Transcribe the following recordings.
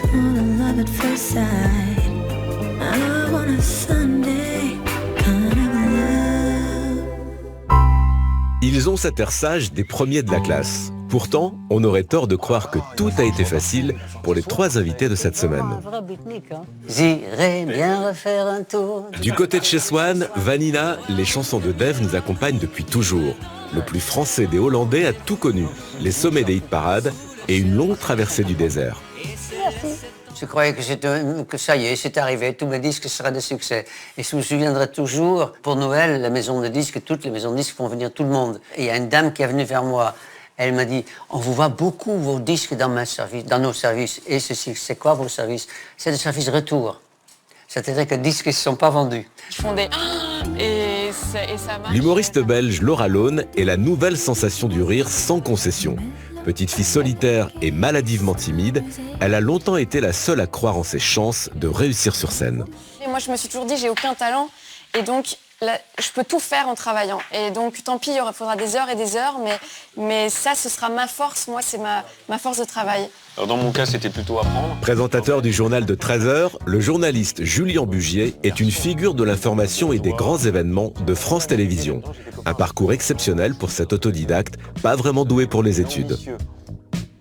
It's more than love at first sight. I want a Sunday kind of love. Ils ont cet air sage des premiers de la classe. Pourtant, on aurait tort de croire que tout a été facile pour les trois invités de cette semaine. J'irai bien refaire un tour. Du côté de chez Swan, Vanina, les chansons de Dave nous accompagnent depuis toujours. Le plus français des Hollandais a tout connu, les sommets des hit-parades et une longue traversée du désert. Je croyais que ça y est, c'est arrivé, tous mes disques seraient des succès. Et je me souviendrai toujours, pour Noël, la maison de disques, toutes les maisons de disques font venir tout le monde. Et il y a une dame qui est venue vers moi. Elle m'a dit, on vous voit beaucoup vos disques dans nos services. Et ceci, c'est quoi vos services? C'est des services retour. C'est-à-dire que les disques ne sont pas vendus. Ils font des... Et ça marche. L'humoriste belge Laura Lone est la nouvelle sensation du rire sans concession. Petite fille solitaire et maladivement timide, elle a longtemps été la seule à croire en ses chances de réussir sur scène. Et moi, je me suis toujours dit, j'ai aucun talent. Et donc, là, je peux tout faire en travaillant. Et donc, tant pis, il faudra des heures et des heures. Mais ça, ce sera ma force. Moi, c'est ma force de travail. Alors dans mon cas, c'était plutôt apprendre. Présentateur du journal de 13h, le journaliste Julien Bugier est une figure de l'information et des grands événements de France Télévisions. Un parcours exceptionnel pour cet autodidacte, pas vraiment doué pour les études.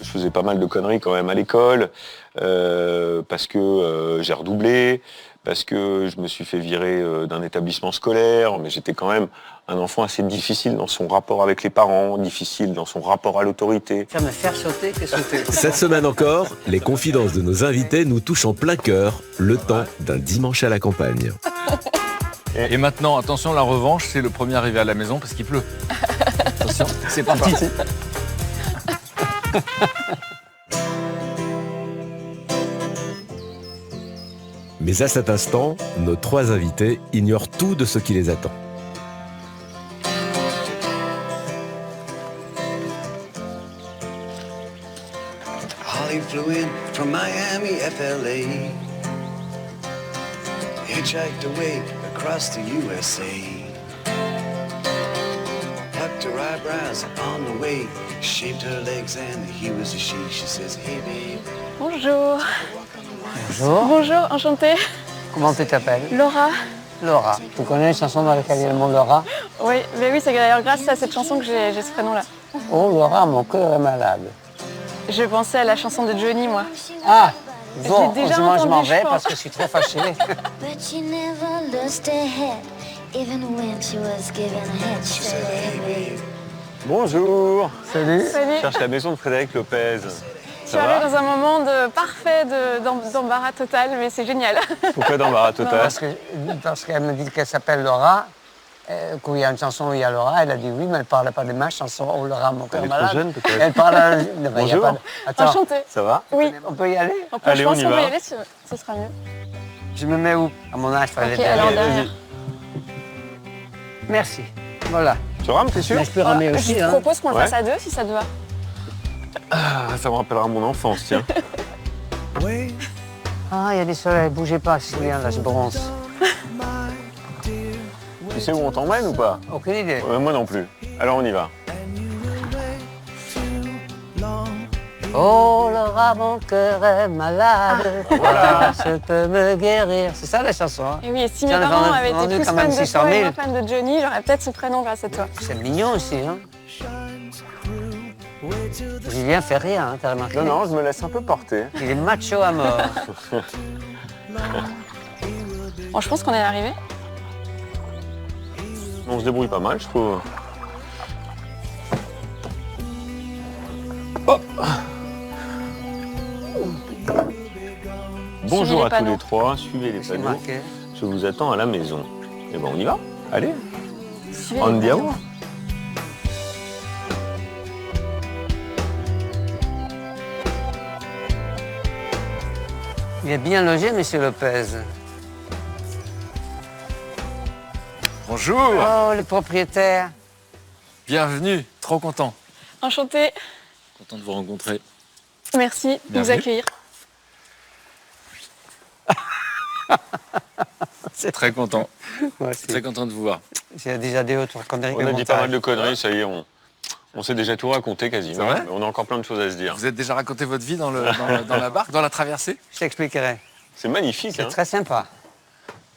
Je faisais pas mal de conneries quand même à l'école, parce que j'ai redoublé, parce que je me suis fait virer d'un établissement scolaire, mais j'étais quand même un enfant assez difficile dans son rapport avec les parents, difficile dans son rapport à l'autorité. Ça me faire sauter que sauter. Cette semaine encore, les confidences de nos invités nous touchent en plein cœur, le temps d'un dimanche à la campagne. Et maintenant, attention, la revanche, c'est le premier arrivé à la maison parce qu'il pleut. Attention, c'est parti. Mais à cet instant, nos trois invités ignorent tout de ce qui les attend. Holly flew in from Miami, FLA. Hitchhiked away across the USA. Plucked her eyebrows on the way. Shaved her legs and he was a she. She says, hey babe. Bonjour. Bonjour. Bonjour, enchantée. Comment tu t'appelles? Laura. Laura. Tu connais une chanson dans laquelle il y a le mot Laura? Oui, mais oui, c'est d'ailleurs grâce à cette chanson que j'ai ce prénom-là. Oh Laura, mon cœur est malade. Je pensais à la chanson de Johnny, moi. Ah Je bon, l'ai déjà je m'en entendu, vais je pense. parce que je suis très fâché. But she never lost her head, even when she was given head. She said, hey babe. Bonjour. Salut. Je Salut. cherche la maison de Frédéric Lopez. Je suis arrivée dans un moment parfait d'embarras total, mais c'est génial. Pourquoi d'embarras total? Parce qu'elle me dit qu'elle s'appelle Laura, qu'il y a une chanson où il y a Laura, elle a dit oui, mais elle ne parlait pas de ma chanson, oh Laura, mon cœur Elle est malade. trop jeune, peut-être. Elle parle à... Non, mais il y a Bonjour. pas de- Attends, Enchantée. Ça va? Oui. on peut y aller? Allez, Je pense on y qu'on va. peut y aller, ce sera mieux. Je me mets où? À mon âge, il fallait Ok, être alors derrière. derrière. Merci. Voilà. Tu rames, t'es sûr? Mais je peux ramer aussi. Je Hein. propose qu'on le Ouais. fasse à deux, si ça te va. Ah, ça me rappellera mon enfance, tiens. Ah, il y a des soleils, bougez pas, c'est bien, là, je bronze. Tu sais où on t'emmène ou pas? Aucune idée. Moi non plus. Alors on y va. Oh Laura, mon cœur est malade, voilà, je peux me guérir. C'est ça la chanson, hein? Et oui, et si mes Tiens, on parents a avaient vendu été plus quand fans même de 600 toi 000. et moins fans de Johnny, j'aurais peut-être ce prénom grâce à toi. C'est mignon aussi, hein? Julien fait rien, hein, t'as remarqué? Non, non, je me laisse un peu porter. Il est macho à mort. Bon, je pense qu'on est arrivé. On se débrouille pas mal, je trouve. Hop. Bonjour les à tous panneaux. les trois, suivez les C'est panneaux. marqué. Je vous attends à la maison. Et ben on y va. Allez, Suivez on les dit à panneaux. vous. Il est bien logé, monsieur Lopez. Bonjour. Oh, le propriétaire. Bienvenue. Trop content. Enchantée. Content de vous rencontrer. Merci de nous Bienvenue. accueillir. Très content. Moi aussi. Très content de vous voir. J'ai déjà dit autres conneries. On a dit pas mal de conneries, ça y est, on On s'est déjà tout raconté quasiment. C'est vrai Mais on a encore plein de choses à se dire. Vous êtes déjà raconté votre vie dans la barque, dans la traversée? Je t'expliquerai. C'est magnifique. C'est Hein. très sympa.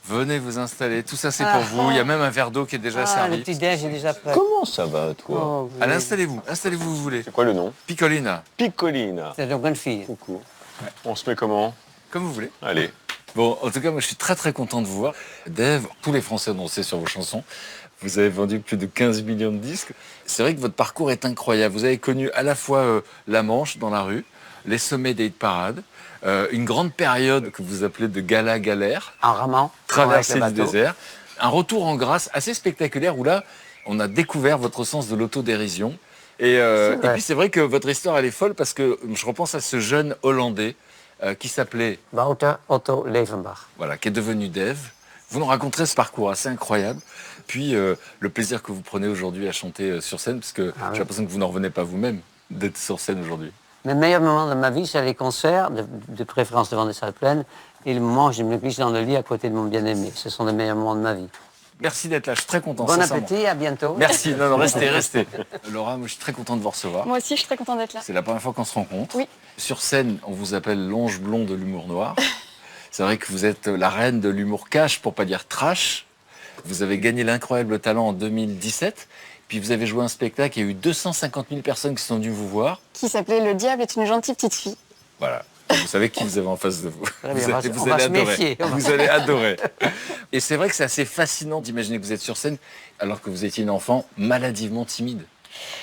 Venez vous installer, tout ça c'est pour vous. Il y a même un verre d'eau qui est déjà Le servi. petit déj est déjà prêt. Comment ça va, toi? Oh, oui. Allez, installez-vous où vous voulez. C'est quoi le nom? Piccolina, Piccolina. C'est une bonne fille. Coucou. On se met comment? comme vous voulez. Allez. Bon, en tout cas, moi je suis très très content de vous voir. Dave, tous les Français ont dansé sur vos chansons. Vous avez vendu plus de 15 millions de disques. C'est vrai que votre parcours est incroyable. Vous avez connu à la fois la Manche dans la rue, les sommets des hit parades, une grande période que vous appelez de gala galère, En ramant. traversée avec du le bateau. désert, un retour en grâce assez spectaculaire où là, on a découvert votre sens de l'autodérision. Et vrai. puis c'est vrai que votre histoire elle est folle parce que je repense à ce jeune Hollandais qui s'appelait, Wouter Otto Levenbach. voilà, qui est devenu Dave. Vous nous raconterez ce parcours assez incroyable. Puis le plaisir que vous prenez aujourd'hui à chanter sur scène, parce que j'ai l'impression que vous n'en revenez pas vous-même d'être sur scène aujourd'hui. Le meilleur moment de ma vie, c'est les concerts, de préférence devant des salles pleines, et le moment où je me glisse dans le lit à côté de mon bien-aimé. Ce sont les meilleurs moments de ma vie. Merci d'être là, je suis très content. Bon sincèrement. appétit, à bientôt. Merci, non, restez. Laura, moi je suis très content de vous recevoir. Moi aussi, je suis très contente d'être là. C'est la première fois qu'on se rencontre. Oui. Sur scène, on vous appelle l'ange blond de l'humour noir. C'est vrai que vous êtes la reine de l'humour cash, pour pas dire trash. Vous avez gagné l'incroyable talent en 2017. Puis vous avez joué un spectacle, il y a eu 250 000 personnes qui sont venues vous voir. Qui s'appelait Le Diable est une gentille petite fille. Voilà. Vous savez qui vous avez en face de vous. Très bien, Vous on va allez se adorer. méfier. Vous allez adorer. Et c'est vrai que c'est assez fascinant d'imaginer que vous êtes sur scène alors que vous étiez une enfant maladivement timide.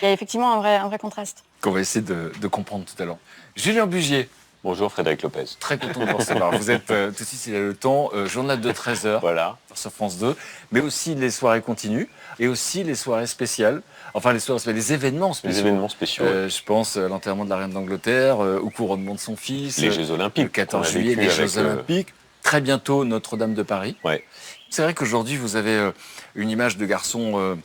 Il y a effectivement un vrai contraste. Qu'on va essayer de comprendre tout à l'heure. Julien Bugier, Bonjour Frédéric Lopez. très content de vous recevoir. Vous êtes, tout de suite, il a le temps, journal de 13h Voilà. sur France 2, mais aussi les soirées continues et aussi les soirées spéciales. Enfin, les événements spéciaux. Les événements spéciaux. Je pense à l'enterrement de la reine d'Angleterre, au couronnement de son fils. Les Jeux Olympiques. Le 14 qu'on a juillet, vécu les avec, Jeux Olympiques. Très bientôt, Notre-Dame de Paris. Ouais. C'est vrai qu'aujourd'hui, vous avez une image de garçon,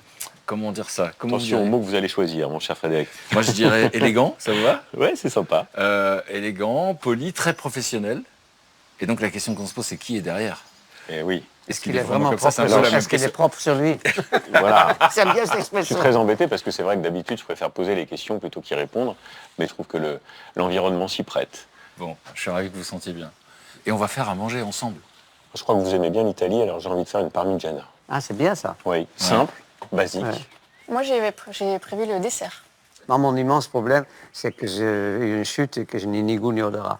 comment dire ça? Comment Attention vous au direz mot que vous allez choisir, mon cher Frédéric. Moi, je dirais élégant, ça vous va? Ouais, c'est sympa. Élégant, poli, très professionnel. Et donc, la question qu'on se pose, c'est qui est derrière? Et oui. Est-ce Il est vraiment comme ça? propre. C'est un peu la même Est-ce qu'il est question. propre sur lui? Voilà. J'aime bien cette Je suis expression. très embêté parce que c'est vrai que d'habitude, je préfère poser les questions plutôt qu'y répondre. Mais je trouve que l'environnement s'y prête. Bon, je suis ravi que vous vous sentiez bien. Et on va faire à manger ensemble. Je crois que vous aimez bien l'Italie, alors j'ai envie de faire une parmigiana. Ah, c'est bien ça. Oui, simple, basique. Ouais. Moi, j'ai prévu le dessert. Moi, mon immense problème, c'est que j'ai eu une chute et que je n'ai ni goût ni odorat.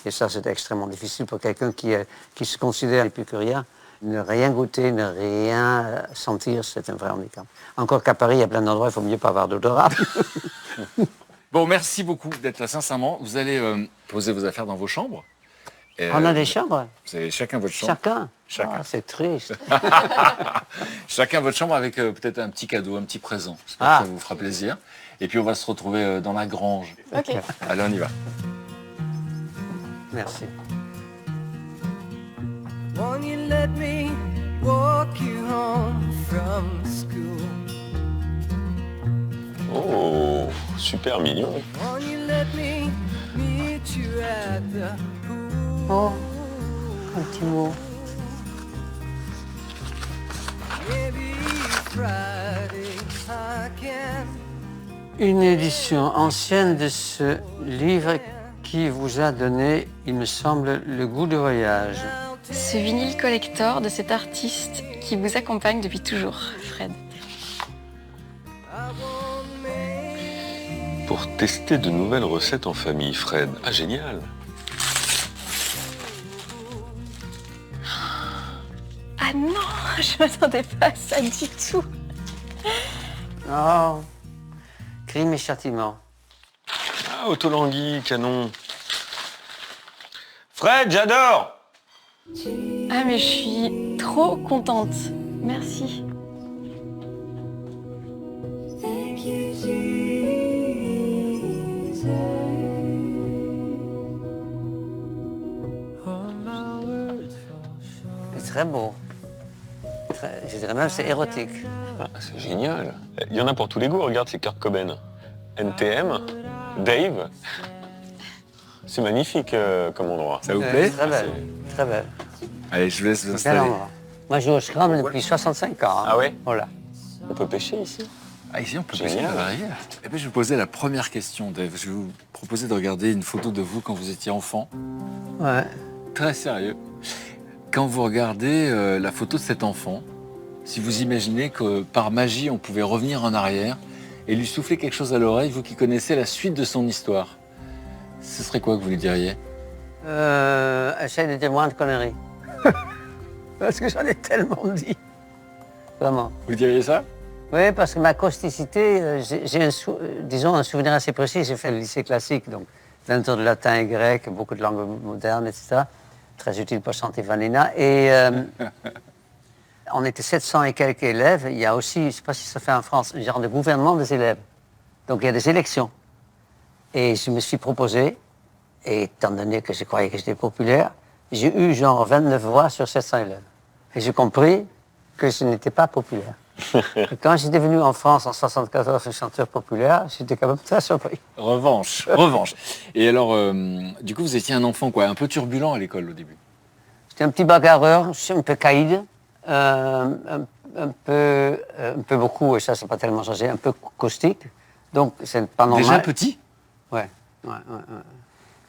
Et ça, c'est extrêmement difficile pour quelqu'un qui se considère épicurien. Ne rien goûter, ne rien sentir, c'est un vrai handicap. Encore qu'à Paris, il y a plein d'endroits, il faut mieux pas avoir d'odorat. Bon, merci beaucoup d'être là, sincèrement. Vous allez poser vos affaires dans vos chambres. Et, On a des chambres? Vous avez chacun votre chambre. Chacun? Chacun. Ah, c'est triste. Chacun votre chambre avec peut-être un petit cadeau, un petit présent. J'espère Ah. que ça vous fera plaisir. Et puis on va se retrouver dans la grange. Ok. Allez, on y va. Merci. Won't you let me walk you home from school? Oh, super mignon. Won't you let me meet you at the pool? Oh, un petit mot. Maybe Friday I can. Une édition ancienne de ce livre qui vous a donné, il me semble, le goût de voyage. Ce vinyle collector de cet artiste qui vous accompagne depuis toujours, Fred. Pour tester de nouvelles recettes en famille, Fred. Ah, génial. Ah non, je m'attendais pas à ça du tout. Oh, crime et châtiment. Ah, autolangui, canon. Fred, j'adore. Ah mais je suis trop contente. Merci. C'est très beau. Je dirais même c'est érotique. Ah, c'est génial. Il y en a pour tous les goûts. Regarde, c'est Kurt Cobain. NTM, Dave. C'est magnifique comme endroit. Ça vous plaît? Très belle, très belle. Allez, je vous laisse vous Quel installer. endroit. Moi, je joue au Scrabble depuis 65 ans. hein. Ah ouais? Voilà. On peut pêcher ici? Ah, ici, on peut passer Génial. par l'arrière. Et puis, je vous posais la première question, Dave. Je vais vous proposer de regarder une photo de vous quand vous étiez enfant. Ouais. Très sérieux. Quand vous regardez la photo de cet enfant, si vous imaginez que par magie, on pouvait revenir en arrière et lui souffler quelque chose à l'oreille, vous qui connaissez la suite de son histoire, ce serait quoi que vous lui diriez? Essaye de dire moins de conneries. Parce que j'en ai tellement dit. Vraiment. Vous diriez ça? Oui, parce que ma causticité, j'ai disons un souvenir assez précis. J'ai fait le lycée classique, donc 20 heures de latin et grec, beaucoup de langues modernes, etc. Très utile pour chanter Vanina. Et on était 700 et quelques élèves. Il y a aussi, je ne sais pas si ça fait en France, un genre de gouvernement des élèves. Donc il y a des élections. Et je me suis proposé, et étant donné que je croyais que j'étais populaire, j'ai eu genre 29 voix sur 700 élèves. Et j'ai compris que je n'étais pas populaire. Et quand j'étais venu en France en 74 chanteur populaire, j'étais quand même très surpris. Revanche, revanche. Et alors, du coup, vous étiez un enfant quoi, un peu turbulent à l'école au début. J'étais un petit bagarreur, je suis un peu caïd, un peu beaucoup, et ça, c'est pas tellement changé, un peu caustique. Donc, c'est pas normal. Déjà petit? Ouais.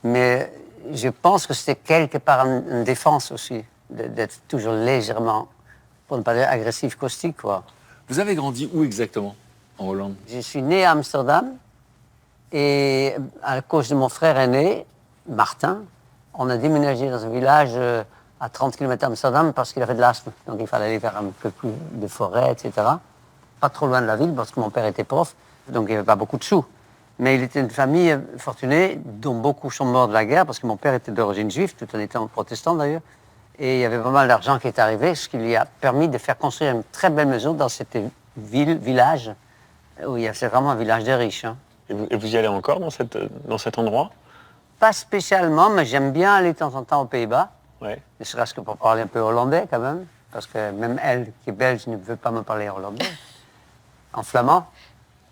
Mais je pense que c'était quelque part une défense aussi, d'être toujours légèrement, pour ne pas dire agressif, caustique, quoi. Vous avez grandi où exactement en Hollande? Je suis né à Amsterdam et à cause de mon frère aîné, Martin, on a déménagé dans un village à 30 km d'Amsterdam parce qu'il avait de l'asthme. Donc il fallait aller vers un peu plus de forêt, etc. Pas trop loin de la ville parce que mon père était prof, donc il n'y avait pas beaucoup de sous. Mais il était une famille fortunée dont beaucoup sont morts de la guerre parce que mon père était d'origine juive, tout en étant protestant d'ailleurs. Et il y avait pas mal d'argent qui est arrivé, ce qui lui a permis de faire construire une très belle maison dans cette village, où c'est vraiment un village de riches. Hein. Et vous y allez encore dans cet endroit? Pas spécialement, mais j'aime bien aller de temps en temps aux Pays-Bas, Ouais. ne serait-ce que pour parler un peu hollandais quand même, parce que même elle, qui est belge, ne veut pas me parler hollandais. En flamand.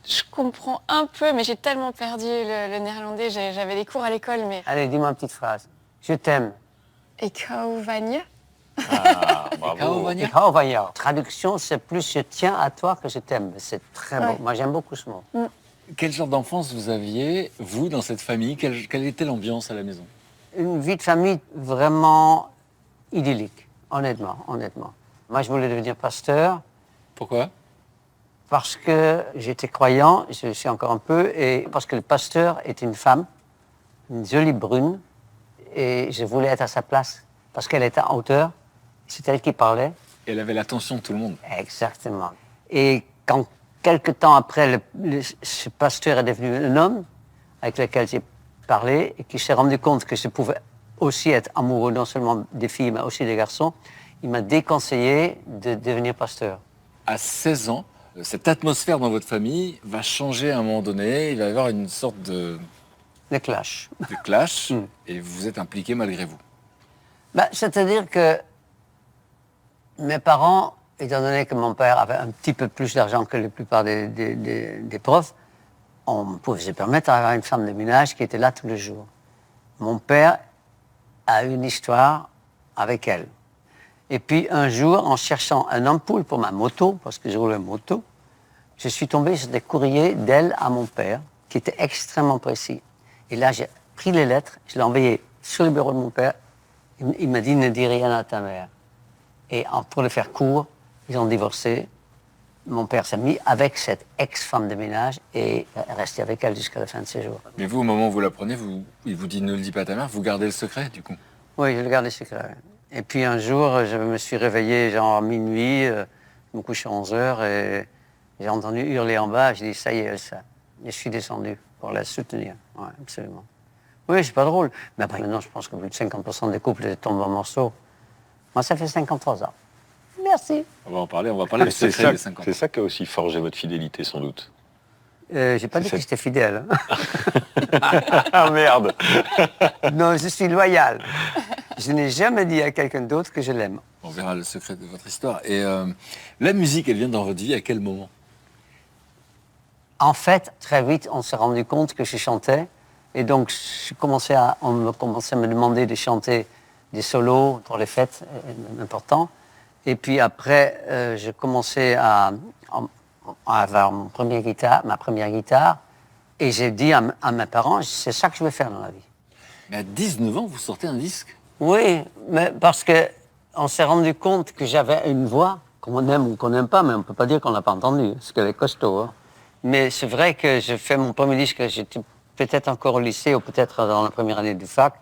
Je comprends un peu, mais j'ai tellement perdu le néerlandais. J'avais des cours à l'école, mais... Allez, dis-moi une petite phrase. Je t'aime. Ik hou van je. Ah, bravo. Ik hou van jou. Traduction, c'est plus je tiens à toi que je t'aime. C'est très beau. Ouais. Moi, j'aime beaucoup ce mot. Quel genre d'enfance vous aviez, vous, dans cette famille? Quelle était l'ambiance à la maison? Une vie de famille vraiment idyllique, honnêtement. Moi, je voulais devenir pasteur Pourquoi? parce que j'étais croyant, je le suis encore un peu, et parce que le pasteur est une femme, une jolie brune, et je voulais être à sa place, parce qu'elle était en hauteur, c'est elle qui parlait. Elle avait l'attention de tout le monde. Exactement. Et quand, quelque temps après, ce pasteur est devenu un homme avec lequel j'ai parlé, et qui s'est rendu compte que je pouvais aussi être amoureux non seulement des filles, mais aussi des garçons, il m'a déconseillé de devenir pasteur. À 16 ans, cette atmosphère dans votre famille va changer à un moment donné. Il va y avoir une sorte de Le clash. clash et vous êtes impliqué malgré vous. C'est-à-dire que mes parents, étant donné que mon père avait un petit peu plus d'argent que la plupart des profs, on pouvait se permettre d'avoir une femme de ménage qui était là tous les jours. Mon père a eu une histoire avec elle. Et puis un jour, en cherchant un ampoule pour ma moto, parce que je roulais une moto, je suis tombé sur des courriers d'elle à mon père, qui étaient extrêmement précis. Et là, j'ai pris les lettres, je l'ai envoyé sur le bureau de mon père. Il m'a dit, ne dis rien à ta mère. Et pour le faire court, ils ont divorcé. Mon père s'est mis avec cette ex-femme de ménage et est resté avec elle jusqu'à la fin de ses jours. Mais vous, au moment où vous l'apprenez, il vous dit ne le dis pas à ta mère, vous gardez le secret du coup. Oui, je le gardais secret. Et puis un jour, je me suis réveillé genre à minuit, je me couchais à 11h et j'ai entendu hurler en bas. J'ai dit, ça y est, Elsa. Et je suis descendu pour la soutenir. Oui, absolument. Oui, c'est pas drôle. Mais après, maintenant, je pense que plus de 50% des couples tombent en morceaux. Moi, ça fait 53 ans. Merci. On va parler du C'est secret ça, des 50 ans. c'est ça qui a aussi forgé votre fidélité, sans doute. J'ai pas dit que j'étais fidèle. Ah merde. Non, je suis loyal. Je n'ai jamais dit à quelqu'un d'autre que je l'aime. On verra le secret de votre histoire. Et la musique, elle vient dans votre vie à quel moment? En fait, très vite, on s'est rendu compte que je chantais. Et donc, on me commençait à me demander de chanter des solos pour les fêtes importants. Et puis après, j'ai commencé à à avoir ma première guitare. Et j'ai dit à mes parents, c'est ça que je veux faire dans la vie. Mais à 19 ans, vous sortez un disque. Oui, mais parce qu'on s'est rendu compte que j'avais une voix qu'on aime ou qu'on n'aime pas, mais on ne peut pas dire qu'on ne l'a pas entendue, parce qu'elle est costaud. Hein. Mais c'est vrai que j'ai fait mon premier disque, j'étais peut-être encore au lycée ou peut-être dans la première année du fac.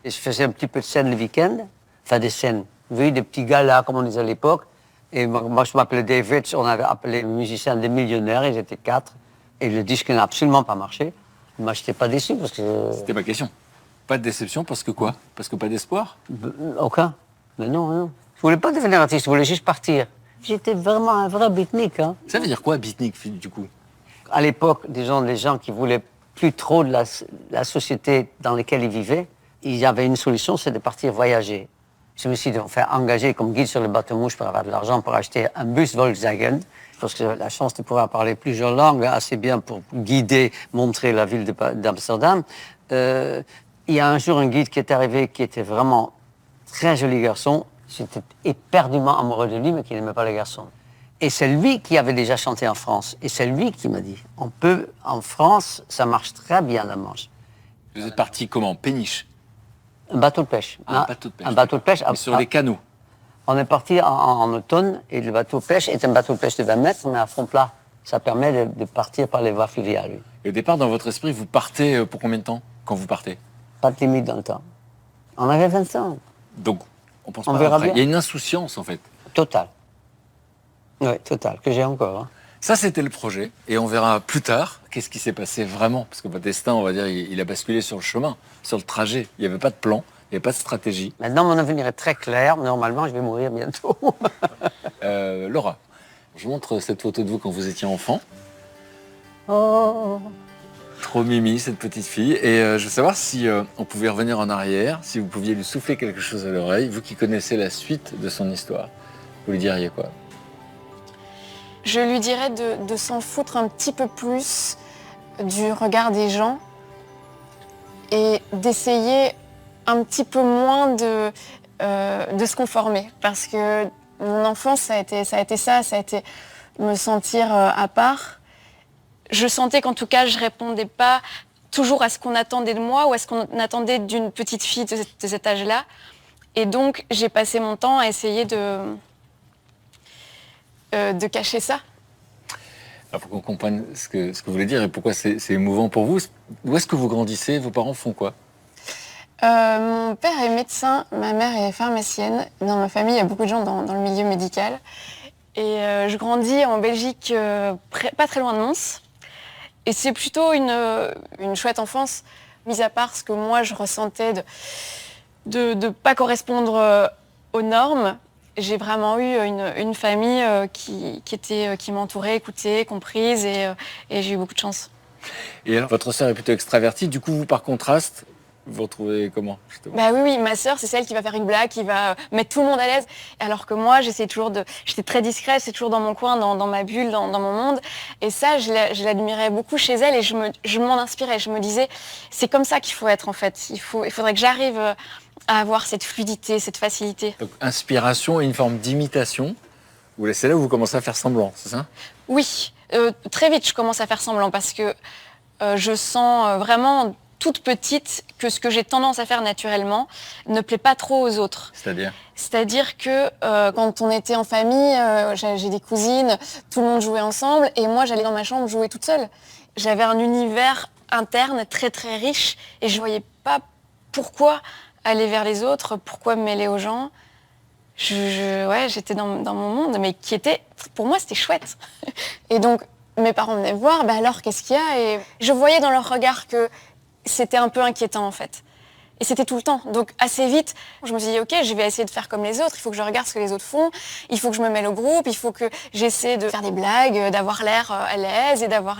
Et je faisais un petit peu de scène le week-end, enfin des scènes, vous voyez, des petits galas comme on disait à l'époque. Et moi je m'appelais David, on avait appelé les musiciens des millionnaires, ils étaient 4. Et le disque n'a absolument pas marché. Moi je n'étais pas déçu parce que... C'était ma question. Pas de déception parce que quoi? Parce que pas d'espoir? Aucun. Mais non. Je voulais pas devenir artiste, je voulais juste partir. J'étais vraiment un vrai beatnik. Hein. Ça veut dire quoi, beatnik, du coup? À l'époque, disons, les gens qui voulaient plus trop de la société dans laquelle ils vivaient, il y avait une solution, c'est de partir voyager. Je me suis fait engager comme guide sur le bateau-mouche pour avoir de l'argent pour acheter un bus Volkswagen. Parce que j'avais la chance de pouvoir parler plusieurs langues, assez bien pour guider, montrer la ville d'Amsterdam. Il y a un jour un guide qui est arrivé qui était vraiment très joli garçon. J'étais éperdument amoureux de lui, mais qui n'aimait pas les garçons. Et c'est lui qui avait déjà chanté en France. Et c'est lui qui m'a dit, en France, ça marche très bien la Manche. Vous êtes parti comment? Péniche? Un bateau de pêche. Un bateau de pêche. Un bateau de pêche. Et sur les canaux? On est parti en automne et le bateau de pêche est un bateau de pêche de 20 mètres, mais à fond plat. Ça permet de partir par les voies fluviales. Oui. Et au départ, dans votre esprit, vous partez pour combien de temps quand vous partez? Pas de limite dans le temps. On avait 20 ans. Donc, on pense On pas verra après. bien. Il y a une insouciance, en fait. Total. Oui, total, que j'ai encore. Hein. Ça, c'était le projet. Et on verra plus tard qu'est-ce qui s'est passé vraiment. Parce que votre destin, on va dire, il a basculé sur le chemin, sur le trajet. Il n'y avait pas de plan, il n'y avait pas de stratégie. Maintenant, mon avenir est très clair. Normalement, je vais mourir bientôt. Laura, je vous montre cette photo de vous quand vous étiez enfant. Oh. Trop mimi, cette petite fille. Et je veux savoir si on pouvait revenir en arrière, si vous pouviez lui souffler quelque chose à l'oreille, vous qui connaissez la suite de son histoire. Vous lui diriez quoi? Je lui dirais de s'en foutre un petit peu plus du regard des gens et d'essayer un petit peu moins de se conformer. Parce que mon enfance, ça a été me sentir à part. Je sentais qu'en tout cas, je répondais pas toujours à ce qu'on attendait de moi ou à ce qu'on attendait d'une petite fille de cet âge-là. Et donc, j'ai passé mon temps à essayer de cacher ça. Alors, pour qu'on comprenne ce que vous voulez dire et pourquoi c'est émouvant pour vous, où est-ce que vous grandissez? Vos parents font quoi? Mon père est médecin, ma mère est pharmacienne. Dans ma famille, il y a beaucoup de gens dans le milieu médical. Et je grandis en Belgique, pas très loin de Mons. Et c'est plutôt une chouette enfance, mis à part ce que moi je ressentais de pas correspondre aux normes. J'ai vraiment eu une famille qui m'entourait, écoutait, comprise, et j'ai eu beaucoup de chance. Et alors, votre sœur est plutôt extravertie, du coup, vous, par contraste, vous retrouvez comment, justement? Bah oui, ma sœur, c'est celle qui va faire une blague, qui va mettre tout le monde à l'aise. Alors que moi, j'étais très discrète, c'est toujours dans mon coin, dans ma bulle, dans mon monde. Et ça, je l'admirais beaucoup chez elle et je m'en inspirais. Je me disais, c'est comme ça qu'il faut être, en fait. Il faudrait que j'arrive à avoir cette fluidité, cette facilité. Donc, inspiration et une forme d'imitation. C'est là où vous commencez à faire semblant, c'est ça? Oui, très vite, je commence à faire semblant parce que je sens vraiment toute petite que ce que j'ai tendance à faire naturellement ne plaît pas trop aux autres. C'est-à-dire que quand on était en famille, j'ai des cousines, tout le monde jouait ensemble et moi j'allais dans ma chambre jouer toute seule. J'avais un univers interne très très riche et je voyais pas pourquoi aller vers les autres, pourquoi me mêler aux gens. J'étais dans mon monde, mais pour moi c'était chouette. Et donc mes parents venaient me voir, alors qu'est-ce qu'il y a? Et je voyais dans leur regard que c'était un peu inquiétant en fait. Et c'était tout le temps. Donc assez vite, je me suis dit ok, je vais essayer de faire comme les autres, il faut que je regarde ce que les autres font, il faut que je me mêle au groupe, il faut que j'essaie de faire des blagues, d'avoir l'air à l'aise et d'avoir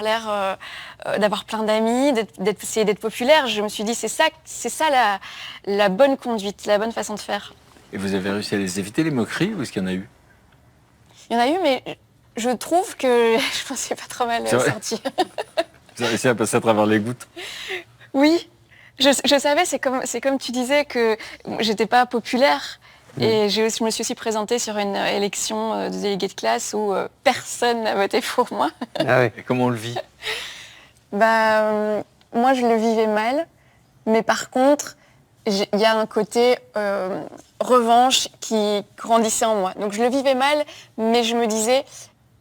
plein d'amis, d'essayer d'être populaire. Je me suis dit c'est ça la bonne conduite, la bonne façon de faire. Et vous avez réussi à les éviter, les moqueries, ou est-ce qu'il y en a eu? Il y en a eu, mais je trouve que je m'en suis pas trop mal sortie. Vous avez réussi à passer à travers les gouttes? Oui, je savais, c'est comme tu disais que j'étais pas populaire Et je me suis aussi présentée sur une élection de délégué de classe où personne n'a voté pour moi. Ah oui. Et comment on le vit? Moi, je le vivais mal, mais par contre, il y a un côté revanche qui grandissait en moi. Donc je le vivais mal, mais je me disais,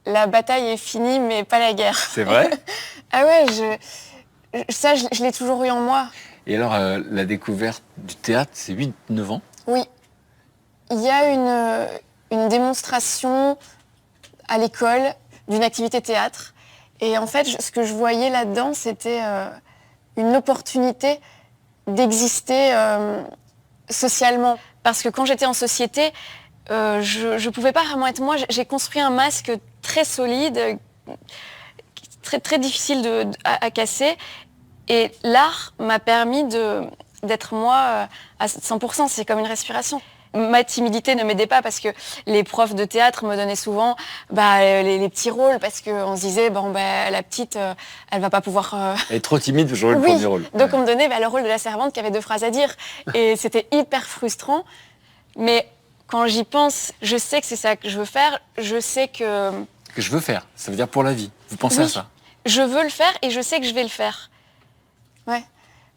la bataille est finie, mais pas la guerre. C'est vrai? Ah ouais, je l'ai toujours eu en moi. Et alors, la découverte du théâtre, c'est 8-9 ans? Oui. Il y a une démonstration à l'école d'une activité théâtre. Et en fait, ce que je voyais là-dedans, c'était une opportunité d'exister socialement. Parce que quand j'étais en société, je ne pouvais pas vraiment être moi. J'ai construit un masque très solide, très, très difficile à casser. Et l'art m'a permis d'être moi à 100%. C'est comme une respiration. Ma timidité ne m'aidait pas parce que les profs de théâtre me donnaient souvent les petits rôles parce qu'on se disait la petite elle va pas pouvoir Elle est trop timide pour jouer le premier rôle. Donc on me donnait le rôle de la servante qui avait 2 phrases à dire et c'était hyper frustrant, mais quand j'y pense, je sais que c'est ça que je veux faire, je sais que je veux faire, ça veut dire pour la vie. Vous pensez à ça? Je veux le faire et je sais que je vais le faire. Ouais.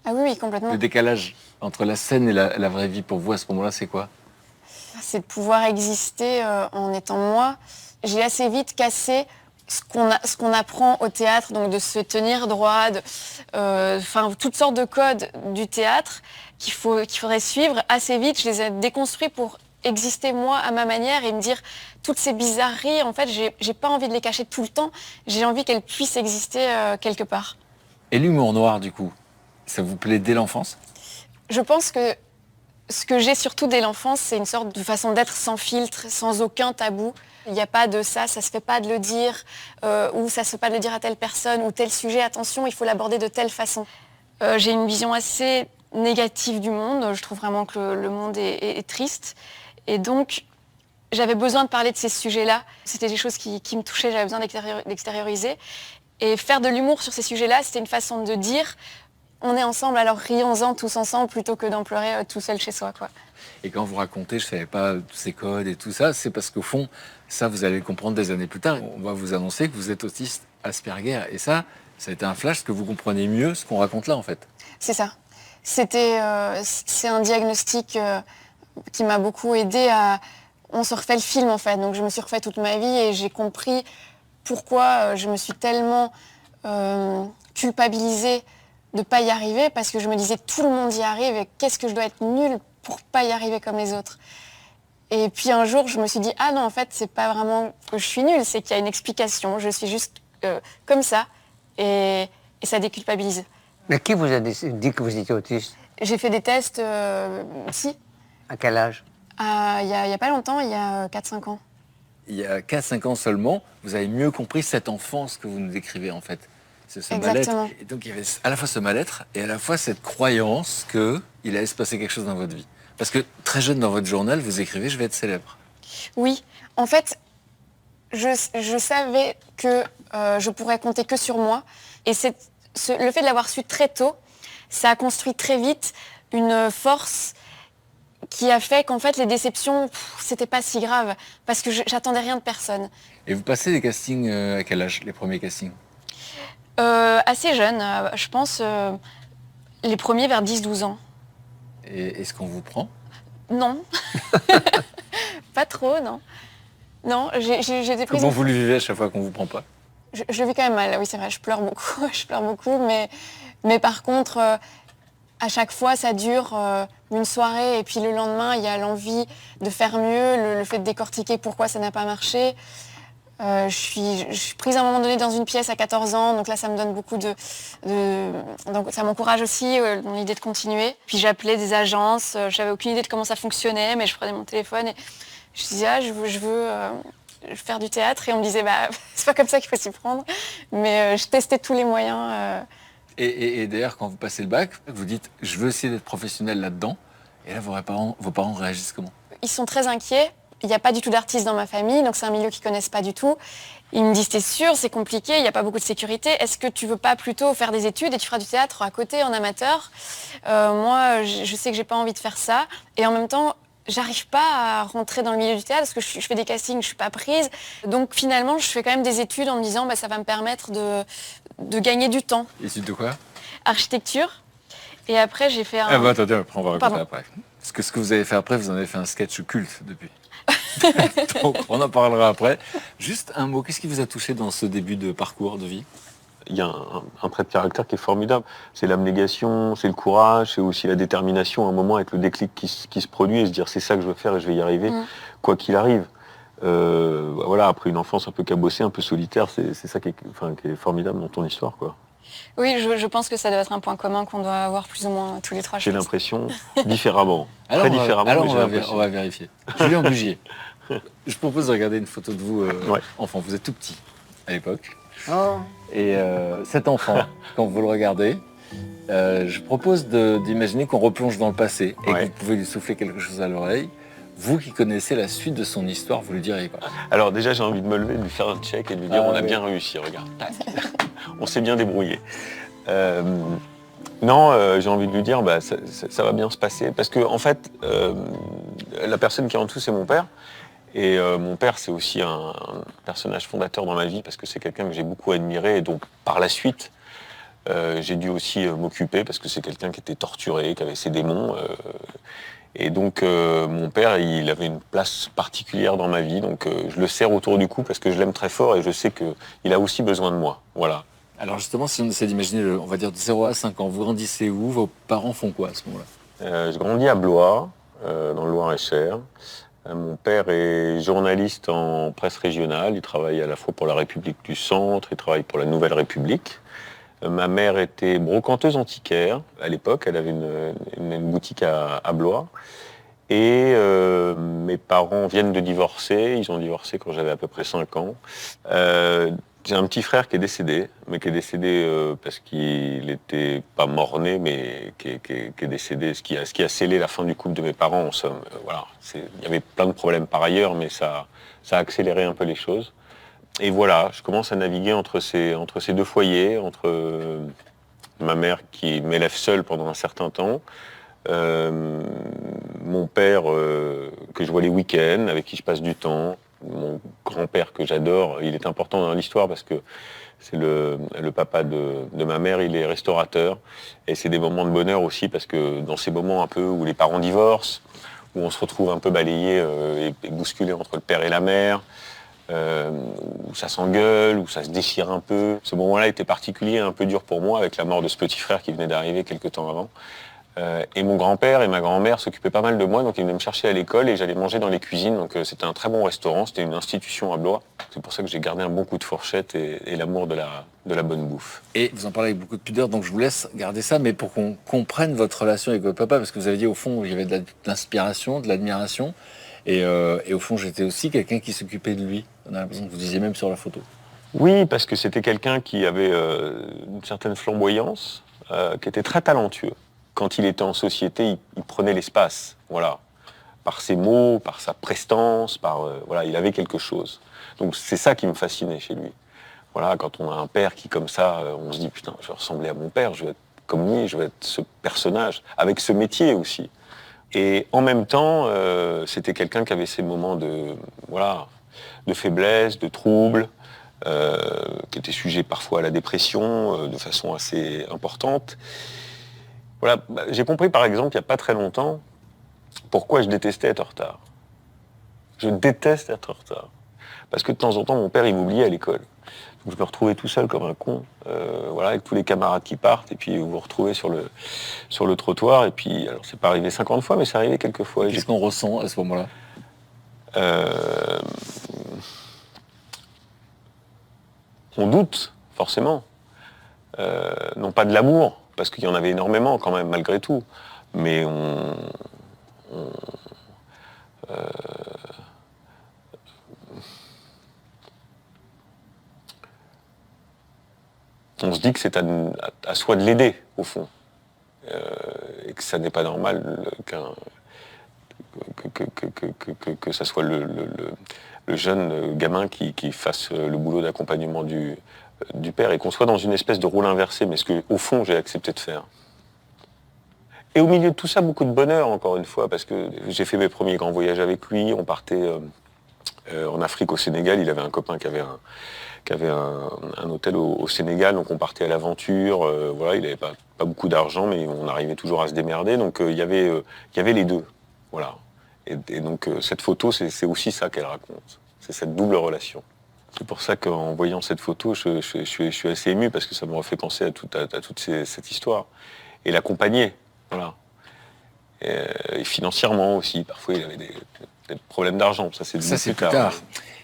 Ah oui, complètement. Le décalage entre la scène et la vraie vie pour vous à ce moment-là, c'est quoi? C'est de pouvoir exister en étant moi. J'ai assez vite cassé ce qu'on apprend au théâtre, donc de se tenir droit, toutes sortes de codes du théâtre qu'il faudrait suivre. Assez vite, je les ai déconstruits pour exister moi à ma manière et me dire toutes ces bizarreries, en fait, j'ai pas envie de les cacher tout le temps. J'ai envie qu'elles puissent exister quelque part. Et l'humour noir, du coup, ça vous plaît dès l'enfance? Je pense que ce que j'ai surtout dès l'enfance, c'est une sorte de façon d'être sans filtre, sans aucun tabou. Il n'y a pas de ça se fait pas de le dire, ou ça se fait pas de le dire à telle personne, ou tel sujet, attention, il faut l'aborder de telle façon. J'ai une vision assez négative du monde, je trouve vraiment que le monde est triste. Et donc, j'avais besoin de parler de ces sujets-là. C'était des choses qui me touchaient, j'avais besoin d'extérioriser. Et faire de l'humour sur ces sujets-là, c'était une façon de dire on est ensemble, alors rions-en tous ensemble plutôt que d'en pleurer tout seul chez soi, quoi. Et quand vous racontez, je savais pas tous ces codes et tout ça, c'est parce qu'au fond, ça, vous allez le comprendre des années plus tard. On va vous annoncer que vous êtes autiste Asperger. Et ça a été un flash, que vous comprenez mieux ce qu'on raconte là, en fait. C'est ça. C'est un diagnostic qui m'a beaucoup aidé à... On se refait le film, en fait. Donc, je me suis refait toute ma vie et j'ai compris pourquoi je me suis tellement culpabilisée de pas y arriver, parce que je me disais tout le monde y arrive et qu'est-ce que je dois être nulle pour pas y arriver comme les autres. Et puis un jour, je me suis dit ah non, en fait, c'est pas vraiment que je suis nulle, c'est qu'il y a une explication. Je suis juste comme ça et ça déculpabilise. Mais qui vous a dit que vous étiez autiste? J'ai fait des tests psy. À quel âge? Il y a pas longtemps, il y a 4-5 ans. Il y a 4-5 ans seulement, vous avez mieux compris cette enfance que vous nous décrivez, en fait. C'est ce Exactement. mal-être. Et donc il y avait à la fois ce mal-être et à la fois cette croyance qu'il allait se passer quelque chose dans votre vie. Parce que très jeune dans votre journal, vous écrivez « Je vais être célèbre ». Oui, en fait, je savais que je pourrais compter que sur moi. Et le fait de l'avoir su très tôt, ça a construit très vite une force qui a fait qu'en fait les déceptions, c'était pas si grave. Parce que j'attendais rien de personne. Et vous passez les castings à quel âge, les premiers castings? Assez jeune, je pense les premiers vers 10-12 ans. Et est-ce qu'on vous prend? Non. Pas trop, non. Non, j'ai des prises... Comment vous le vivez à chaque fois qu'on vous prend pas? Je le vis quand même mal, oui c'est vrai, je pleure beaucoup, mais par contre, à chaque fois ça dure une soirée et puis le lendemain il y a l'envie de faire mieux, le fait de décortiquer pourquoi ça n'a pas marché. Je suis prise à un moment donné dans une pièce à 14 ans, donc là ça me donne beaucoup donc ça m'encourage aussi dans l'idée de continuer. Puis j'appelais des agences, j'avais aucune idée de comment ça fonctionnait, mais je prenais mon téléphone et je disais je veux faire du théâtre, et on me disait c'est pas comme ça qu'il faut s'y prendre, mais je testais tous les moyens. Et d'ailleurs quand vous passez le bac, vous dites je veux essayer d'être professionnel là-dedans, et là vos parents réagissent comment? Ils sont très inquiets. Il n'y a pas du tout d'artistes dans ma famille, donc c'est un milieu qu'ils ne connaissent pas du tout. Ils me disent, t'es sûr, c'est compliqué, il n'y a pas beaucoup de sécurité. Est-ce que tu veux pas plutôt faire des études et tu feras du théâtre à côté, en amateur? Moi, je sais que j'ai pas envie de faire ça. Et en même temps, j'arrive pas à rentrer dans le milieu du théâtre parce que je fais des castings, je suis pas prise. Donc finalement, je fais quand même des études en me disant ça va me permettre de gagner du temps. Études de quoi? Architecture. Et après, j'ai fait un... Ah bah attendez, après on va raconter Pardon. après. Parce que ce que vous avez fait après, vous en avez fait un sketch culte depuis. Donc on en parlera après. Juste un mot, qu'est-ce qui vous a touché dans ce début de parcours de vie? Il y a un trait de caractère qui est formidable. C'est l'abnégation, c'est le courage, c'est aussi la détermination à un moment avec le déclic qui se produit et se dire c'est ça que je veux faire et je vais y arriver, quoi qu'il arrive. Voilà, après une enfance un peu cabossée, un peu solitaire, c'est ça qui est formidable dans ton histoire, quoi. Oui, je pense que ça doit être un point commun qu'on doit avoir plus ou moins tous les trois. J'ai l'impression, différemment, Alors, très différemment. alors mais j'ai l'impression. on va vérifier. Julien Bugier, je propose de regarder une photo de vous enfant. Vous êtes tout petit à l'époque. Et cet enfant, quand vous le regardez, je propose d'imaginer qu'on replonge dans le passé et que vous pouvez lui souffler quelque chose à l'oreille. Vous qui connaissez la suite de son histoire, vous lui direz quoi? Alors déjà, j'ai envie de me lever, de lui faire un check et de lui dire on a bien réussi, regarde. Tac. On s'est bien débrouillé. Non, j'ai envie de lui dire ça va bien se passer. Parce que en fait, la personne qui est en dessous, c'est mon père. Et mon père, c'est aussi un personnage fondateur dans ma vie parce que c'est quelqu'un que j'ai beaucoup admiré. Et donc, par la suite, j'ai dû aussi m'occuper parce que c'est quelqu'un qui était torturé, qui avait ses démons. Et donc, mon père, il avait une place particulière dans ma vie. Donc, je le serre autour du cou parce que je l'aime très fort et je sais qu'il a aussi besoin de moi. Voilà. Alors justement, si on essaie d'imaginer, on va dire de 0 à 5 ans, vous grandissez où? Vos parents font quoi à ce moment-là? Je grandis à Blois, dans le Loir-et-Cher. Mon père est journaliste en presse régionale. Il travaille à la fois pour la République du Centre, il travaille pour la Nouvelle République. Ma mère était brocanteuse antiquaire à l'époque. Elle avait une boutique à Blois. Et mes parents viennent de divorcer. Ils ont divorcé quand j'avais à peu près 5 ans. J'ai un petit frère qui est décédé, mais qui est décédé parce qu'il n'était pas mort-né, mais qui est décédé, ce qui a scellé la fin du couple de mes parents, en somme. Voilà. Il y avait plein de problèmes par ailleurs, mais ça a accéléré un peu les choses. Et voilà, je commence à naviguer entre ces deux foyers, entre ma mère qui m'élève seule pendant un certain temps, mon père que je vois les week-ends, avec qui je passe du temps, mon grand-père que j'adore. Il est important dans l'histoire parce que c'est le papa de ma mère, il est restaurateur. Et c'est des moments de bonheur aussi parce que dans ces moments un peu où les parents divorcent, où on se retrouve un peu balayé et bousculé entre le père et la mère, où ça s'engueule, où ça se déchire un peu. Ce moment-là était particulier, un peu dur pour moi avec la mort de ce petit frère qui venait d'arriver quelques temps avant. Et mon grand-père et ma grand-mère s'occupaient pas mal de moi, donc ils venaient me chercher à l'école et j'allais manger dans les cuisines. Donc c'était un très bon restaurant, c'était une institution à Blois. C'est pour ça que j'ai gardé un bon coup de fourchette et l'amour de la bonne bouffe. Et vous en parlez avec beaucoup de pudeur, donc je vous laisse garder ça, mais pour qu'on comprenne votre relation avec votre papa, parce que vous avez dit au fond, il y avait de l'inspiration, de l'admiration, et au fond, j'étais aussi quelqu'un qui s'occupait de lui. On a l'impression que vous disiez même sur la photo. Oui, parce que c'était quelqu'un qui avait une certaine flamboyance, qui était très talentueux. Quand il était en société, il prenait l'espace, voilà, par ses mots, par sa prestance, voilà, il avait quelque chose. Donc c'est ça qui me fascinait chez lui. Voilà, quand on a un père qui comme ça, on se dit putain, je vais ressembler à mon père, je vais être comme lui, je vais être ce personnage, avec ce métier aussi. Et en même temps, c'était quelqu'un qui avait ses moments de faiblesse, de trouble, qui était sujet parfois à la dépression de façon assez importante. Voilà, j'ai compris par exemple il n'y a pas très longtemps pourquoi je détestais être en retard. Je déteste être en retard. Parce que de temps en temps mon père il m'oubliait à l'école. Donc je me retrouvais tout seul comme un con, voilà, avec tous les camarades qui partent, et puis vous vous retrouvez sur le trottoir, et puis alors c'est pas arrivé 50 fois, mais c'est arrivé quelques fois. Qu'est-ce qu'on ressent à ce moment-là? On doute, forcément. Non pas de l'amour, parce qu'il y en avait énormément quand même, malgré tout. Mais on se dit que c'est à soi de l'aider, au fond. Et que ça n'est pas normal que ça soit le jeune gamin qui fasse le boulot d'accompagnement du père, et qu'on soit dans une espèce de rôle inversé, mais ce que, au fond, j'ai accepté de faire. Et au milieu de tout ça, beaucoup de bonheur, encore une fois, parce que j'ai fait mes premiers grands voyages avec lui. On partait en Afrique, au Sénégal. Il avait un copain qui avait un hôtel au Sénégal, donc on partait à l'aventure. Voilà, il n'avait pas beaucoup d'argent, mais on arrivait toujours à se démerder. Donc il y avait les deux. Voilà. Et donc cette photo, c'est aussi ça qu'elle raconte. C'est cette double relation. C'est pour ça qu'en voyant cette photo, je suis assez ému, parce que ça me refait penser à toute cette histoire. Et l'accompagner. Voilà. Et financièrement aussi. Parfois, il avait des problèmes d'argent. Ça, c'est plus tard.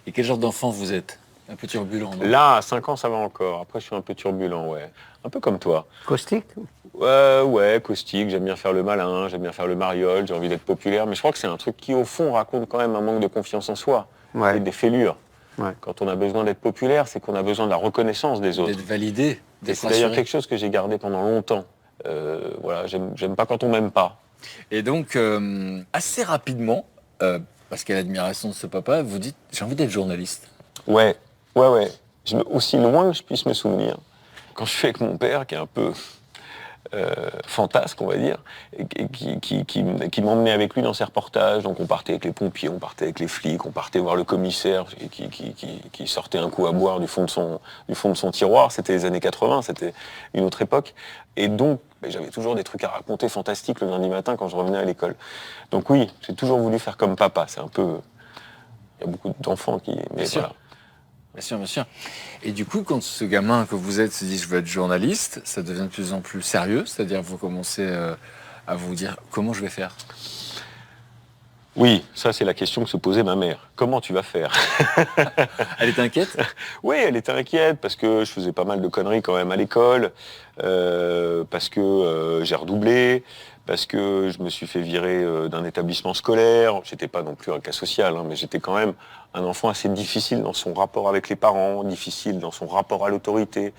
Et quel genre d'enfant vous êtes? Un peu turbulent, non? Là, à 5 ans, ça va encore. Après, je suis un peu turbulent, ouais. Un peu comme toi. Caustique? Ouais, caustique. J'aime bien faire le malin, j'aime bien faire le mariole, j'ai envie d'être populaire. Mais je crois que c'est un truc qui, au fond, raconte quand même un manque de confiance en soi. Ouais. Et des fêlures. Ouais. Quand on a besoin d'être populaire, c'est qu'on a besoin de la reconnaissance des autres. D'être validé, d'être C'est d'ailleurs rassuré. quelque chose que j'ai gardé pendant longtemps. Voilà, j'aime pas quand on m'aime pas. Et donc, assez rapidement, parce qu'à l'admiration de ce papa, vous dites « j'ai envie d'être journaliste ». Ouais. Aussi loin que je puisse me souvenir, quand je suis avec mon père, qui est un peu fantasque, on va dire, et qui m'emmenait avec lui dans ses reportages. Donc on partait avec les pompiers, on partait avec les flics, on partait voir le commissaire et qui sortait un coup à boire du fond de son tiroir. C'était les années 80, c'était une autre époque. Et donc, j'avais toujours des trucs à raconter fantastiques le lundi matin quand je revenais à l'école. Donc oui, j'ai toujours voulu faire comme papa. C'est un peu... Il y a beaucoup d'enfants qui... Mais voilà. Bien sûr, bien sûr. Et du coup, quand ce gamin que vous êtes se dit « je veux être journaliste », ça devient de plus en plus sérieux, c'est-à-dire vous commencez à vous dire « comment je vais faire ?» Oui, ça c'est la question que se posait ma mère. Comment tu vas faire? Elle était inquiète? Oui, elle était inquiète parce que je faisais pas mal de conneries quand même à l'école, parce que j'ai redoublé, parce que je me suis fait virer d'un établissement scolaire. J'étais pas non plus un cas social, hein, mais j'étais quand même un enfant assez difficile dans son rapport avec les parents, difficile dans son rapport à l'autorité,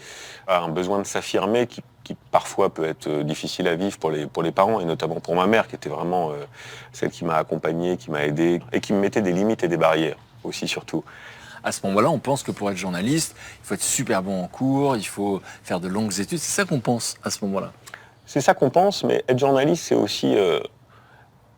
un besoin de s'affirmer qui parfois peut être difficile à vivre pour les parents, et notamment pour ma mère, qui était vraiment celle qui m'a accompagné, qui m'a aidé, et qui me mettait des limites et des barrières aussi, surtout. À ce moment-là, on pense que pour être journaliste, il faut être super bon en cours, il faut faire de longues études. C'est ça qu'on pense à ce moment-là. C'est ça qu'on pense, mais être journaliste, c'est aussi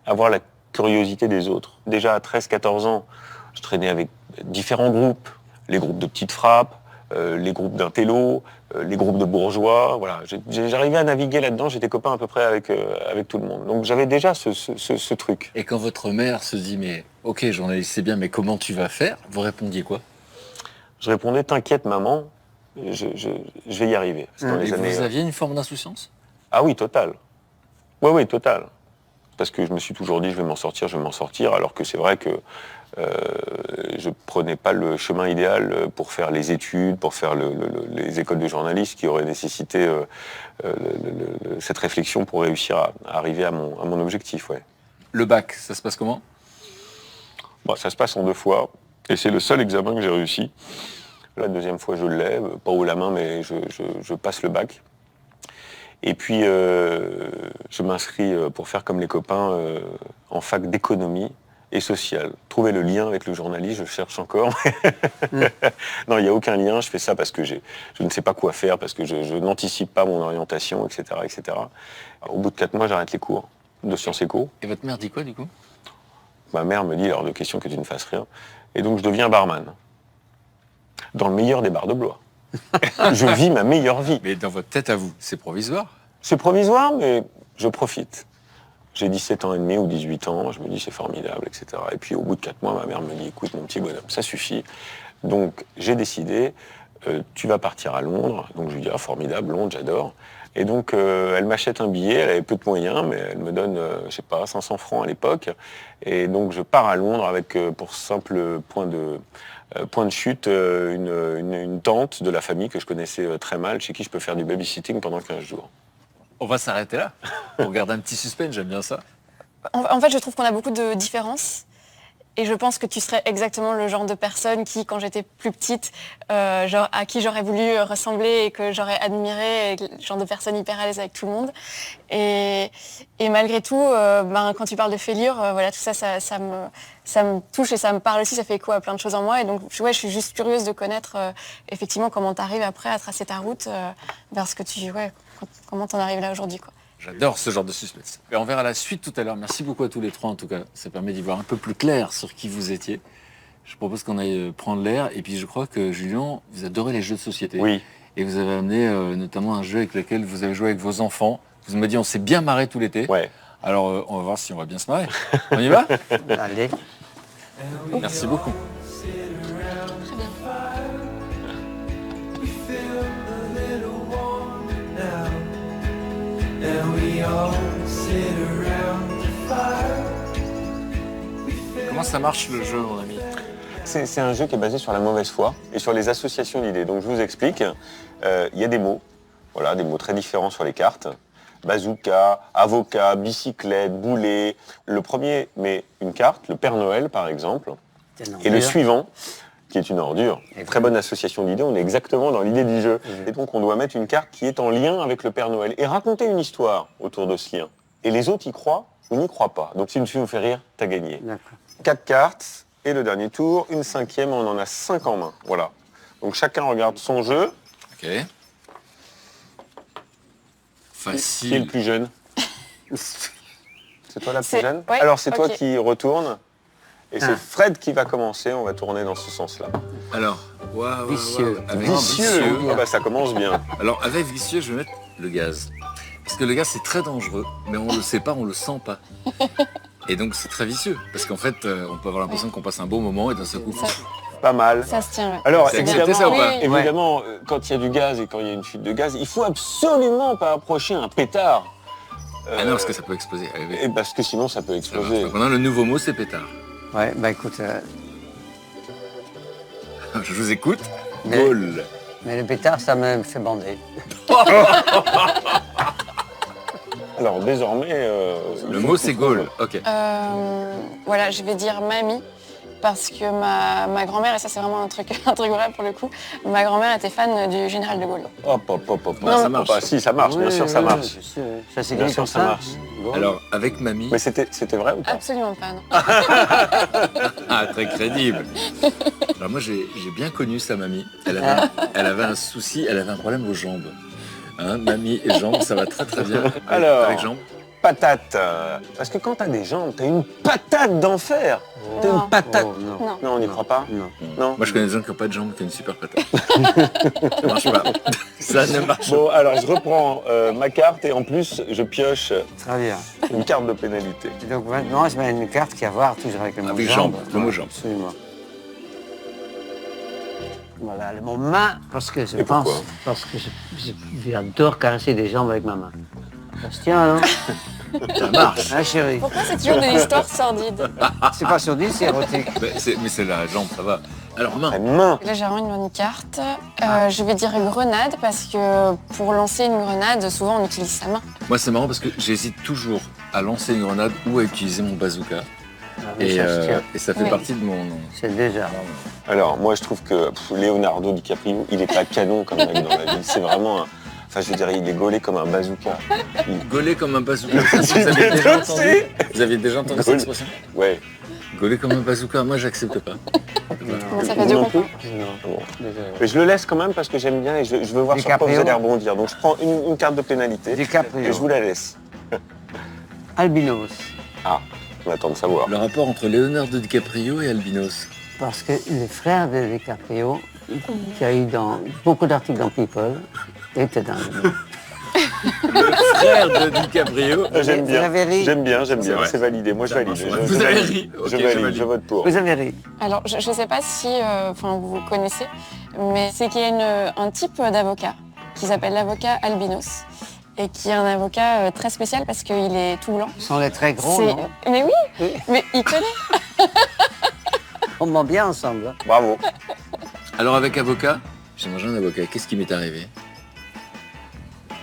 avoir la curiosité des autres. Déjà à 13-14 ans, je traînais avec différents groupes, les groupes de petites frappes, les groupes d'intello, les groupes de bourgeois. Voilà, j'arrivais à naviguer là-dedans, j'étais copain à peu près avec tout le monde. Donc j'avais déjà ce truc. Et quand votre mère se dit « mais ok, journaliste, c'est bien, mais comment tu vas faire ?» vous répondiez quoi? Je répondais « t'inquiète maman, je vais y arriver ». Dans les années... Vous aviez une forme d'insouciance? Ah oui, total. Oui, total. Parce que je me suis toujours dit je vais m'en sortir, alors que c'est vrai que je prenais pas le chemin idéal pour faire les études, pour faire les écoles de journalisme qui auraient nécessité cette réflexion pour réussir à arriver à mon objectif. Ouais. Le bac, ça se passe comment? Bon, ça se passe en 2 fois, et c'est le seul examen que j'ai réussi. La deuxième fois, je l'ai, pas haut la main, mais je passe le bac. Et puis, je m'inscris pour faire comme les copains en fac d'économie et sociale. Trouver le lien avec le journalisme, je cherche encore. Non, il n'y a aucun lien. Je fais ça parce que je ne sais pas quoi faire, parce que je n'anticipe pas mon orientation, etc., etc. Au bout de 4 mois, j'arrête les cours de sciences éco. Et votre mère dit quoi, du coup? Ma mère me dit, hors de question que tu ne fasses rien. Et donc, je deviens barman. Dans le meilleur des bars de Blois. Je vis ma meilleure vie. Mais dans votre tête à vous, c'est provisoire? C'est provisoire, mais je profite. J'ai 17 ans et demi ou 18 ans, je me dis c'est formidable, etc. Et puis au bout de 4 mois, ma mère me dit écoute mon petit bonhomme, ça suffit. Donc j'ai décidé, tu vas partir à Londres. Donc je lui dis ah formidable, Londres, j'adore. Et donc elle m'achète un billet, elle avait peu de moyens, mais elle me donne, je sais pas, 500 francs à l'époque. Et donc je pars à Londres avec, pour simple point de chute, une tante de la famille que je connaissais très mal, chez qui je peux faire du babysitting pendant 15 jours. On va s'arrêter là. On regarde un petit suspense, j'aime bien ça. En fait, je trouve qu'on a beaucoup de différences. Et je pense que tu serais exactement le genre de personne qui, quand j'étais plus petite, à qui j'aurais voulu ressembler et que j'aurais admiré, le genre de personne hyper à l'aise avec tout le monde. Et malgré tout, quand tu parles de fêlure, voilà, tout ça, ça me touche et ça me parle aussi, ça fait écho à plein de choses en moi. Et donc, ouais, je suis juste curieuse de connaître effectivement comment tu arrives après à tracer ta route vers ce que comment t'en arrives là aujourd'hui, quoi. J'adore ce genre de suspense. Et on verra la suite tout à l'heure. Merci beaucoup à tous les trois, en tout cas. Ça permet d'y voir un peu plus clair sur qui vous étiez. Je propose qu'on aille prendre l'air. Et puis, je crois que, Julien, vous adorez les jeux de société. Oui. Et vous avez amené notamment un jeu avec lequel vous avez joué avec vos enfants. Vous m'avez dit, on s'est bien marré tout l'été. Ouais. Alors, on va voir si on va bien se marrer. On y va? Allez. Merci beaucoup. Comment ça marche le jeu, mon ami? C'est un jeu qui est basé sur la mauvaise foi et sur les associations d'idées. Donc je vous explique, il y a des mots, voilà, des mots très différents sur les cartes. Bazooka, avocat, bicyclette, boulet. Le premier met une carte, le Père Noël par exemple, et le suivant, qui est une ordure. Très bonne association d'idées, on est exactement dans l'idée du jeu. Et donc on doit mettre une carte qui est en lien avec le Père Noël et raconter une histoire autour de ce lien. Et les autres y croient ou n'y croient pas. Donc si une fille vous fait rire, t'as gagné. D'accord. 4 cartes, et le dernier tour, une 5e, on en a 5 en main. Voilà. Donc chacun regarde son jeu. Ok. Facile. Qui est le plus jeune? C'est toi la plus C'est- jeune? ouais, Alors c'est toi ok. qui retourne. Et c'est Fred qui va commencer, on va tourner dans ce sens-là. Alors, waouh, Vicieux. Avec Vicieux. Ah bah ça commence bien. Alors, avec vicieux, je vais mettre le gaz. Parce que le gaz, c'est très dangereux, mais on le sait pas, on le sent pas. Et donc, c'est très vicieux. Parce qu'en fait, on peut avoir l'impression qu'on passe un bon moment et d'un seul coup... Ça, Pas mal. ça se tient, ouais. Alors C'est évidemment, accepté ça ou pas? Oui, évidemment quand il y a du gaz et quand il y a une fuite de gaz, il faut absolument pas approcher un pétard. Ah non, parce que ça peut exploser. Allez, oui. Et parce que sinon ça peut Ça marche. exploser. Donc, maintenant, le nouveau mot, c'est pétard. Ouais, bah écoute, Je vous écoute. Mais- Gaulle. mais le pétard, ça me fait bander. Alors désormais, Le mot, c'est Gaulle. Ok. Voilà, je vais dire mamie. Parce que ma grand-mère, et ça c'est vraiment un truc vrai pour le coup, ma grand-mère était fan du général de Gaulle. hop, hop, hop, hop. Non, ça marche. Ah, si, ça marche, bien sûr, ça marche. Bien sûr, ça Bien s'écrit sûr, comme ça ça. marche. Bon. Alors, avec mamie... Mais c'était vrai ou pas? Absolument pas, non. Ah, très crédible. Alors moi, j'ai bien connu sa mamie. Elle avait un souci, elle avait un problème aux jambes. Hein, mamie et jambes, ça va très très bien. Alors. Avec jambes. Patate. Parce que quand t'as des jambes, t'as une patate d'enfer. T'as Non. une patate. Oh, non. Non. Non, on n'y croit pas? Non. Non. Moi, je connais des gens qui n'ont pas de jambes, qui ont une super patate. Ça marche pas. Ça ne marche pas. Bon, alors je reprends ma carte et en plus, je pioche Très bien. une carte de pénalité. Et donc maintenant, je mets une carte qui a à voir toujours avec le mot Avec jambe. jambe, le mot jambe. Absolument. Voilà, le mot main, parce que je Et pense, pourquoi parce que j'adore caresser des jambes avec ma main. Ça se tient, non? Ça marche. Hein, chérie? Pourquoi c'est toujours de l'histoire sordide? C'est pas sordide, c'est érotique. Mais c'est la jambe, ça va. Alors, main. La main. Là, j'ai vraiment une bonne carte. Je vais dire grenade parce que pour lancer une grenade, souvent on utilise sa main. Moi, c'est marrant parce que j'hésite toujours à lancer une grenade ou à utiliser mon bazooka. Ah, mais ça se tient. Et ça fait Oui. partie de mon... C'est déjà. Alors, moi, je trouve que Leonardo DiCaprio, il est pas canon comme mec dans la vie. C'est vraiment un... Enfin, je veux dire, il est gaulé comme un bazooka. Gaulé comme un bazooka. Vous aviez déjà entendu cette Gaulé. expression? Ouais. Gaulé comme un bazooka, moi, j'accepte pas. Comment ça fait Vous deux non plus? comprends? Bon. Désolé. Mais je le laisse quand même parce que j'aime bien et je veux voir sur quoi vous DiCaprio. allez rebondir. Donc, je prends une carte de pénalité DiCaprio. et je vous la laisse. Albinos. Ah, on attend de savoir. Le rapport entre Leonardo DiCaprio et Albinos. Parce que le frère de DiCaprio, qui a eu dans beaucoup d'articles dans People, était dans le Frère de DiCaprio. J'aime Vous bien. avez ri? J'aime bien, C'est vrai. c'est validé. Moi, je valide. Vous avez ri. Ok, Je je valide, valide. je vote pour. Vous avez ri. Alors, je ne sais pas si vous connaissez, mais c'est qu'il y a un type d'avocat qui s'appelle l'avocat albinos et qui est un avocat très spécial parce qu'il est tout blanc. Ce sont les très gros, C'est- non? Mais oui, Oui. mais il connaît. On ment bien ensemble. Hein. Bravo. Alors, avec avocat, j'ai mangé un avocat. Qu'est-ce qui m'est arrivé?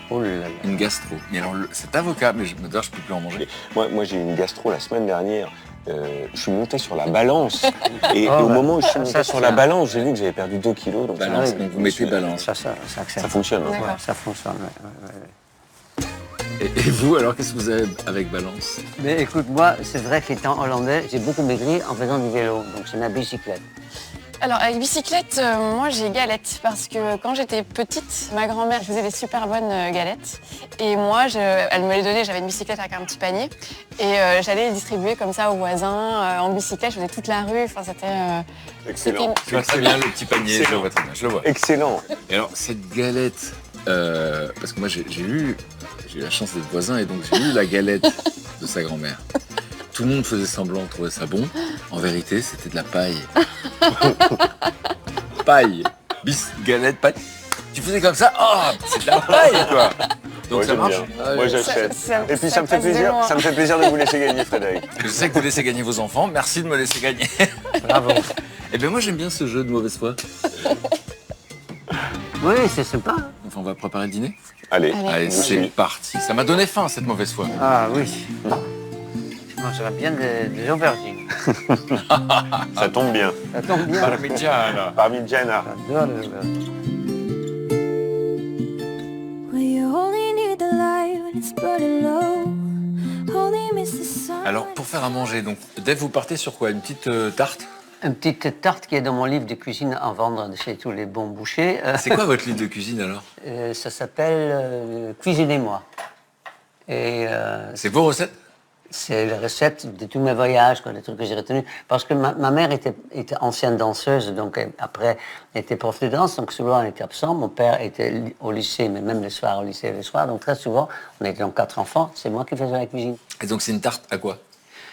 Oh là là. Une gastro. Mais alors, cet avocat, mais d'ailleurs, je peux plus en manger. Moi j'ai eu une gastro la semaine dernière. Je suis monté sur la balance. Et Oh, au bah, moment où je suis ça, monté ça sur tient. la balance, j'ai vu que j'avais perdu 2 kilos. Donc Balance, ça, donc vous mettez balance. Ça accepte. ça fonctionne. hein. D'accord. Ouais, ça fonctionne. Ouais. Et vous, alors, qu'est-ce que vous avez avec balance? Mais écoute, moi, c'est vrai qu'étant hollandais, j'ai beaucoup maigri en faisant du vélo. Donc c'est ma bicyclette. Alors avec bicyclette, moi j'ai galette parce que quand j'étais petite, ma grand-mère faisait des super bonnes galettes et moi elle me les donnait, j'avais une bicyclette avec un petit panier et j'allais les distribuer comme ça aux voisins en bicyclette, je faisais toute la rue, enfin Excellent. Tu vois très bien le petit panier, je le vois très bien, je le vois. Excellent. Et alors, cette galette, parce que moi j'ai eu la chance d'être voisin et donc j'ai eu la galette de sa grand-mère. Tout le monde faisait semblant de trouver ça bon. En vérité, c'était de la paille. Paille. Galette, paille. Tu faisais comme ça, oh, c'est de la paille, quoi. Donc Ouais, ça j'aime marche. bien. Moi j'achète. Et puis ça me fait passe de plaisir. loin. Ça me fait plaisir de vous laisser gagner, Frédéric. Je sais que vous laissez gagner vos enfants. Merci de me laisser gagner. Bravo. Eh bien, moi, j'aime bien ce jeu de mauvaise foi. Oui, c'est sympa. Hein. Enfin, on va préparer le dîner. Allez. Allez, c'est parti. Ça m'a donné faim, cette mauvaise foi. Ah oui. Je mangerais bien des aubergines. Ça tombe bien. Ça tombe bien. Parmigiana. Parmigiana. J'adore les aubergines. Well, you only need the light when it's burning low. Only miss the sun. Alors, pour faire à manger, donc, Dave, vous partez sur quoi? Une petite tarte? Une petite tarte qui est dans mon livre de cuisine à vendre chez tous les bons bouchers. C'est quoi votre livre de cuisine, alors? Ça s'appelle Cuisinez-moi. Et C'est vos recettes? c'est les recettes de tous mes voyages, quoi, les trucs que j'ai retenus. Parce que ma mère était ancienne danseuse, donc après, elle était prof de danse, donc souvent elle était absente. Mon père était au lycée, mais même le soir au lycée, le soir. Donc très souvent, on était donc 4 enfants, c'est moi qui faisais la cuisine. Et donc, c'est une tarte à quoi?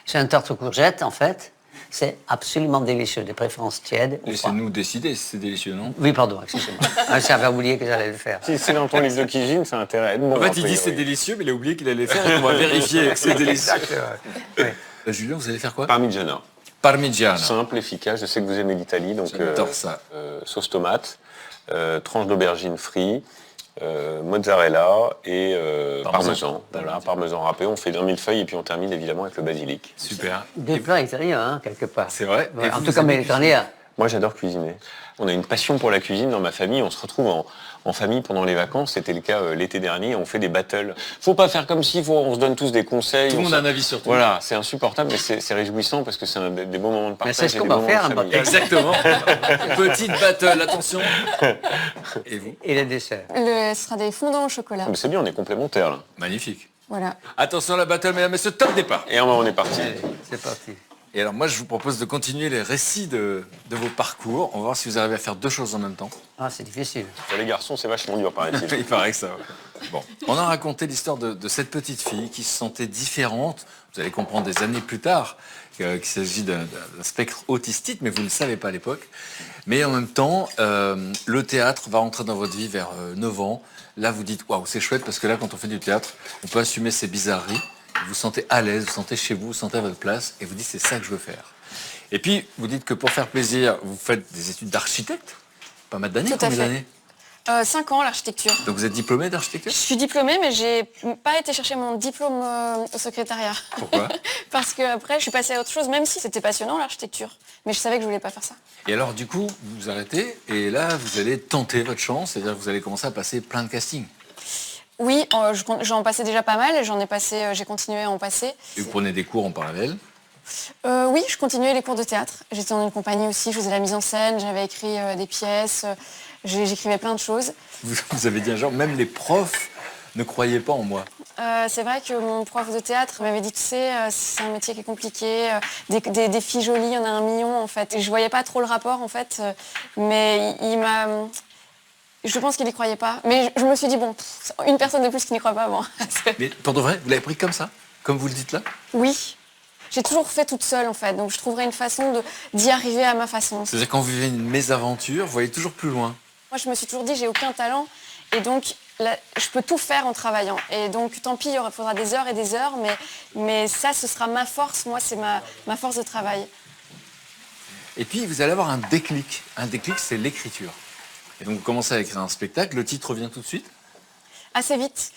C'est une tarte aux courgettes, en fait. C'est absolument délicieux, de préférence tiède. ou froide. Laissez-nous décider si c'est délicieux, non? Oui, pardon, excusez-moi. J'avais oublié que j'allais le faire. Si c'est dans ton livre de cuisine, c'est intérêt. En fait, il dit c'est délicieux, mais il a oublié qu'il allait faire et qu'on va vérifier que c'est délicieux. Oui. Julien, vous allez faire quoi? Parmigiana. Parmigiana. Simple, efficace. Je sais que vous aimez l'Italie, donc J'adore ça. sauce tomate, tranche d'aubergine frite, mozzarella et parmesan. Voilà, parmesan râpé. On fait d'un millefeuille et puis on termine évidemment avec le basilic. Super. Des plats italiens, hein, quelque part. C'est vrai. Ouais, Et en vous, tout cas, vous aimez méditerranéens. Moi, j'adore cuisiner. On a une passion pour la cuisine dans ma famille. On se retrouve en famille pendant les vacances. C'était le cas l'été dernier. On fait des battles. Faut pas faire comme si. On se donne tous des conseils. Tout le monde a un avis sur tout. Voilà, c'est insupportable, mais c'est réjouissant parce que c'est des bons moments de partage. c'est ce et qu'on des va bons faire, moments de un famille. Exactement. Petite battle, attention. Et vous? Et le dessert. Ce sera des fondants au chocolat. Mais c'est bien, on est complémentaires là. Magnifique. Voilà. Attention à la battle, mesdames et messieurs, top départ. Et on est parti. Allez, c'est parti. Et alors moi, je vous propose de continuer les récits de vos parcours. On va voir si vous arrivez à faire deux choses en même temps. Ah, c'est difficile. Pour les garçons, c'est vachement dur, paraît-il. Il paraît que ça. Ouais. Bon, on a raconté l'histoire de cette petite fille qui se sentait différente. Vous allez comprendre des années plus tard qu'il s'agit d'un spectre autistique, mais vous ne le savez pas à l'époque. Mais en même temps, le théâtre va rentrer dans votre vie vers 9 ans. Là, vous dites, waouh, c'est chouette, parce que là, quand on fait du théâtre, on peut assumer ses bizarreries. Vous vous sentez à l'aise, vous vous sentez chez vous, vous sentez à votre place, et vous dites, c'est ça que je veux faire. Et puis, vous dites que pour faire plaisir, vous faites des études d'architecte. Pas mal d'années, Tout à combien fait. d'années? 5 ans, l'architecture. Donc vous êtes diplômé d'architecture? Je suis diplômée, mais j'ai pas été chercher mon diplôme au secrétariat. Pourquoi? Parce que après, je suis passée à autre chose, même si c'était passionnant, l'architecture. Mais je savais que je voulais pas faire ça. Et alors, du coup, vous vous arrêtez, et là, vous allez tenter votre chance, c'est-à-dire que vous allez commencer à passer plein de castings. Oui, j'en passais déjà pas mal, j'ai continué à en passer. Et vous prenez des cours en parallèle. Oui, je continuais les cours de théâtre. J'étais dans une compagnie aussi, je faisais la mise en scène, j'avais écrit des pièces, j'écrivais plein de choses. Vous avez dit un genre, même les profs ne croyaient pas en moi. C'est vrai que mon prof de théâtre m'avait dit, tu sais, c'est un métier qui est compliqué, des filles jolies, il y en a 1 million en fait. Et je voyais pas trop le rapport en fait, mais il m'a... Je pense qu'il n'y croyait pas. Mais je me suis dit, bon, une personne de plus qui n'y croit pas, bon. Mais pour de vrai, vous l'avez pris comme ça? Comme vous le dites là? Oui. J'ai toujours fait toute seule en fait, donc je trouverais une façon d'y arriver à ma façon. C'est-à-dire quand vous vivez une mésaventure, vous voyez toujours plus loin. Moi je me suis toujours dit, j'ai aucun talent, et donc là, je peux tout faire en travaillant. Et donc tant pis, il faudra des heures et des heures, mais ça, ce sera ma force, moi c'est ma force de travail. Et puis vous allez avoir un déclic. Un déclic, c'est l'écriture. Et donc vous commencez à écrire un spectacle, le titre vient tout de suite? Assez vite.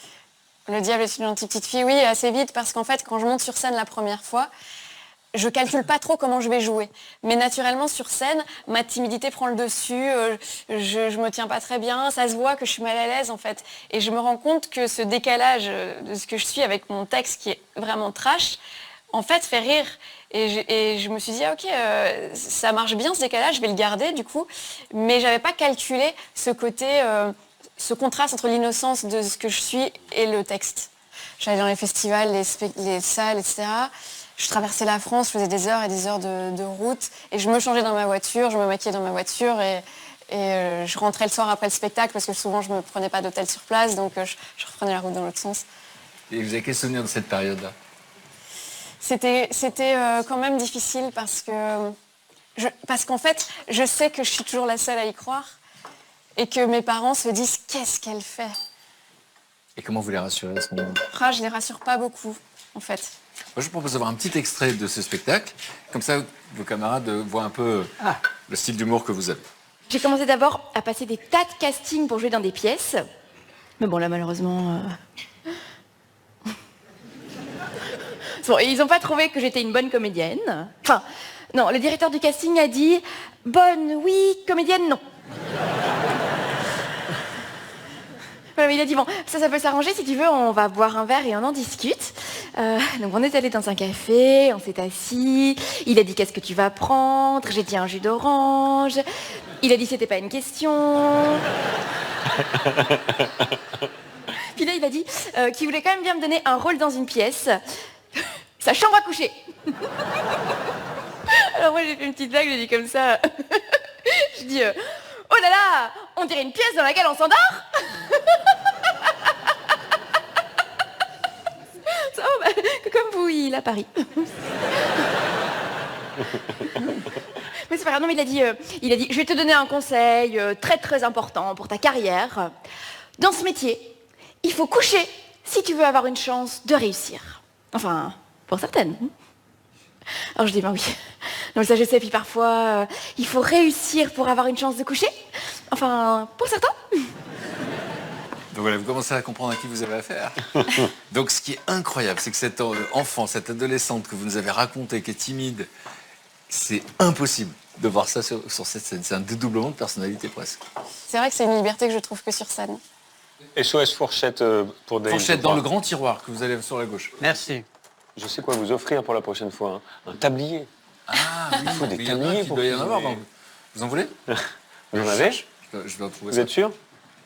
Le diable est une gentille petite fille, oui, assez vite, parce qu'en fait, quand je monte sur scène la première fois, je calcule pas trop comment je vais jouer. Mais naturellement, sur scène, ma timidité prend le dessus, je me tiens pas très bien, ça se voit que je suis mal à l'aise, en fait. Et je me rends compte que ce décalage de ce que je suis avec mon texte, qui est vraiment trash, en fait, fait rire. Et je me suis dit, ok, ça marche bien ce décalage, je vais le garder du coup. Mais j'avais pas calculé ce côté, ce contraste entre l'innocence de ce que je suis et le texte. J'allais dans les festivals, les salles, etc. Je traversais la France, je faisais des heures et des heures de route. Et je me changeais dans ma voiture, je me maquillais dans ma voiture. Et je rentrais le soir après le spectacle parce que souvent je me prenais pas d'hôtel sur place. Donc je reprenais la route dans l'autre sens. Et vous avez quel souvenir de cette période-là? C'était quand même difficile parce qu'en fait, je sais que je suis toujours la seule à y croire et que mes parents se disent qu'est-ce qu'elle fait. Et comment vous les rassurez à ce moment? Je les rassure pas beaucoup, en fait. Moi, je vous propose d'avoir un petit extrait de ce spectacle. Comme ça, vos camarades voient un peu le style d'humour que vous avez. J'ai commencé d'abord à passer des tas de castings pour jouer dans des pièces. Mais bon, là, malheureusement... Bon, ils n'ont pas trouvé que j'étais une bonne comédienne. Enfin, non, le directeur du casting a dit « Bonne, oui, comédienne, non ». Voilà, mais il a dit « Bon, ça peut s'arranger, si tu veux, on va boire un verre et on en discute ». Donc on est allé dans un café, on s'est assis, il a dit « Qu'est-ce que tu vas prendre ?» J'ai dit « Un jus d'orange ». Il a dit « C'était pas une question ». Puis là, il a dit qu'il voulait quand même bien me donner un rôle dans une pièce. Sa chambre à coucher. Alors moi j'ai fait une petite blague, j'ai dit comme ça. Je dis oh là là, on dirait une pièce dans laquelle on s'endort. Ça, comme vous, il à Paris. Mais c'est pas grave, non mais il a dit je vais te donner un conseil très très important pour ta carrière. Dans ce métier, il faut coucher si tu veux avoir une chance de réussir. Enfin, pour certaines. Alors je dis, ben oui. Non, ça je sais, puis parfois, il faut réussir pour avoir une chance de coucher. Enfin, pour certains. Donc voilà, vous commencez à comprendre à qui vous avez affaire. Donc ce qui est incroyable, c'est que cet enfant, cette adolescente que vous nous avez racontée, qui est timide, c'est impossible de voir ça sur cette scène. C'est un dédoublement de personnalité presque. C'est vrai que c'est une liberté que je trouve que sur scène. SOS fourchette pour Dave. Fourchette dans le grand tiroir que vous avez sur la gauche. Merci. Je sais quoi vous offrir pour la prochaine fois. Un tablier. Ah oui, Il faut des il y en a tabliers qui pour doit y en avoir. cuisiner. Donc, vous en voulez? Vous en avez? Je vais en trouver Vous ça. êtes sûr?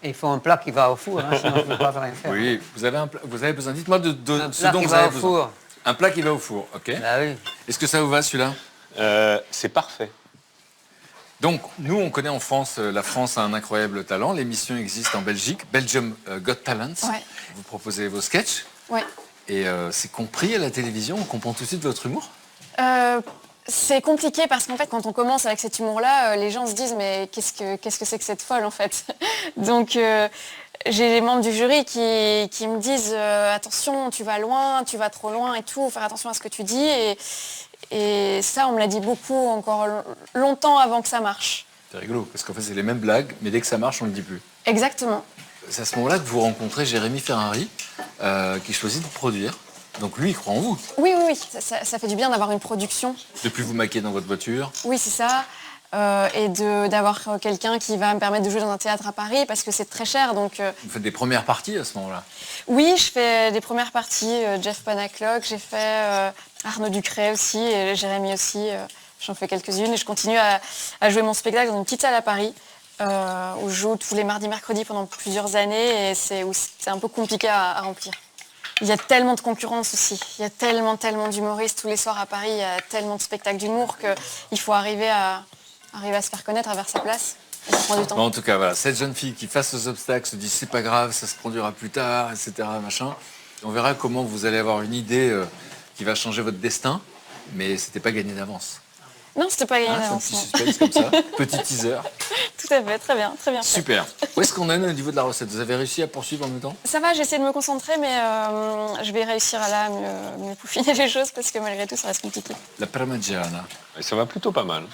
Et il faut un plat qui va au four, hein, sinon je ne peux pas rien faire. Oui, vous avez besoin. Dites-moi de Un ce plat dont qui vous va avez au besoin. four. Un plat qui va au four, ok. Ah oui. Est-ce que ça vous va celui-là? C'est parfait. Donc, nous, on connaît en France, la France a un incroyable talent. L'émission existe en Belgique, Belgium Got Talent. Ouais. Vous proposez vos sketchs. Ouais. Et c'est compris à la télévision, on comprend tout de suite votre humour. C'est compliqué parce qu'en fait, quand on commence avec cet humour-là, les gens se disent mais qu'est-ce que c'est que cette folle en fait. Donc j'ai les membres du jury qui me disent attention, tu vas loin, tu vas trop loin et tout, faut faire attention à ce que tu dis. Et ça, on me l'a dit beaucoup, encore longtemps avant que ça marche. C'est rigolo, parce qu'en fait, c'est les mêmes blagues, mais dès que ça marche, on ne le dit plus. Exactement. C'est à ce moment-là que vous rencontrez Jérémy Ferrari, qui choisit de produire. Donc lui, il croit en vous. Oui, ça fait du bien d'avoir une production. De plus vous maquiller dans votre voiture. Oui, c'est ça. Et d'avoir quelqu'un qui va me permettre de jouer dans un théâtre à Paris, parce que c'est très cher. Donc, Vous faites des premières parties à ce moment-là. oui, je fais des premières parties. Jeff Panaclock, j'ai fait Arnaud Ducret aussi, et Jérémy aussi. J'en fais quelques-unes. Et je continue à jouer mon spectacle dans une petite salle à Paris, où je joue tous les mardis, mercredis pendant plusieurs années. Et c'est un peu compliqué à remplir. Il y a tellement de concurrence aussi. Il y a tellement d'humoristes tous les soirs à Paris. Il y a tellement de spectacles d'humour qu'il faut arriver à se faire connaître, à faire sa place. Et ça prend du temps. Bon, en tout cas, voilà, cette jeune fille qui, face aux obstacles, se dit c'est pas grave, ça se produira plus tard, etc. Machin. On verra comment vous allez avoir une idée qui va changer votre destin, mais c'était pas gagné d'avance. Non, c'était pas gagné C'est un d'avance. petit non. suspense comme ça, petit teaser. Tout à fait, très bien fait. Super. Où est-ce qu'on en est au niveau de la recette? Vous avez réussi à poursuivre en même temps? Ça va, j'essaie de me concentrer, mais je vais réussir à là mieux peaufiner les choses parce que malgré tout, ça reste compliqué. La parmigiana. Et ça va plutôt pas mal.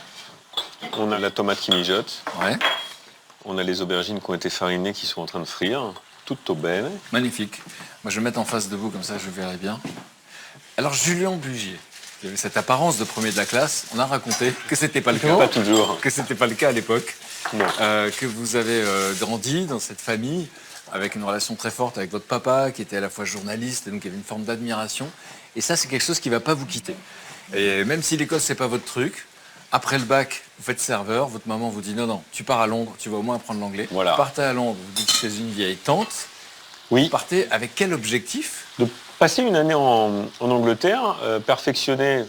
On a la tomate qui mijote. Ouais, On a les aubergines qui ont été farinées qui sont en train de frire. Tutto bene. magnifique. Moi, je vais me mettre en face de vous, comme ça, je verrai bien. Alors, Julien Bugier, qui avait cette apparence de premier de la classe, on a raconté que c'était pas le cas. Pas toujours. Que c'était pas le cas à l'époque. Non. Que vous avez grandi dans cette famille avec une relation très forte avec votre papa, qui était à la fois journaliste, et donc il y avait une forme d'admiration. Et ça, c'est quelque chose qui ne va pas vous quitter. Et même si l'Écosse, c'est pas votre truc, après le bac, vous faites serveur, votre maman vous dit non, tu pars à Londres, tu vas au moins apprendre l'anglais. Voilà. Vous partez à Londres, vous dites chez une vieille tante. Oui. Vous partez avec quel objectif? De passer une année en Angleterre, perfectionner.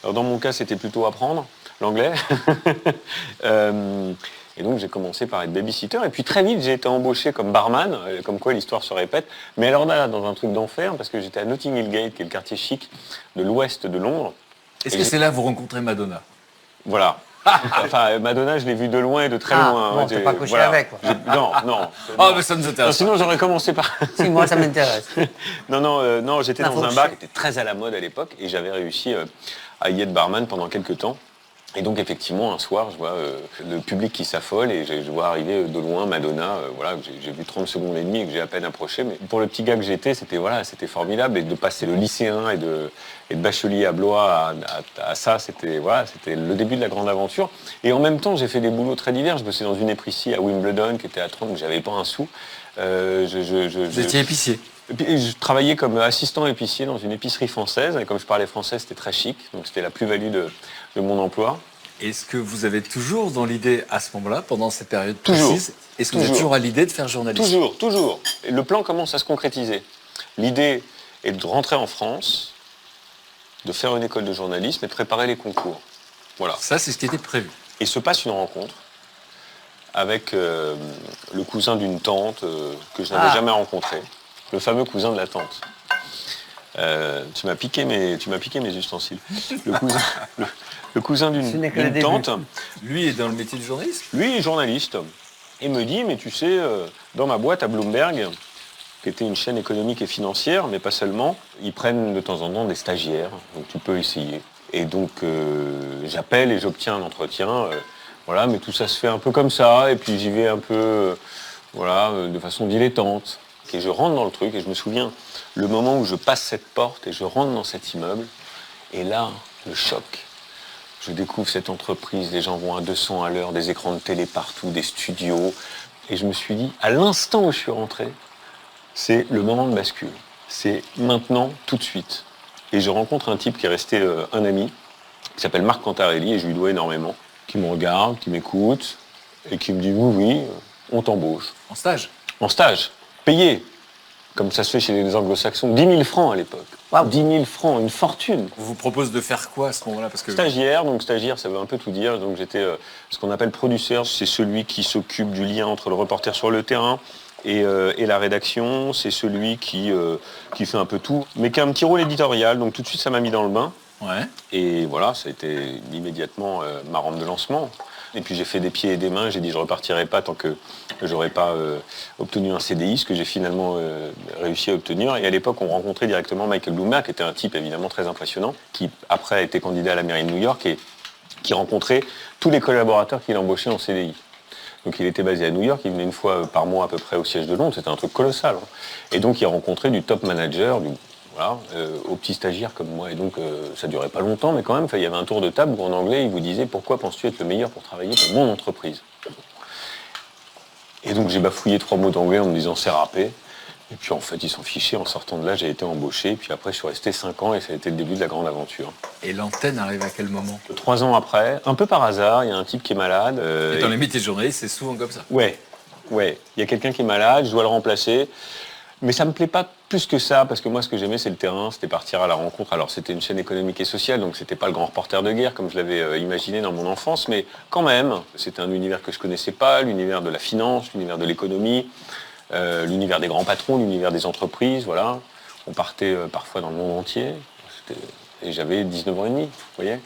Alors dans mon cas, c'était plutôt apprendre l'anglais. Et donc j'ai commencé par être babysitter. Et puis très vite, j'ai été embauché comme barman, comme quoi l'histoire se répète. Mais alors là, dans un truc d'enfer, parce que j'étais à Notting Hill Gate, qui est le quartier chic de l'ouest de Londres. Est-ce que c'est là que vous rencontrez Madonna? Voilà. Enfin, Madonna, je l'ai vue de loin et de très loin. Bon, t'es pas couché avec, quoi. Non. Ah, mais ça nous intéresse. Sinon, j'aurais commencé par... Si, moi, ça m'intéresse. Non, j'étais Ça dans faut un que bar je- qui était très à la mode à l'époque et j'avais réussi à y être barman pendant quelques temps. Et donc, effectivement, un soir, je vois le public qui s'affole et je vois arriver de loin Madonna. Voilà, que j'ai vu 30 secondes et demie et que j'ai à peine approché. Mais pour le petit gars que j'étais, c'était formidable. Et de passer le lycéen et de bachelier à Blois à ça, c'était le début de la grande aventure. Et en même temps, j'ai fait des boulots très divers. Je bossais dans une épicerie à Wimbledon qui était à 30, donc j'avais pas un sou. Vous étiez épicier. Et puis, je travaillais comme assistant épicier dans une épicerie française. Et comme je parlais français, c'était très chic. Donc c'était la plus-value de mon emploi. Est-ce que vous avez toujours dans l'idée, à ce moment-là, pendant cette période Toujours. précise, est-ce que vous êtes toujours à l'idée de faire journaliste? Toujours. Et le plan commence à se concrétiser. L'idée est de rentrer en France, de faire une école de journalisme et de préparer les concours. Voilà. Ça, c'est ce qui était prévu. Et se passe une rencontre avec le cousin d'une tante que je n'avais jamais rencontré. Le fameux cousin de la tante. Tu m'as piqué mes ustensiles. Le cousin Ce n'est que le d'une début. tante, Lui est dans le métier de journaliste? lui est journaliste, et me dit, mais tu sais, dans ma boîte à Bloomberg, qui était une chaîne économique et financière, mais pas seulement, ils prennent de temps en temps des stagiaires, donc tu peux essayer. Et donc j'appelle et j'obtiens un entretien, voilà, mais tout ça se fait un peu comme ça, et puis j'y vais un peu, de façon dilettante. Et je rentre dans le truc, et je me souviens, le moment où je passe cette porte et je rentre dans cet immeuble, et là, le choc. Je découvre cette entreprise, les gens vont à 200 à l'heure, des écrans de télé partout, des studios. Et je me suis dit, à l'instant où je suis rentré, c'est le moment de bascule. C'est maintenant, tout de suite. Et je rencontre un type qui est resté un ami, qui s'appelle Marc Cantarelli, et je lui dois énormément, qui me regarde, qui m'écoute, et qui me dit, oui, on t'embauche. En stage? En stage, payé, comme ça se fait chez les anglo-saxons, 10 000 francs à l'époque. Wow. 10 000 francs, une fortune. On vous propose de faire quoi à ce moment-là? Parce que Stagiaire, donc stagiaire, ça veut un peu tout dire. Donc j'étais ce qu'on appelle produceur, c'est celui qui s'occupe du lien entre le reporter sur le terrain et la rédaction. C'est celui qui fait un peu tout, mais qui a un petit rôle éditorial. Donc tout de suite, ça m'a mis dans le bain. Ouais. Et voilà, ça a été immédiatement ma rampe de lancement. Et puis j'ai fait des pieds et des mains, j'ai dit je repartirai pas tant que j'aurais pas obtenu un CDI, ce que j'ai finalement réussi à obtenir. Et à l'époque, on rencontrait directement Michael Bloomberg, qui était un type évidemment très impressionnant, qui après a été candidat à la mairie de New York et qui rencontrait tous les collaborateurs qu'il embauchait en CDI. Donc il était basé à New York, il venait une fois par mois à peu près au siège de Londres, c'était un truc colossal. Hein. Et donc il rencontrait du top manager, aux petits stagiaires comme moi. Et donc ça durait pas longtemps, mais quand même, il y avait un tour de table où en anglais, il vous disait « Pourquoi penses-tu être le meilleur pour travailler pour mon entreprise ?» Et donc j'ai bafouillé 3 mots d'anglais en me disant « C'est râpé ». Et puis en fait, ils s'en fichaient. En sortant de là, j'ai été embauché. Puis après, je suis resté 5 ans et ça a été le début de la grande aventure. Et l'antenne arrive à quel moment? 3 ans après, un peu par hasard, il y a un type qui est malade. Et dans les métiers de journaliste, c'est souvent comme ça. Ouais. Il y a quelqu'un qui est malade, je dois le remplacer. Mais ça me plaît pas plus que ça, parce que moi, ce que j'aimais, c'est le terrain, c'était partir à la rencontre. Alors, c'était une chaîne économique et sociale, donc c'était pas le grand reporter de guerre, comme je l'avais imaginé dans mon enfance, mais quand même, c'était un univers que je connaissais pas, l'univers de la finance, l'univers de l'économie, l'univers des grands patrons, l'univers des entreprises, voilà. On partait parfois dans le monde entier, et j'avais 19 ans et demi, vous voyez.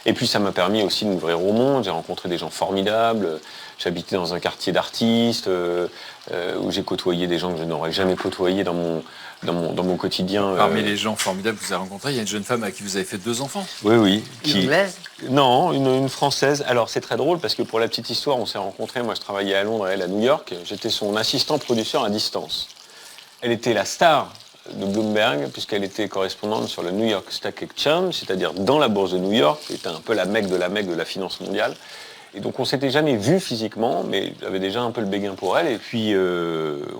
Et puis ça m'a permis aussi de m'ouvrir au monde, j'ai rencontré des gens formidables, j'habitais dans un quartier d'artistes, où j'ai côtoyé des gens que je n'aurais jamais côtoyés dans mon quotidien. Parmi les gens formidables que vous avez rencontrés, il y a une jeune femme à qui vous avez fait 2 enfants. Oui. Une anglaise? Non, une française. Alors c'est très drôle parce que pour la petite histoire, on s'est rencontrés, moi je travaillais à Londres et elle à New York, j'étais son assistant producteur à distance. Elle était la star de Bloomberg, puisqu'elle était correspondante sur le New York Stock Exchange, c'est-à-dire dans la bourse de New York, qui était un peu la mecque de la finance mondiale. Et donc on s'était jamais vu physiquement, mais j'avais déjà un peu le béguin pour elle. Et puis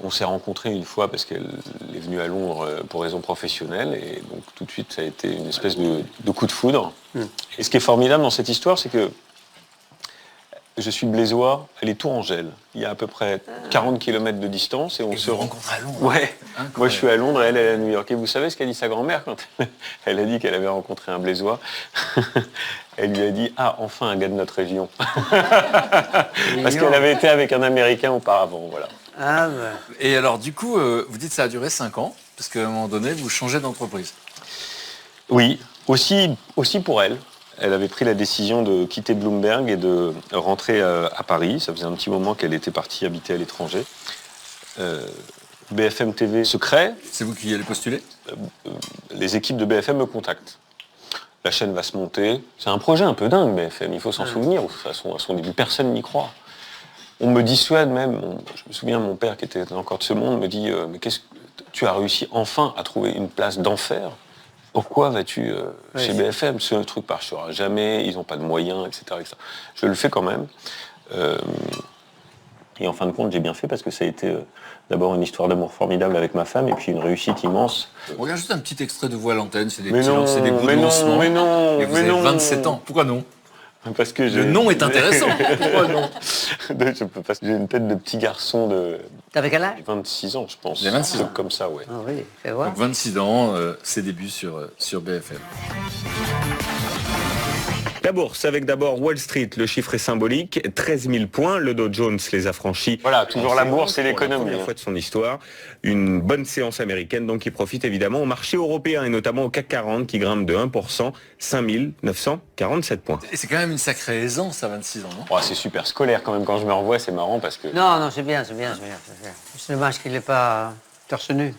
on s'est rencontrés une fois parce qu'elle est venue à Londres pour raisons professionnelles. Et donc tout de suite, ça a été une espèce de coup de foudre. Et ce qui est formidable dans cette histoire, c'est que je suis blésois, elle est tourangelle. Il y a à peu près 40 km de distance et on se rencontre à Londres. Ouais. Moi je suis à Londres, elle est à New York. Et vous savez ce qu'a dit sa grand-mère quand elle a dit qu'elle avait rencontré un blésois? Elle lui a dit « Ah, enfin un gars de notre région !» Parce qu'elle avait été avec un Américain auparavant, voilà. Ah ben. Et alors, du coup, vous dites que ça a duré 5 ans, parce qu'à un moment donné, vous changez d'entreprise. Oui, aussi pour elle. Elle avait pris la décision de quitter Bloomberg et de rentrer à Paris. Ça faisait un petit moment qu'elle était partie habiter à l'étranger. BFM TV se crée. C'est vous qui allez postuler? Les équipes de BFM me contactent. La chaîne va se monter. C'est un projet un peu dingue, BFM. Il faut s'en souvenir. À son début, personne n'y croit. On me dissuade même. Je me souviens, mon père, qui était encore de ce monde, me dit « Mais qu'est-ce que tu as réussi enfin à trouver une place d'enfer ? Pourquoi vas-tu chez BFM? Ce truc ne marchera jamais, ils n'ont pas de moyens, etc., etc. » Je le fais quand même. Et en fin de compte, j'ai bien fait parce que ça a été d'abord une histoire d'amour formidable avec ma femme et puis une réussite immense. On regarde juste un petit extrait de Voix à l'antenne, c'est des Mais petits non, c'est des bouts mais de non, lancement. mais non, Et vous mais avez non. 27 ans. Pourquoi non? Parce que Le nom est intéressant. Pourquoi non? Je peux pas, j'ai une tête de petit garçon de T'avais quel âge? 26 ans, je pense. J'ai 26 ans. Comme ça, ouais. Ah oui, fais voir. Donc 26 ans, ses débuts sur BFM. La bourse, avec d'abord Wall Street, le chiffre est symbolique, 13 000 points, le Dow Jones les a franchis. Voilà, toujours la bourse et l'économie. Pour la première fois de son histoire, une bonne séance américaine, donc qui profite évidemment au marché européen et notamment au CAC 40 qui grimpe de 1%, 5 947 points. Et c'est quand même une sacrée aisance à 26 ans, non? Oh, c'est super scolaire quand même, quand je me revois, c'est marrant parce que... Non, c'est bien. C'est dommage qu'il n'ait pas torse nu.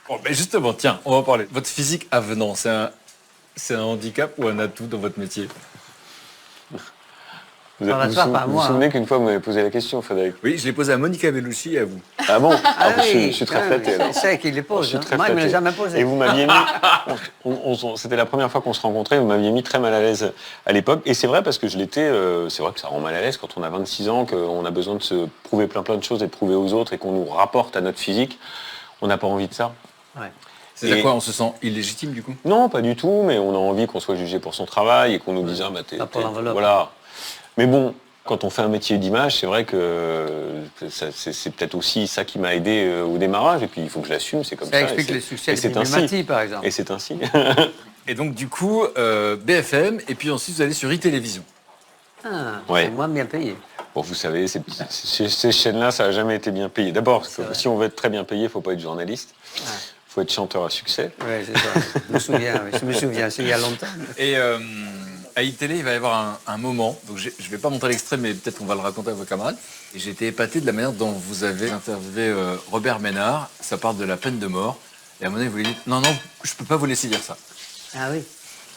Bon, mais justement, tiens, on va en parler. Votre physique avenant, c'est un handicap ou un atout dans votre métier? Vous vous souvenez qu'une fois vous m'avez posé la question, Frédéric? Oui, je l'ai posé à Monica Bellucci et à vous. Ah bon? Ah oui, je suis très flatté. C'est ça qu'il les pose. Je suis très Moi, il ne me l'a flatté. jamais posé. Et vous m'aviez mis... C'était la première fois qu'on se rencontrait, vous m'aviez mis très mal à l'aise à l'époque. Et c'est vrai parce que je l'étais... c'est vrai que ça rend mal à l'aise quand on a 26 ans, qu'on a besoin de se prouver plein de choses et de prouver aux autres et qu'on nous rapporte à notre physique. On n'a pas envie de ça. Ouais. C'est à quoi on se sent illégitime du coup? Non, pas du tout, mais on a envie qu'on soit jugé pour son travail et qu'on nous dise « Ah bah t'es... Pas pour l'enveloppe. Voilà. » Mais bon, quand on fait un métier d'image, c'est vrai que c'est peut-être aussi ça qui m'a aidé au démarrage. Et puis il faut que je l'assume, c'est comme ça. Ça explique les succès de Mimimati, par exemple. Et c'est ainsi. Et donc du coup, BFM, et puis ensuite vous allez sur e-télévision. Ah, Ouais. c'est moins bien payé. Bon, vous savez, ces chaînes-là, ça n'a jamais été bien payé. D'abord, si on veut être très bien payé, il ne faut pas être journaliste. Il faut être chanteur à succès. Oui, c'est ça. Je me souviens, c'est il y a longtemps. Et à e-télé, il va y avoir un moment, donc je ne vais pas montrer l'extrait, mais peut-être qu'on va le raconter à vos camarades. Et j'ai été épaté de la manière dont vous avez interviewé Robert Ménard. Ça parle de la peine de mort. Et à un moment donné, vous lui dites, non, je ne peux pas vous laisser dire ça. Ah oui.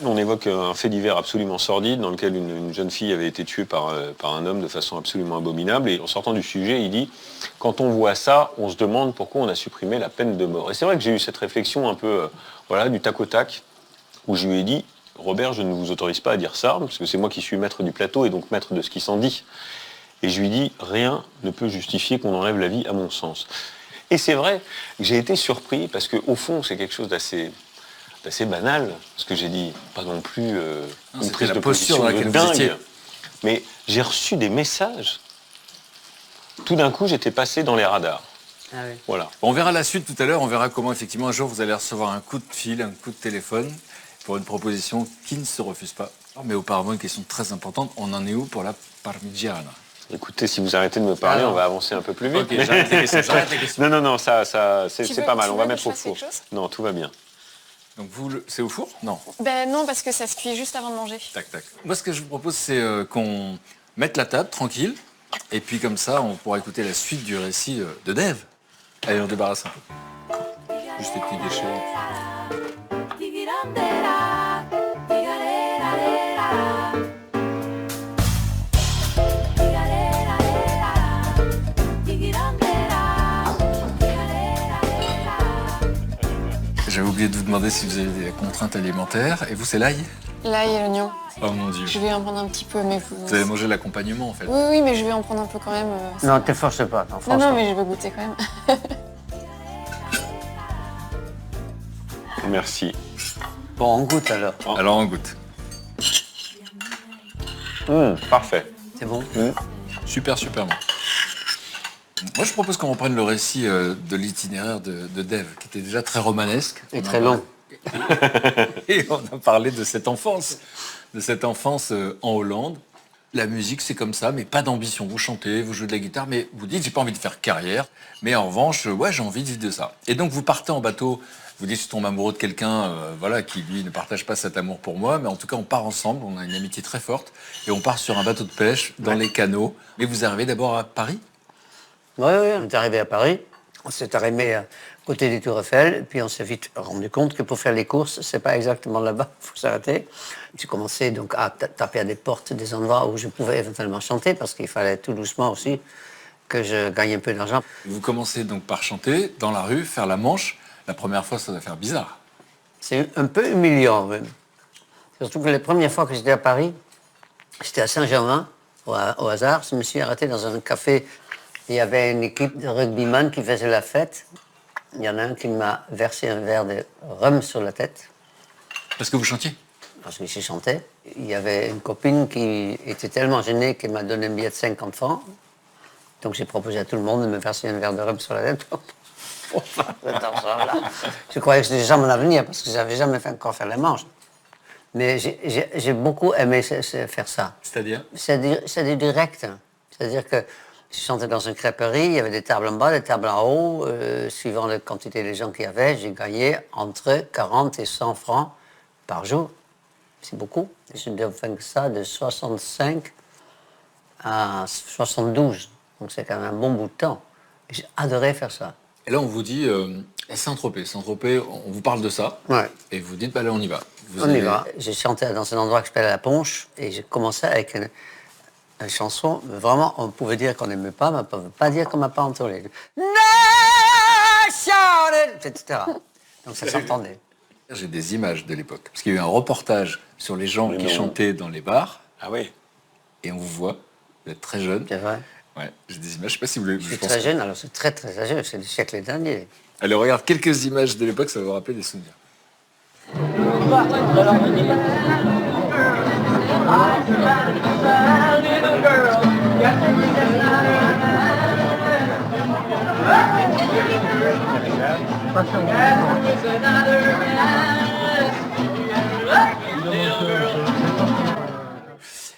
On évoque un fait divers absolument sordide dans lequel une jeune fille avait été tuée par un homme de façon absolument abominable. Et en sortant du sujet, il dit « Quand on voit ça, on se demande pourquoi on a supprimé la peine de mort. » Et c'est vrai que j'ai eu cette réflexion un peu du tac au tac, où je lui ai dit « Robert, je ne vous autorise pas à dire ça, parce que c'est moi qui suis maître du plateau et donc maître de ce qui s'en dit. » Et je lui dis « Rien ne peut justifier qu'on enlève la vie à mon sens. » Et c'est vrai que j'ai été surpris, parce qu'au fond, c'est quelque chose d'assez banal, ce que j'ai dit, pas non plus une prise de position de dingue. Mais j'ai reçu des messages. Tout d'un coup, j'étais passé dans les radars. Ah oui. Voilà. On verra la suite tout à l'heure, on verra comment effectivement un jour vous allez recevoir un coup de fil, un coup de téléphone pour une proposition qui ne se refuse pas. Mais auparavant, une question très importante, on en est où pour la parmigiana? Écoutez, si vous arrêtez de me parler, on va avancer un peu plus vite. Ok, j'arrête les questions. Non, ça c'est pas mal, on va mettre au four. Non, tout va bien. Donc vous, c'est au four? Non. Ben non, parce que ça se cuit juste avant de manger. Tac. Moi, ce que je vous propose, c'est qu'on mette la table tranquille, et puis comme ça, on pourra écouter la suite du récit de Dave. Allez, on débarrasse un peu. Juste les petits déchets. J'avais oublié de vous demander si vous avez des contraintes alimentaires. Et vous, c'est l'ail? L'ail et l'oignon. Oh mon Dieu. Je vais en prendre un petit peu, mais Vous avez mangé l'accompagnement en fait. Oui, oui, mais je vais en prendre un peu quand même. Non, te force pas. Non, mais je vais goûter quand même. Merci. Bon, on goûte alors. Alors on goûte. Parfait. C'est bon. Super, super bon. Moi, je propose qu'on reprenne le récit de l'itinéraire de Dave, qui était déjà très romanesque. Et très long. Et on a parlé de cette enfance en Hollande. La musique, c'est comme ça, mais pas d'ambition. Vous chantez, vous jouez de la guitare, mais vous dites, j'ai pas envie de faire carrière. Mais en revanche, ouais, j'ai envie de vivre de ça. Et donc, vous partez en bateau. Vous dites, je tombe amoureux de quelqu'un, voilà, qui lui ne partage pas cet amour pour moi, mais en tout cas, on part ensemble. On a une amitié très forte, et on part sur un bateau de pêche dans les canaux. Mais vous arrivez d'abord à Paris. Oui, on est arrivé à Paris. On s'est arrêté à côté des Tours Eiffel, puis on s'est vite rendu compte que pour faire les courses, c'est pas exactement là-bas, il faut s'arrêter. J'ai commencé donc à taper à des portes, des endroits où je pouvais éventuellement chanter, parce qu'il fallait tout doucement aussi que je gagne un peu d'argent. Vous commencez donc par chanter dans la rue, faire la manche. La première fois, ça doit faire bizarre. C'est un peu humiliant même. Surtout que les premières fois que j'étais à Paris, j'étais à Saint-Germain, au hasard. Je me suis arrêté dans un café. Il y avait une équipe de rugbyman qui faisait la fête. Il y en a un qui m'a versé un verre de rhum sur la tête. Parce que vous chantiez? Parce que je chantais. Il y avait une copine qui était tellement gênée qu'elle m'a donné un billet de 50 francs. Donc j'ai proposé à tout le monde de me verser un verre de rhum sur la tête. Je croyais que c'était déjà mon avenir parce que j'avais jamais fait encore faire les manches. Mais j'ai beaucoup aimé faire ça. C'est-à-dire? C'est du direct. C'est-à-dire que je chantais dans une crêperie, il y avait des tables en bas, des tables en haut. Suivant la quantité de gens qu'il y avait, j'ai gagné entre 40 et 100 francs par jour. C'est beaucoup. Je dois faire ça de 65 à 72. Donc c'est quand même un bon bout de temps. J'ai adoré faire ça. Et là, on vous dit Saint-Tropez. Saint-Tropez, on vous parle de ça. Ouais. Et vous dites, bah là, on y va. On y va. J'ai chanté dans un endroit qui s'appelle La Ponche. Et j'ai commencé avec une chanson. Vraiment, on pouvait dire qu'on n'aimait pas, mais on ne peut pas dire qu'on m'a pas entouré. Etc. Donc ça s'entendait. J'ai des images de l'époque. Parce qu'il y a eu un reportage sur les gens qui chantaient dans les bars. Ah oui. Et on vous voit, vous êtes très jeune. C'est vrai. Ouais, j'ai des images, je sais pas si vous voulez. Je suis très jeune, alors c'est très très âgé, c'est du siècle dernier. Allez, on regarde quelques images de l'époque, ça va vous rappeler des souvenirs.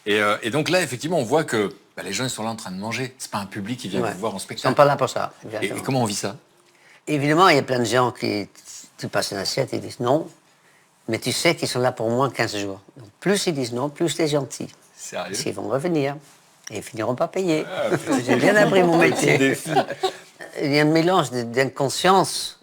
Et donc là, effectivement, on voit que les gens ils sont là en train de manger. C'est pas un public qui vient vous voir en Ils sont spectacle. pas là pour ça. Et comment on vit ça? Évidemment, il y a plein de gens qui, tu passes une assiette, ils disent non, mais tu sais qu'ils sont là pour au moins 15 jours. Donc, plus ils disent non, plus t'es gentil. Sérieux? Parce qu'ils vont revenir et ils finiront pas payés. J'ai bien appris mon métier. Il y a un mélange d'inconscience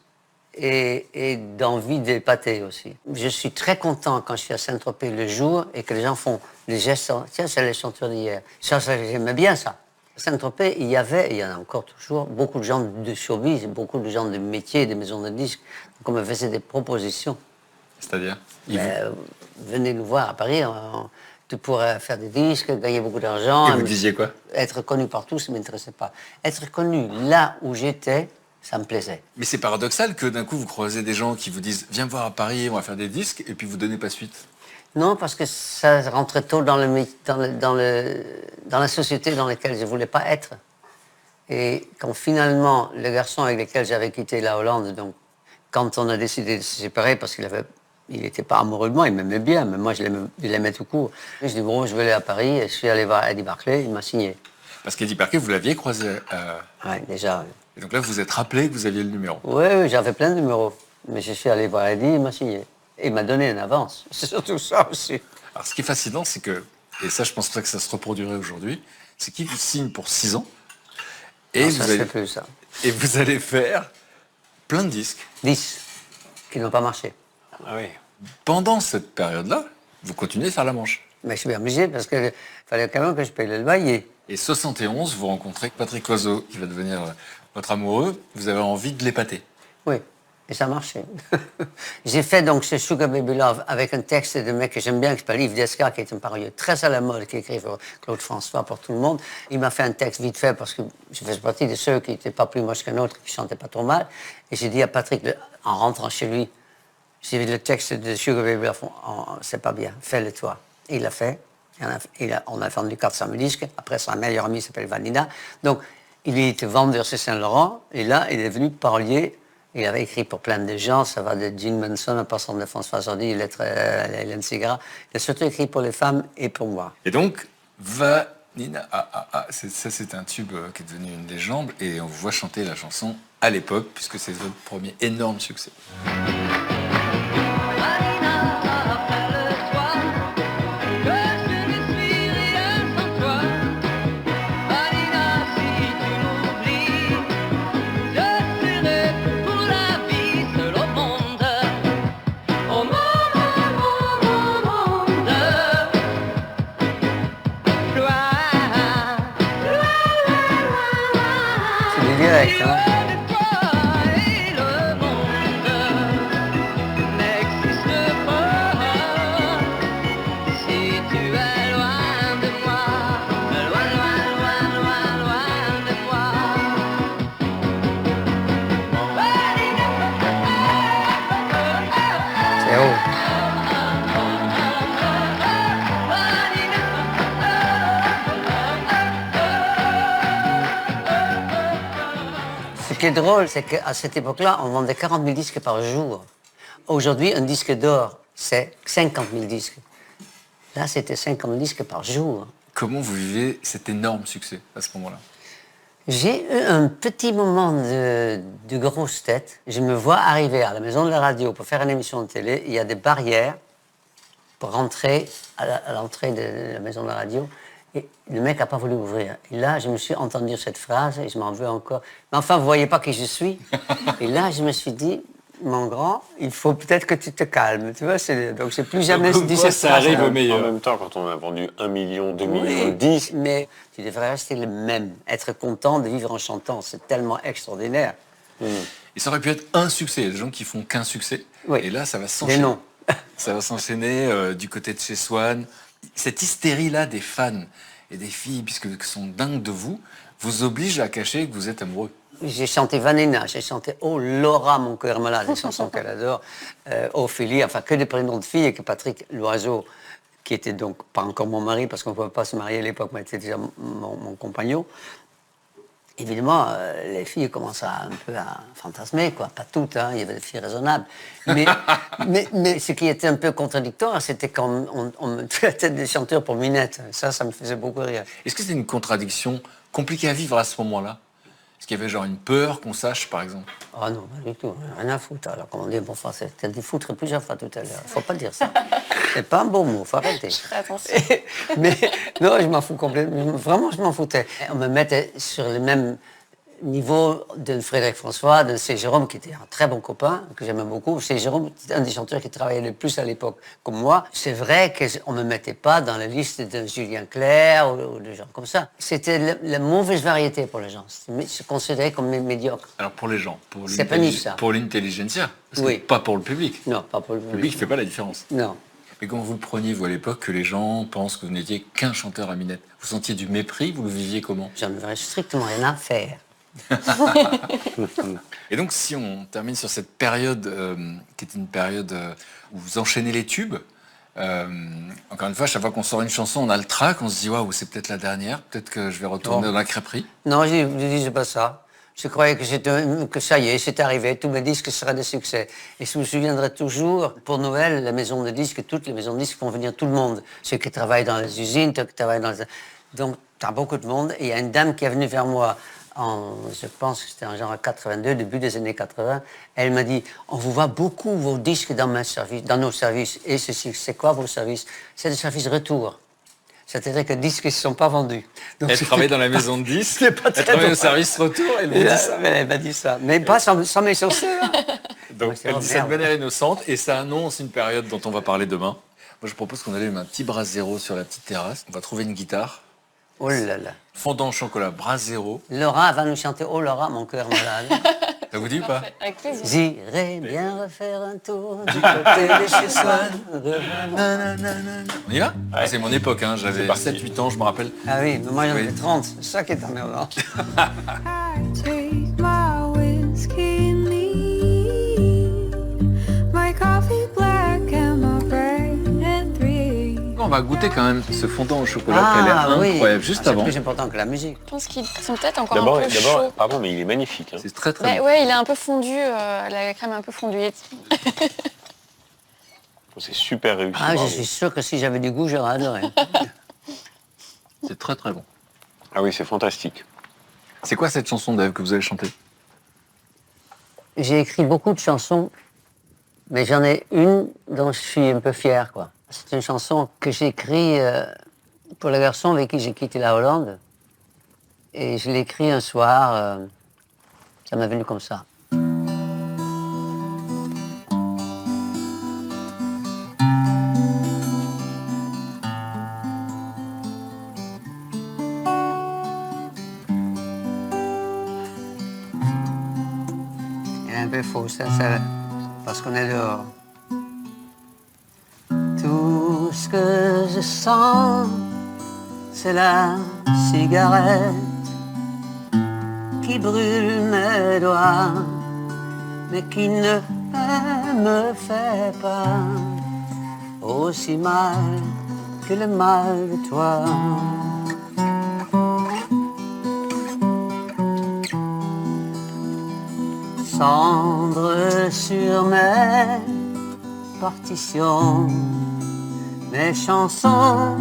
et d'envie d'épater aussi. Je suis très content quand je suis à Saint-Tropez le jour et que les gens font les gestes. Tiens, c'est les chanteurs d'hier. Ça, j'aimais bien ça. À Saint-Tropez, il y avait, et il y en a encore toujours, beaucoup de gens de showbiz, beaucoup de gens de métiers, des maisons de disques. Donc on me faisait des propositions. C'est-à-dire? Venez nous voir à Paris, tu pourrais faire des disques, gagner beaucoup d'argent. Et vous disiez quoi? Être connu partout, ça ne m'intéressait pas. Être connu là où j'étais, ça me plaisait. Mais c'est paradoxal que d'un coup vous croisez des gens qui vous disent viens me voir à Paris, on va faire des disques, et puis vous donnez pas suite. Non, parce que ça rentrait tôt dans la société dans laquelle je ne voulais pas être. Et quand finalement, le garçon avec lequel j'avais quitté la Hollande, donc quand on a décidé de se séparer, parce qu'il n'était pas amoureux de moi, il m'aimait bien, mais moi je l'aimais tout court. Je dis bon, je vais aller à Paris, et je suis allé voir Eddie Barclay, il m'a signé. Parce qu'Eddie Barclay, vous l'aviez croisé. Oui, déjà. Et donc là, vous vous êtes rappelé que vous aviez le numéro. Oui, j'avais plein de numéros. Mais je suis allé voir Eddie, il m'a signé. Et il m'a donné une avance. C'est surtout ça aussi. Alors ce qui est fascinant, c'est que, et ça je pense pas que ça se reproduirait aujourd'hui, c'est qu'il vous signe pour 6 ans. Et, non, ça se fait plus, ça. Et vous allez faire plein de disques. 10 qui n'ont pas marché. Ah oui. Pendant cette période-là, vous continuez à faire la manche. Mais je suis amusé parce qu'il fallait quand même que je paye le loyer. Et 71, vous rencontrez Patrick Oiseau, qui va devenir votre amoureux. Vous avez envie de l'épater. Oui. Et ça marchait. J'ai fait donc ce Sugar Baby Love avec un texte de mec que j'aime bien, qui s'appelle Yves Descar, qui est un parolier très à la mode, qui écrit pour Claude François, pour tout le monde. Il m'a fait un texte vite fait parce que je faisais partie de ceux qui n'étaient pas plus moches qu'un autre, qui chantaient pas trop mal. Et j'ai dit à Patrick, en rentrant chez lui, j'ai vu le texte de Sugar Baby Love, c'est pas bien, fais-le toi. Et il l'a fait. On a vendu 400 000 disques. Après, son meilleur ami s'appelle Vanina. Donc, il était vendeur chez Saint-Laurent. Et là, il est devenu parolier. Il avait écrit pour plein de gens. Ça va de Jean Manson en passant de François Hardy, lettre à Hélène Ségara. Il a surtout écrit pour les femmes et pour moi. Et donc, Vanina, ça c'est un tube qui est devenu une légende. Et on vous voit chanter la chanson à l'époque, puisque c'est votre premier énorme succès. Direct, hein. C'est haut. Ce qui est drôle, c'est qu'à cette époque-là, on vendait 40 000 disques par jour. Aujourd'hui, un disque d'or, c'est 50 000 disques. Là, c'était 50 000 disques par jour. Comment vous vivez cet énorme succès à ce moment-là? J'ai eu un petit moment de grosse tête. Je me vois arriver à la maison de la radio pour faire une émission de télé. Il y a des barrières pour rentrer à l'entrée de la maison de la radio. Et le mec n'a pas voulu ouvrir. Et là, je me suis entendu dire cette phrase et je m'en veux encore. Mais enfin, vous ne voyez pas qui je suis. Et là, je me suis dit, mon grand, il faut peut-être que tu te calmes. Tu vois, donc j'ai plus jamais dit cette ça phrase. arrive au meilleur. En même temps, quand on a vendu 1 million, 2 millions de disques, Mais tu devrais rester le même. Être content de vivre en chantant, c'est tellement extraordinaire. Et ça aurait pu être un succès. Il y a des gens qui font qu'un succès. Oui. Et là, ça va Des s'enchaîner. noms. Ça va s'enchaîner du côté de chez Swan. Cette hystérie-là des fans et des filles, puisque sont dingues de vous, vous oblige à cacher que vous êtes amoureux. J'ai chanté Vanina, j'ai chanté Oh Laura, mon cœur malade, des chansons qu'elle adore, Ophélie, enfin que des prénoms de filles, et que Patrick Loiseau, qui était donc pas encore mon mari, parce qu'on ne pouvait pas se marier à l'époque, mais était déjà mon compagnon. Évidemment, les filles commencent un peu à fantasmer, quoi. Pas toutes, hein, il y avait des filles raisonnables. Mais ce qui était un peu contradictoire, c'était quand on me traitait des chanteurs pour minettes. Ça me faisait beaucoup rire. Est-ce que c'est une contradiction compliquée à vivre à ce moment-là? Est-ce qu'il y avait genre une peur qu'on sache, par exemple? Ah non, pas du tout, rien à foutre. Alors, comme on dit en bon français, t'as dit foutre plusieurs fois tout à l'heure. Faut pas dire ça. C'est pas un beau mot, faut arrêter. Je ferai attention. Mais non, je m'en fous complètement. Vraiment, je m'en foutais. On me mettait sur le même niveau de Frédéric François, de C. Jérôme, qui était un très bon copain, que j'aimais beaucoup. C. Jérôme, c'était un des chanteurs qui travaillait le plus à l'époque, comme moi. C'est vrai qu'on ne me mettait pas dans la liste de Julien Clerc ou de gens comme ça. C'était la mauvaise variété pour les gens. C'était considéré comme médiocre. Alors pour les gens, C'est pénible, ça. pour l'intelligentsia, parce Oui. que pas pour le public. Non, pas pour le Le public. public ne fait pas la différence. Non. Mais comment vous le preniez, vous, à l'époque, que les gens pensent que vous n'étiez qu'un chanteur à minette? Vous sentiez du mépris? Vous le viviez comment? J'en avais strictement rien à faire. Et donc, si on termine sur cette période, qui est une période où vous enchaînez les tubes, encore une fois, à chaque fois qu'on sort une chanson, on a le trac, on se dit, waouh, c'est peut-être la dernière, peut-être que je vais retourner dans la crêperie. Non, je disais pas ça. Je croyais que ça y est, c'est arrivé, tous mes disques seraient des succès. Et je me souviendrai toujours, pour Noël, la maison de disques, toutes les maisons de disques font venir tout le monde. Ceux qui travaillent dans les usines, ceux qui travaillent dans les... Donc, t'as beaucoup de monde. Et il y a une dame qui est venue vers moi, je pense que c'était en genre 82, début des années 80. Elle m'a dit, on vous voit beaucoup vos disques dans nos services. Et c'est quoi vos services? C'est des services retour. C'est-à-dire que les disques ne se sont pas vendus. Donc, Elle travaille dans la maison de disques, c'est pas elle très travaille au drôle. service retour, elle vous dit ça. Elle m'a dit ça. Mais pas sans méchanceté. hein. Donc, c'est elle oh, dit cette merde. manière innocente, et ça annonce une période dont on va parler demain. Moi, je propose qu'on allume un petit Brasero sur la petite terrasse. On va trouver une guitare. Oh là là. Fondant au chocolat, Brasero. Laura va nous chanter Oh Laura, mon cœur malade. Ça vous dit ou pas? Avec plaisir. J'irai bien refaire un tour du côté de chez soi. On y va? Ah, c'est mon époque, hein. J'avais 7-8 ans, je me rappelle. Ah oui, mais moi j'en ai Oui. 30, c'est ça qui est emmerdant. I take my whiskey neat, my coffee black and my bread and three. On va goûter quand même ce fondant au chocolat qui a l'air oui. incroyable, juste C'est avant. plus important que la musique. Je pense qu'ils sont peut-être encore D'abord, un peu chauds. pardon, mais il est magnifique. Hein. C'est très très Bah, bon. ouais, il est un peu fondu, la crème est un peu fondue. C'est super réussi. Ah, je bravo. suis sûr que si j'avais du goût, j'aurais adoré. C'est très très bon. Ah oui, c'est fantastique. C'est quoi cette chanson d'Ève que vous avez chantée? J'ai écrit beaucoup de chansons, mais j'en ai une dont je suis un peu fier, quoi. C'est une chanson que j'ai écrite pour le garçon avec qui j'ai quitté la Hollande. Et je l'ai écrit un soir, ça m'est venu comme ça. Il est un peu faux, ça, parce qu'on est dehors. Tout ce que je sens, c'est la cigarette qui brûle mes doigts, mais qui ne me fait pas aussi mal que le mal de toi. Cendre sur mes partitions, mes chansons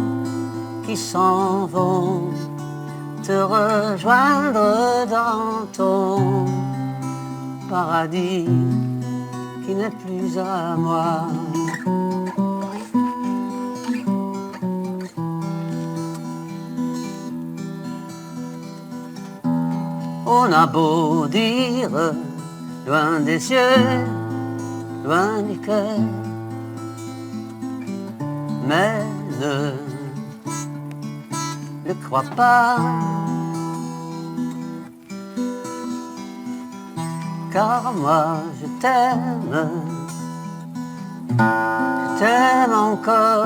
qui s'en vont te rejoindre dans ton paradis qui n'est plus à moi. On a beau dire loin des yeux, loin du cœur, mais ne le crois pas, car moi je t'aime encore,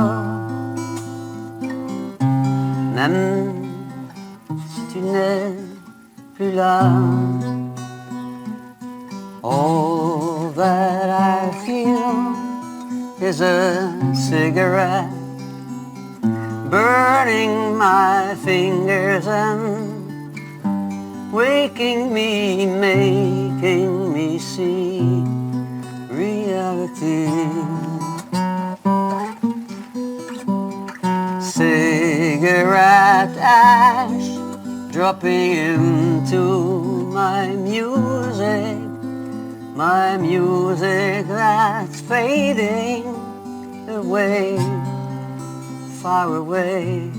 même si tu n'es plus là. All that I feel is a cigarette burning my fingers and waking me, making me see reality. Cigarette ash dropping into my music that's fading away, far away,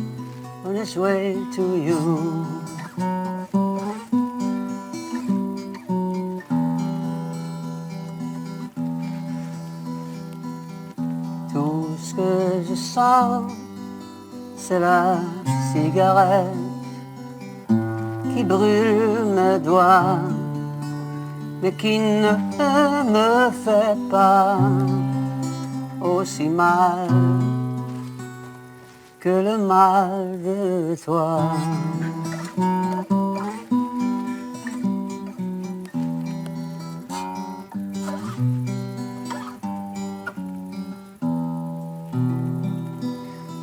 on its way to you. Tout ce que je sens, c'est la cigarette qui brûle mes doigts, mais qui ne me fait pas aussi mal que le mal de toi.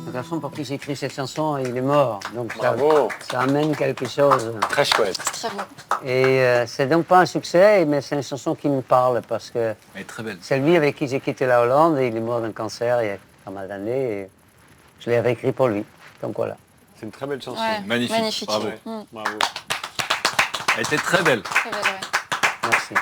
Le garçon pour qui j'ai écrit cette chanson, il est mort, donc Bravo. ça amène quelque chose. Très chouette. Très beau. Et c'est donc pas un succès, mais c'est une chanson qui me parle parce que Elle est très belle. c'est lui avec qui j'ai quitté la Hollande et il est mort d'un cancer il y a pas mal d'années et je l'ai réécrit pour lui. Donc voilà. C'est une très belle chanson. Ouais, Magnifique. magnifique. Bravo. Bravo. Elle était très belle. Très belle, ouais. Merci.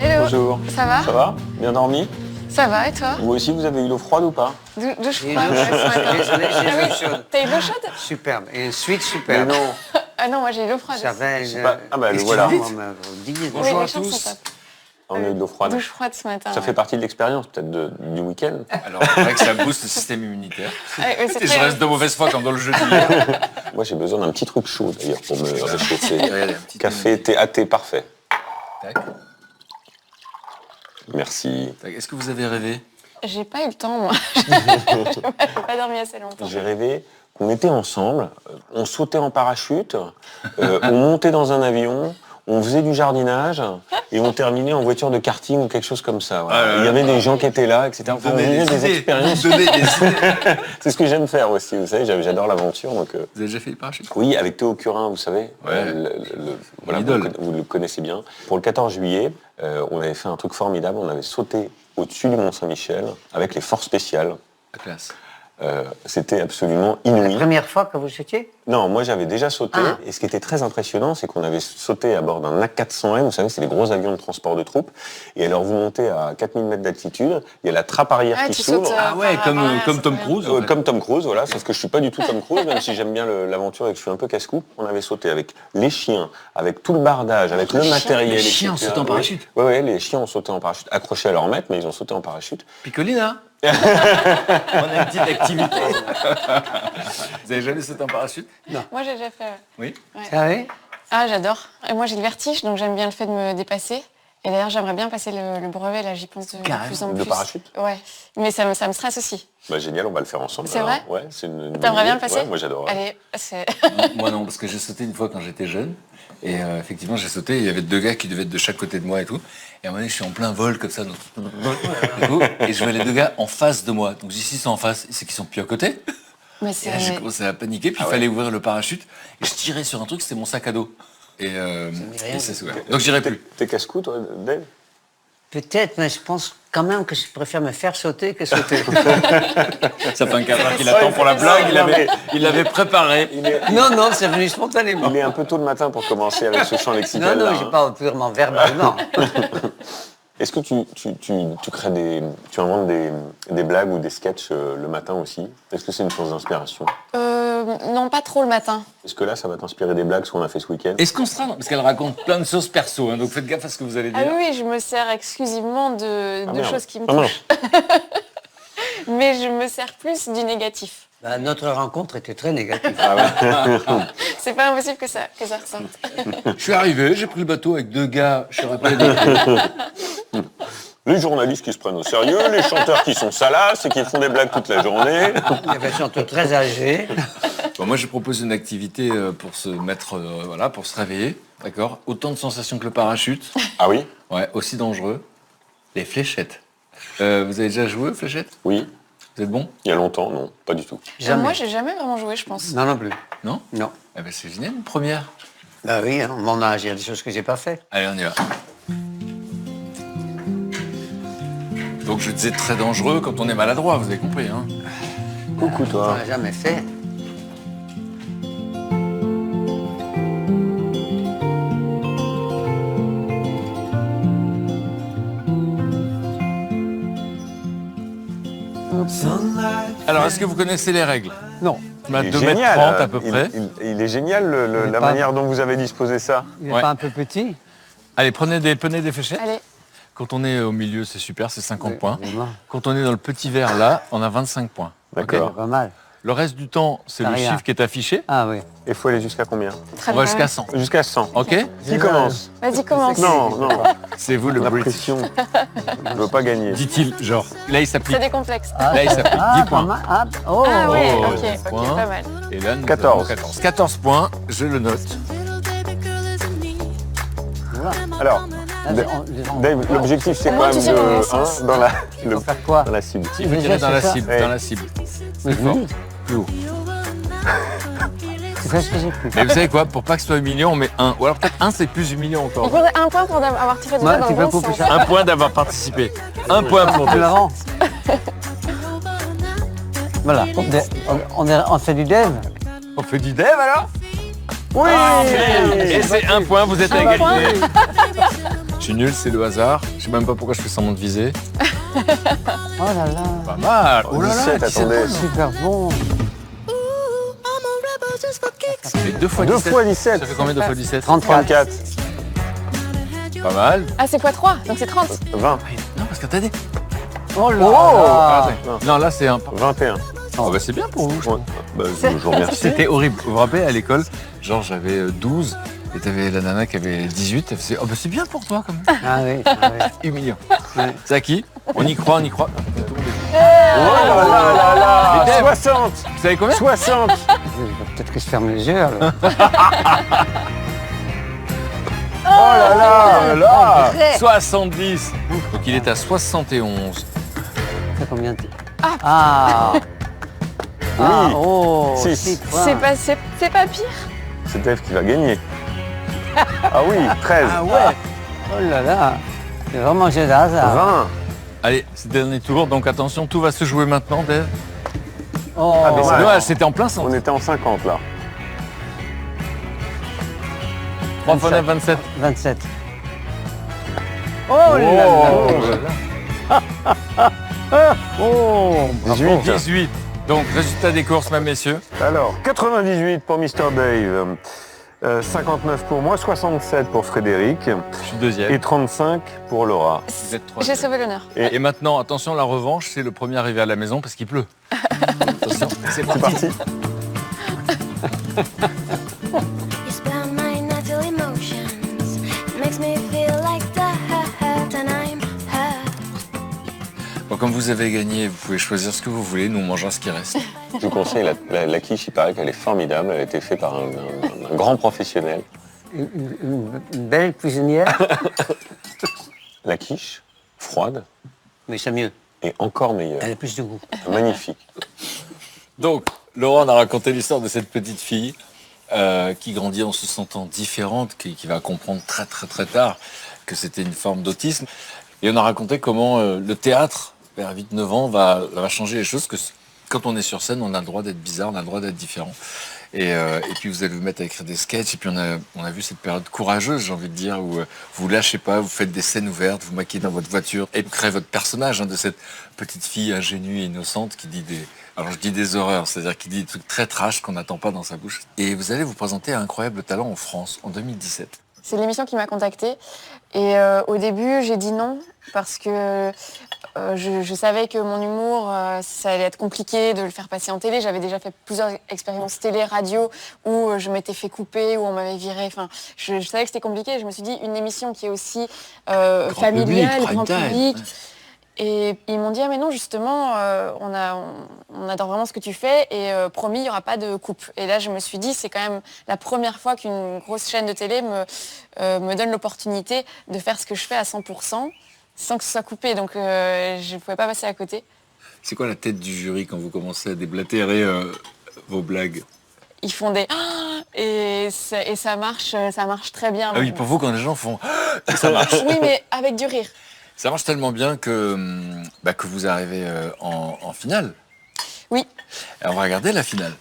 Hello. Bonjour. Ça va? Ça va? Bien dormi? Ça va, et toi? Vous aussi, vous avez eu l'eau froide ou pas? Douche J'ai froide, eu ouais, ce matin. j'ai Ah l'eau oui, chaude. t'as eu de l'eau chaude? Superbe. Et une suite Mais superbe. non. Ah non, moi j'ai eu l'eau froide. Ça va. Ah bah, le voilà. Excusez-moi, mais vous dites- Oui, Bonjour les à chansons tous. top. On a eu de l'eau froide. Douche froide ce matin. Ça fait partie de l'expérience, peut-être, du week-end. Alors, c'est vrai que ça booste le système immunitaire. Ouais, c'est Et je très- reste de mauvaise foi comme dans le jeu d'hier. Moi, j'ai besoin d'un petit truc chaud, d'ailleurs, pour me réchauffer. Regardez, un petit Café, thé, parfait. Tac, Merci. tac. Est-ce que vous avez rêvé? J'ai pas eu le temps, moi. J'ai pas dormi assez longtemps. J'ai rêvé qu'on était ensemble, on sautait en parachute, on montait dans un avion, on faisait du jardinage et on terminait en voiture de karting ou quelque chose comme ça. Voilà. Il y avait des gens qui étaient là, etc. Enfin, on vivait des expériences. C'est ce que j'aime faire aussi, vous savez, j'adore l'aventure. Donc, Vous avez déjà fait le parachute? oui, avec Théo Curin, vous savez, Ouais. voilà, Idole. vous le connaissez bien. Pour le 14 juillet, on avait fait un truc formidable, on avait sauté au-dessus du Mont-Saint-Michel avec les forces spéciales. La classe. C'était absolument inouï. Première fois que vous sautiez? Non, moi j'avais déjà sauté, et ce qui était très impressionnant, c'est qu'on avait sauté à bord d'un A400M, vous savez, c'est les gros avions de transport de troupes, et alors vous montez à 4000 mètres d'altitude, il y a la trappe arrière qui tu s'ouvre. sautes, Ah ouais, comme Tom Cruise. en fait. Comme Tom Cruise, voilà, sauf que je suis pas du tout Tom Cruise, même si j'aime bien l'aventure et que je suis un peu casse-cou. On avait sauté avec les chiens, avec tout le bardage, avec le matériel. Les chiens etc. sautent en parachute? Oui, les chiens ont sauté en parachute, accrochés à leur maître, mais ils ont sauté en parachute. Picolina. On a une petite activité. Vous avez jamais sauté en parachute? Moi, j'ai déjà fait. Oui. Savez? Ah, j'adore. Et moi, j'ai le vertige, donc j'aime bien le fait de me dépasser. Et d'ailleurs, j'aimerais bien passer le brevet, là, j'y pense de plus en plus. De parachute? Ouais. Mais ça me stresse aussi. Bah, génial, on va le faire ensemble. C'est alors. vrai? Ouais, c'est une T'aimerais bien le passer? Ouais, moi j'adore. Allez, c'est... Moi non, parce que j'ai sauté une fois quand j'étais jeune. Et effectivement, j'ai sauté, il y avait deux gars qui devaient être de chaque côté de moi et tout. Et à un moment donné, je suis en plein vol comme ça. Et je vois les deux gars en face de moi. Donc ici, ils sont en face, c'est qu'ils sont plus à côté. Mais Et là, j'ai commencé à paniquer, puis il fallait ouvrir le parachute. Et je tirais sur un truc, c'était mon sac à dos. Et ça s'est ouvert. Donc j'irai plus. T'es casse-cou, toi, Dave? Peut-être, mais je pense quand même que je préfère me faire sauter que sauter. Ça fait un quart d'heure qu'il attend pour la blague, il l'avait préparé. Non, c'est venu spontanément. Il est un peu tôt le matin pour commencer avec ce champ lexical. Non, j'ai pas purement verbalement. Est-ce que tu crées tu inventes des blagues ou des sketchs le matin aussi? Est-ce que c'est une source d'inspiration? Non, pas trop le matin. Est-ce que là, ça va t'inspirer des blagues, ce qu'on a fait ce week-end? Est-ce qu'on sera... Parce qu'elle raconte plein de choses perso, hein, donc faites gaffe à ce que vous allez dire. Ah oui, je me sers exclusivement de merde. choses qui me Ah non. touchent. Mais je me sers plus du négatif. Bah, notre rencontre était très négative. Ah ouais. C'est pas impossible que ça ressorte. Je suis arrivé, j'ai pris le bateau avec deux gars, je suis rappelé des... Les journalistes qui se prennent au sérieux, les chanteurs qui sont salaces et qui font des blagues toute la journée. Il y avait un chanteur très âgé. Bon, moi, je propose une activité pour se mettre, voilà, pour se réveiller, d'accord? Autant de sensations que le parachute. Ah oui? Ouais, aussi dangereux. Les fléchettes. Vous avez déjà joué aux fléchettes? Oui. Vous êtes bon? Il y a longtemps, non, pas du tout. Jamais. Moi, j'ai jamais vraiment joué, je pense. Non plus. Non? Non. Eh ben, c'est génial, une première. Bah oui, hein, mon âge, il y a des choses que j'ai pas fait. Allez, on y va. Donc, je disais très dangereux quand on est maladroit, vous avez compris, hein? Coucou, On toi. l'a jamais fait. Alors, est-ce que vous connaissez les règles? Non. On a Il est 2,30 génial, m à peu près. Il est génial, la pas- manière dont vous avez disposé ça. Il n'est Ouais. pas un peu petit? Allez, prenez des fléchettes. Allez, Quand on est au milieu, c'est super, c'est 50 Oui, points. vraiment. Quand on est dans le petit verre, là, on a 25 points. D'accord. Ok. Pas mal. Le reste du temps, c'est T'as le rien. chiffre qui est affiché. Ah oui. Et il faut aller jusqu'à combien? très On va bien. jusqu'à 100. Jusqu'à 100. Ok? Qui commence? Vas-y, commence. Non, non. C'est vous le La British. pression. Je veux pas gagner. Dit-il, genre. Là, il s'applique. C'est des complexes. Là, il s'applique 10 Ah, pas points. mal. Ah, oh. Ah ouais, Oh, ok, 10 ok, points. pas mal. Et là, nous 14. avons 14. 14 points, je le note. Alors, Dave, l'objectif c'est Moi, quand tu même sais, dans de le sens. dans la Il faut faire quoi? dans la cible. Il faut tirer dans la c'est ça. cible, Ouais. dans la cible. Oui, fort. oui. Plus haut. C'est presque que j'ai pu. Mais vous savez quoi? Pour pas que ce soit humiliant, on met 1. Ou alors peut-être 1, c'est plus humiliant Il encore. faudrait un point pour avoir tiré Ouais, déjà dans tu le peux bon couper sens. ça. Un point d'avoir participé. Un point pour C'est Dave. marrant. Voilà. On fait du dev. On fait du dev alors? Oui. Et c'est un point, vous êtes à Un point. égalité. Je suis nul, c'est le hasard. Je sais même pas pourquoi je fais semblant de viser. Oh là là. Pas mal. Oh là là, 17, 17 attendez. points. Super bon. Ça fait 2 fois 2 17. fois 17. Ça fait combien 2 fois 17? 34. 34. Pas mal. Ah, c'est x3, donc c'est 30. 20. Non, parce qu'attendez. Oh là Oh là. Attendez. Non, là, c'est un... 21. Oh, bah, c'est bien pour vous. Ouais. Bah, je vous remercie. C'était horrible. Vous vous rappelez, à l'école, genre, j'avais 12 et t'avais la nana qui avait 18. Elle faisait, oh, bah, c'est bien pour toi, quand même. Ah oui, ah oui. Humiliant. Ouais. C'est à qui? On y croit, on y croit. Oh là là là là. Et Dave, 60. Vous savez combien? 60. Peut-être que je ferme les yeux. alors. Oh là là là là. 70. Donc, il est à 71. Ça fait combien de temps? Ah. Ah, oh, Six. 6 points. C'est pas pire. C'est Dave qui va gagner. Ah oui, 13. Ah ouais. Oh là là. C'est vraiment jeu de hasard. 20. Allez, c'est le dernier tour. Donc, attention, tout va se jouer maintenant, Dave. Oh. Ah, C'est dommage. dommage, c'était en plein centre. On était en 50 là. 3 fois 9, 27. 27. Oh là là. Oh. 18. 18. Donc, résultat des courses, mesdames, messieurs. Alors, 98 pour Mr. Dave, 59 pour moi, 67 pour Frédéric Je suis deuxième. et 35 pour Laura. Vous êtes J'ai troisième. sauvé l'honneur. Et maintenant, attention, la revanche, c'est le premier arrivé à la maison parce qu'il pleut. Attention, c'est C'est parti. parti. You spell my natural emotions. Makes me feel like the hurt and I'm hurt. Bon, comme vous avez gagné, vous pouvez choisir ce que vous voulez. Nous, on mangera ce qui reste. Je vous conseille la quiche, il paraît qu'elle est formidable. Elle a été faite par un grand professionnel. Une belle cuisinière. La quiche, froide Mais c'est mieux. et encore meilleure. Elle a plus de goût. Magnifique. Donc, Laurent on a raconté l'histoire de cette petite fille qui grandit en se sentant différente, qui va comprendre très très très tard que c'était une forme d'autisme. Et on a raconté comment le théâtre, vers 8-9 ans, va changer les choses, que quand on est sur scène, on a le droit d'être bizarre, on a le droit d'être différent. Et puis vous allez vous mettre à écrire des sketchs, et puis on a vu cette période courageuse, j'ai envie de dire, où vous lâchez pas, vous faites des scènes ouvertes, vous maquillez dans votre voiture, et vous créez votre personnage de cette petite fille ingénue et innocente qui dit alors je dis des horreurs, c'est-à-dire qui dit des trucs très trash qu'on n'attend pas dans sa bouche. Et vous allez vous présenter un incroyable talent en France, en 2017. C'est l'émission qui m'a contactée. Et au début, j'ai dit non parce que je savais que mon humour, ça allait être compliqué de le faire passer en télé. J'avais déjà fait plusieurs expériences télé, radio, où je m'étais fait couper, où on m'avait viré. Enfin, je savais que c'était compliqué. Je me suis dit, une émission qui est aussi familiale, public, grand prime time. public. Et ils m'ont dit, ah mais non, justement, on adore vraiment ce que tu fais et promis, il n'y aura pas de coupe. Et là, je me suis dit, c'est quand même la première fois qu'une grosse chaîne de télé me donne l'opportunité de faire ce que je fais à 100% sans que ce soit coupé. Donc, je ne pouvais pas passer à côté. C'est quoi la tête du jury quand vous commencez à déblatérer vos blagues? Ils font des... Et ça marche très bien. Ah oui, pour vous, quand les gens font... Ça marche. Oui, mais avec du rire. Ça marche tellement bien que vous arrivez en finale. Oui. Et on va regarder la finale.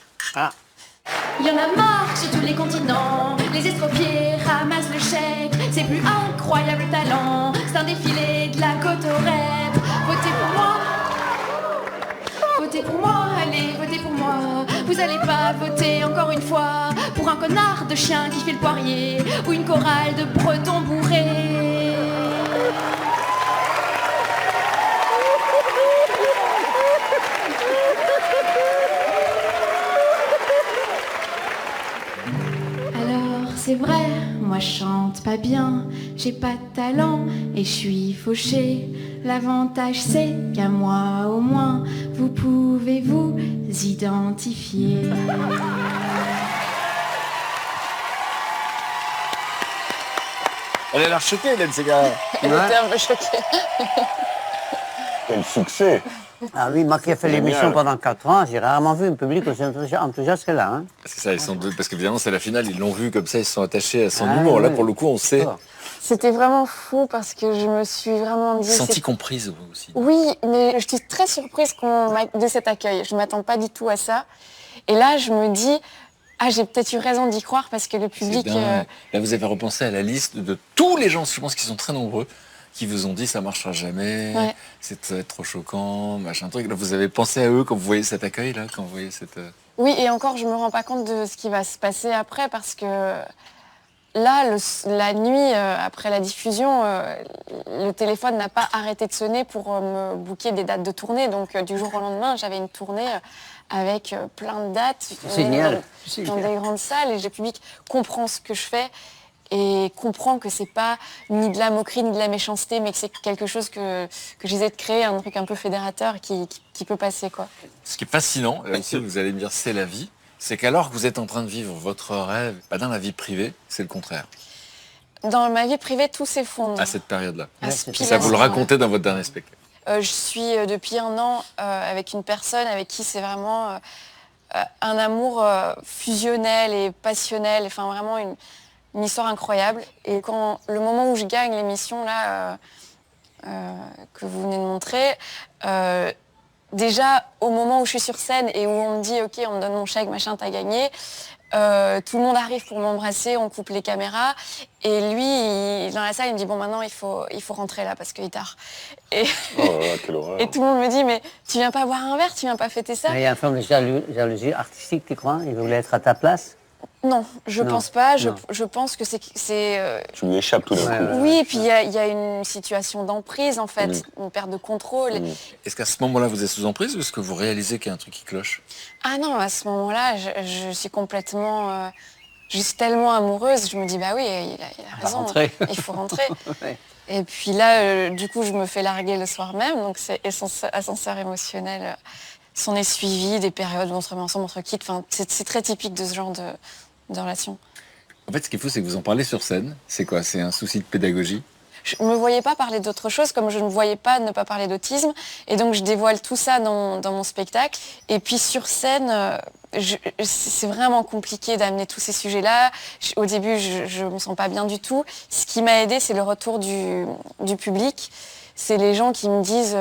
Il y en a marre sur tous les continents. Les estropiés ramassent le chèque. C'est plus incroyable talent. C'est un défilé de la côte au rêve. Votez pour moi. Votez pour moi, allez, votez pour moi. Vous allez pas voter encore une fois pour un connard de chien qui fait le poirier ou une chorale de bretons bourrés. Alors c'est vrai, moi je chante pas bien, j'ai pas de talent et je suis fauchée. L'avantage c'est qu'à moi au moins, vous pouvez vous identifier. Elle a l'air choquée, Hélène Ségara. Elle était un peu choquée. Quel succès. Ah oui, moi qui ai fait Génial. l'émission pendant 4 ans, j'ai rarement vu un public aussi enthousiaste que là. Hein. C'est ça, ils sont deux, parce qu'évidemment, c'est la finale, ils l'ont vu comme ça, ils se sont attachés à son Ah, humour. Là, oui. pour le coup, on sait. Oh. C'était vraiment fou parce que je me suis vraiment dit... Senti c'est- comprise, vous aussi. Oui, mais je suis très surprise de cet accueil. Je ne m'attends pas du tout à ça. Et là, je me dis, ah, j'ai peut-être eu raison d'y croire parce que le C'est public... dingue. Là, vous avez repensé à la liste de tous les gens, je pense qu'ils sont très nombreux, qui vous ont dit ça marchera jamais, Ouais. ça va être trop choquant, machin truc. Là, vous avez pensé à eux quand vous voyez cet accueil, là, quand vous voyez cette... Oui, et encore, je me rends pas compte de ce qui va se passer après parce que Là, la nuit, après la diffusion, le téléphone n'a pas arrêté de sonner pour me booker des dates de tournée. Donc, du jour au lendemain, j'avais une tournée avec plein de dates Génial. dans des grandes salles. Et le public comprend ce que je fais et comprend que c'est pas ni de la moquerie ni de la méchanceté, mais que c'est quelque chose que j'essaie de créer, un truc un peu fédérateur qui peut passer, quoi. Ce qui est fascinant, là aussi vous allez me dire c'est la vie, c'est qu'alors que vous êtes en train de vivre votre rêve, dans la vie privée, c'est le contraire. Dans ma vie privée, tout s'effondre. À cette période-là. À ce pile Ça, vous le instant-là. racontez dans votre dernier spectacle. Je suis depuis 1 an avec une personne avec qui c'est vraiment un amour fusionnel et passionnel, enfin vraiment une histoire incroyable. Et quand le moment où je gagne l'émission là que vous venez de montrer, déjà au moment où je suis sur scène et où on me dit ok, on me donne mon chèque, machin, t'as gagné. Tout le monde arrive pour m'embrasser, on coupe les caméras et lui dans la salle il me dit bon maintenant il faut rentrer là parce qu'il est tard et, Oh là là, quelle horreur. et tout le monde me dit mais tu viens pas boire un verre, tu viens pas fêter ça? Il y a une forme de jalousie artistique, tu crois? Il voulait être à ta place? Non, je Non. pense pas, Non. je pense que c'est Tu lui échappes tout d'un Ouais, coup. ouais. oui, et puis il y a une situation d'emprise en fait, une perte de contrôle. Est-ce qu'à ce moment-là vous êtes sous emprise ou est-ce que vous réalisez qu'il y a un truc qui cloche? Ah non, à ce moment-là, je suis complètement... je suis tellement amoureuse, je me dis, bah oui, il a raison, rentrer. il faut rentrer. Ouais. Et puis là, du coup, je me fais larguer le soir même, donc c'est ascenseur émotionnel. S'en est suivi des périodes où on se remet ensemble, on se quitte. Enfin, c'est très typique de ce genre de relation. En fait, ce qu'il faut, c'est que vous en parlez sur scène. C'est quoi? C'est un souci de pédagogie? Je ne me voyais pas parler d'autre chose, comme je ne voyais pas ne pas parler d'autisme. Et donc, je dévoile tout ça dans mon spectacle. Et puis, sur scène, c'est vraiment compliqué d'amener tous ces sujets-là. Au début, je ne me sens pas bien du tout. Ce qui m'a aidée, c'est le retour du public. C'est les gens qui me disent...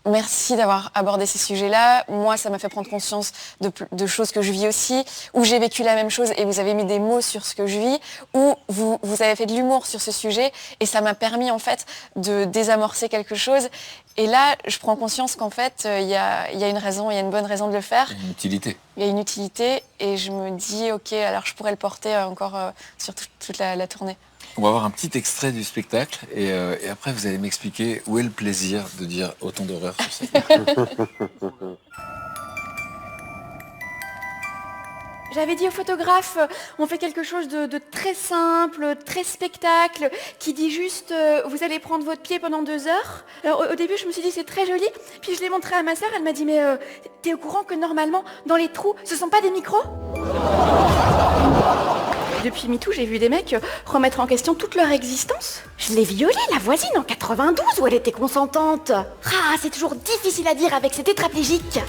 Merci d'avoir abordé ces sujets-là. Moi, ça m'a fait prendre conscience de choses que je vis aussi, où j'ai vécu la même chose et vous avez mis des mots sur ce que je vis, où vous avez fait de l'humour sur ce sujet et ça m'a permis en fait de désamorcer quelque chose. Et là, je prends conscience qu'en fait, il y a une raison, il y a une bonne raison de le faire. Il y a une utilité. Il y a une utilité et je me dis, ok, alors je pourrais le porter encore sur toute la tournée. On va voir un petit extrait du spectacle et après vous allez m'expliquer où est le plaisir de dire autant d'horreur sur scène. J'avais dit au photographe, on fait quelque chose de très simple, très spectacle, qui dit juste, vous allez prendre votre pied pendant 2 heures. Alors au début, je me suis dit, c'est très joli. Puis je l'ai montré à ma sœur, elle m'a dit, mais t'es au courant que normalement, dans les trous, ce sont pas des micros? Depuis MeToo, j'ai vu des mecs remettre en question toute leur existence. Je l'ai violée, la voisine, en 92, où elle était consentante. Ah, c'est toujours difficile à dire avec ces tétraplégiques.